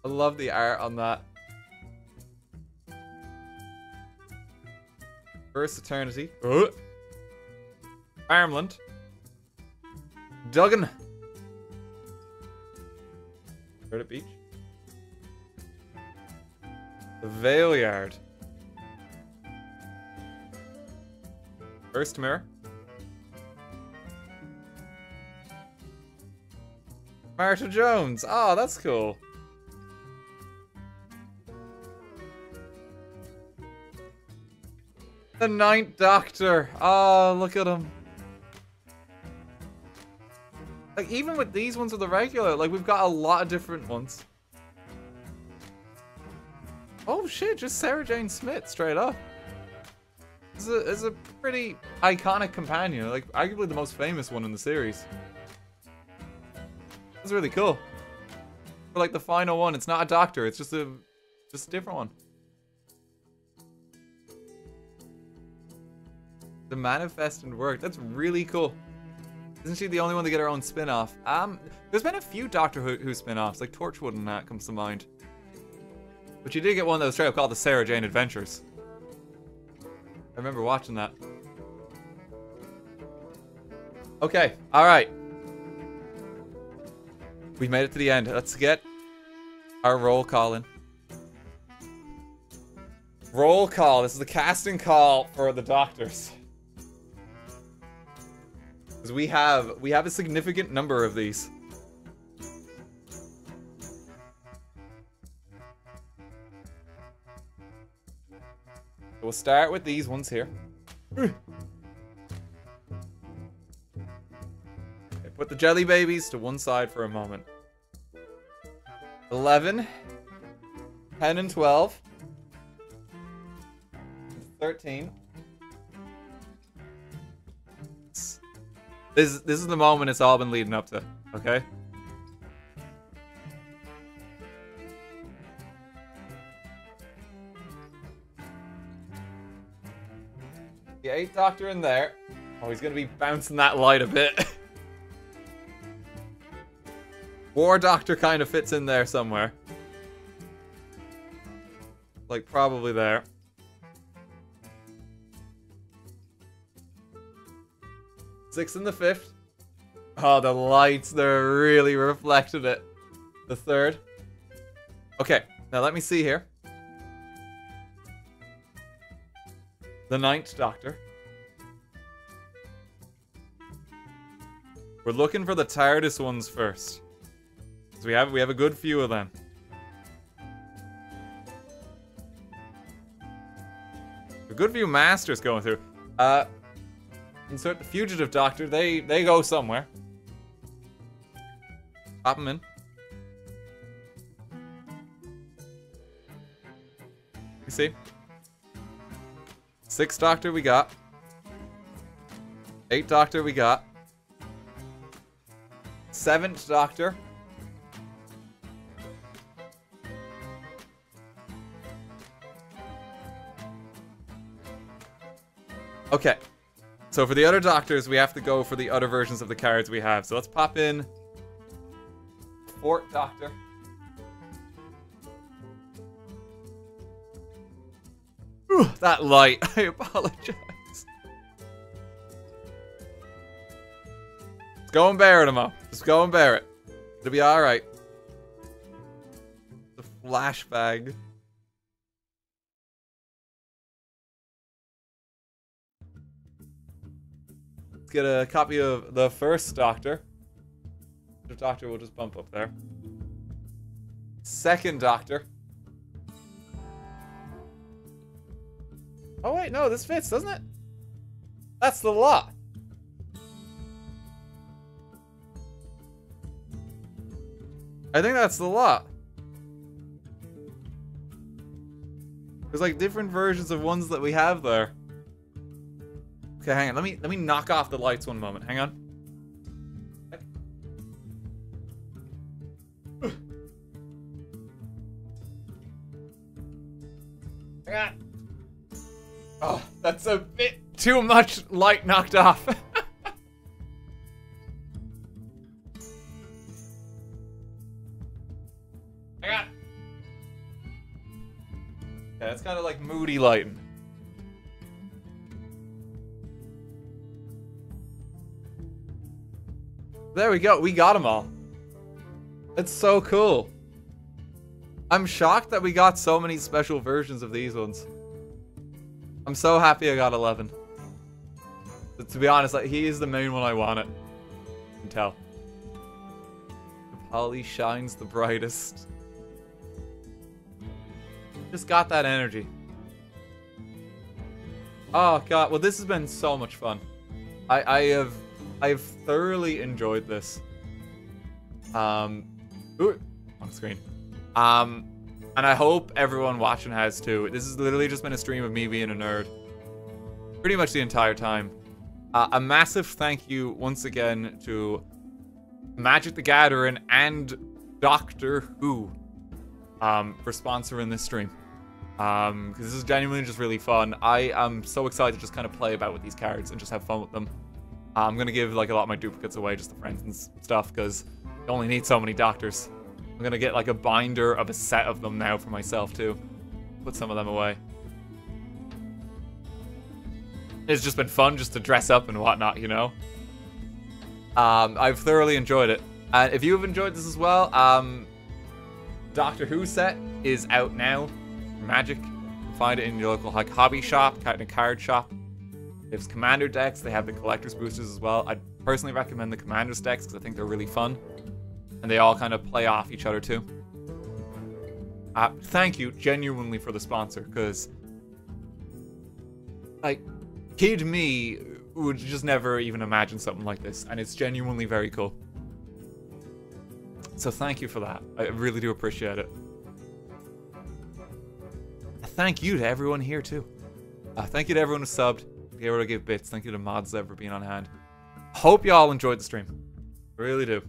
I love the art on that. First Eternity. Farmland. Duggan. Credit Beach. The Vale Yard. First Mirror. Martha Jones. Oh, that's cool. The 9th Doctor. Oh, look at him. Like, even with these ones with the regular, like, we've got a lot of different ones. Oh, shit. Just Sarah Jane Smith, straight up. is a pretty iconic companion, like arguably the most famous one in the series. It's really cool. For like the final one, it's not a doctor, it's just a different one. The manifest and work. That's really cool. Isn't she the only one to get her own spin-off? There's been a few Doctor Who spin-offs, like Torchwood and that comes to mind. But you did get one that was straight up called the Sarah Jane Adventures. I remember watching that. Okay, alright. We made it to the end. Let's get our roll call in. Roll call. This is the casting call for the Doctors. Because we have a significant number of these. We'll start with these ones here. Okay, put the jelly babies to one side for a moment. 11, 10 and 12, 13. This is the moment it's all been leading up to, okay? The 8th Doctor in there. Oh, he's gonna be bouncing that light a bit. War Doctor kind of fits in there somewhere. Like, probably there. Sixth and the 5th. Oh, the lights, they're really reflecting it. The 3rd. Okay, now let me see here. The 9th Doctor. We're looking for the TARDIS ones first. So we have a good few of them. A good few Masters going through. Insert the Fugitive Doctor. They go somewhere. Pop them in. You see? 6th Doctor we got. 8th Doctor we got. 7th Doctor. Okay. So for the other Doctors, we have to go for the other versions of the cards we have. So let's pop in 4th Doctor. Ooh, that light. I apologize. Just go and bear it, Amo. Just go and bear it. It'll be alright. The flash bag. Let's get a copy of the 1st Doctor. The Doctor will just bump up there. 2nd Doctor. Oh wait, no, this fits, doesn't it? That's the lot. I think that's the lot. There's like different versions of ones that we have there. Okay, hang on. Let me knock off the lights one moment. Hang on. Hang on. Oh, that's a bit too much light knocked off. Hang on. Okay, that's kind of like moody lighting. There we go. We got them all. It's so cool. I'm shocked that we got so many special versions of these ones. I'm so happy I got 11. But to be honest, like, he is the main one I wanted. You can tell. The Polly shines the brightest. Just got that energy. Oh god, well this has been so much fun. I've thoroughly enjoyed this. Ooh, on screen. And I hope everyone watching has too. This has literally just been a stream of me being a nerd. pretty much the entire time. A massive thank you once again to Magic the Gathering and Doctor Who for sponsoring this stream. Because this is genuinely just really fun. I am so excited to just kind of play about with these cards and just have fun with them. I'm going to give like a lot of my duplicates away just to friends and stuff because you only need so many doctors. I'm going to get like a binder of a set of them now for myself too. Put some of them away. It's just been fun just to dress up and whatnot, you know? I've thoroughly enjoyed it. And if you have enjoyed this as well, Doctor Who set is out now for Magic. You can find it in your local like hobby shop, in a card shop. There's Commander decks. They have the Collector's Boosters as well. I'd personally recommend the Commander's decks because I think they're really fun. And they all kind of play off each other too. Thank you genuinely for the sponsor because, like, kid me would just never even imagine something like this, and it's genuinely very cool. So thank you for that. I really do appreciate it. Thank you to everyone here too. Thank you to everyone who subbed, be able to give bits. Thank you to mods ever being on hand. Hope y'all enjoyed the stream. I really do.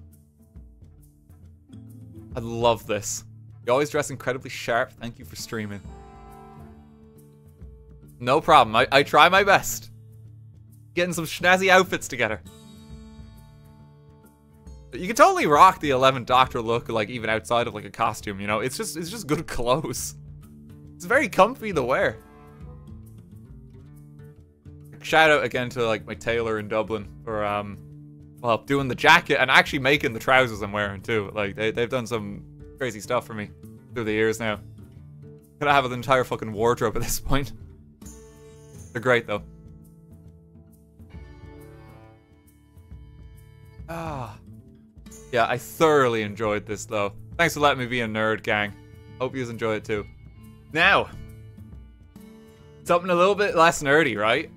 I love this. You always dress incredibly sharp. Thank you for streaming. No problem. I try my best. Getting some snazzy outfits together. You can totally rock the 11th Doctor look, like even outside of like a costume. You know, it's just good clothes. It's very comfy to wear. Shout out again to like my tailor in Dublin for well doing the jacket and actually making the trousers I'm wearing too. Like they've done some crazy stuff for me through the years now. Could I have an entire fucking wardrobe at this point? They're great though. Yeah, I thoroughly enjoyed this though. Thanks for letting me be a nerd, gang. Hope you enjoy it too. Now, something a little bit less nerdy, right?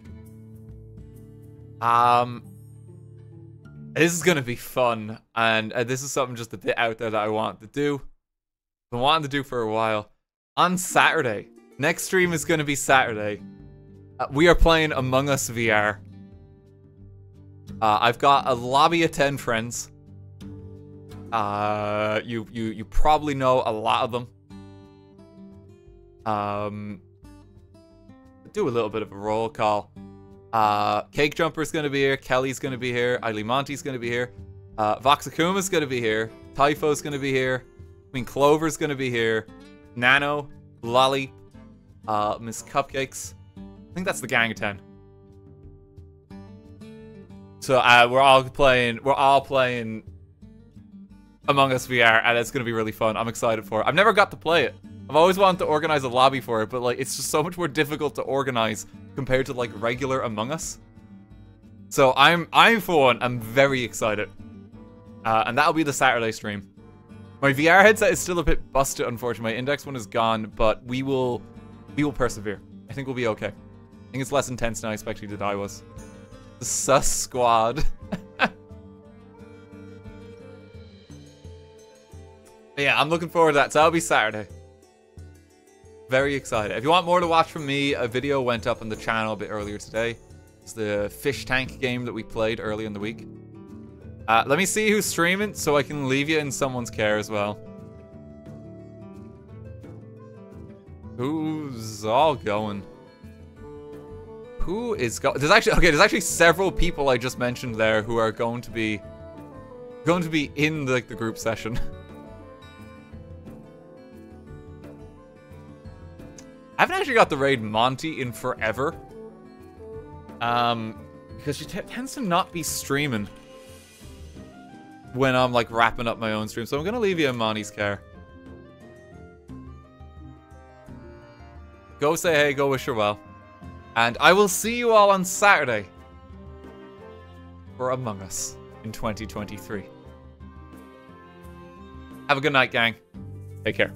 This is gonna be fun, and this is something just a bit out there that I want to do. I've been wanting to do for a while. On Saturday, next stream is gonna be Saturday. We are playing Among Us VR. I've got a lobby of 10 friends. You probably know a lot of them. Do a little bit of a roll call. Cake Jumper's gonna be here. Kelly's gonna be here. Eileen Monty's gonna be here. Voxakuma's gonna be here. Typho's gonna be here. Queen Clover's gonna be here. Nano, Lolly, Miss Cupcakes. I think that's the gang of 10. So we're all playing Among Us VR, and it's gonna be really fun. I'm excited for it. I've never got to play it. I've always wanted to organize a lobby for it, but like it's just so much more difficult to organize compared to like regular Among Us. So I'm for one, I'm very excited. And that'll be the Saturday stream. My VR headset is still a bit busted, unfortunately. My index one is gone, but we will persevere. I think we'll be okay. I think it's less intense than I expected that I was. The Sus Squad. But yeah, I'm looking forward to that. So that'll be Saturday. Very excited. If you want more to watch from me, a video went up on the channel a bit earlier today. It's the fish tank game that we played early in the week. Let me see who's streaming so I can leave you in someone's care as well. Who's all going? Who is going? There's actually several people I just mentioned there who are going to be in the group session. I haven't actually got the raid Monty in forever. Because she tends to not be streaming when I'm like wrapping up my own stream. So I'm gonna leave you in Monty's care. Go say hey, go wish her well. And I will see you all on Saturday for Among Us in 2023. Have a good night, gang. Take care.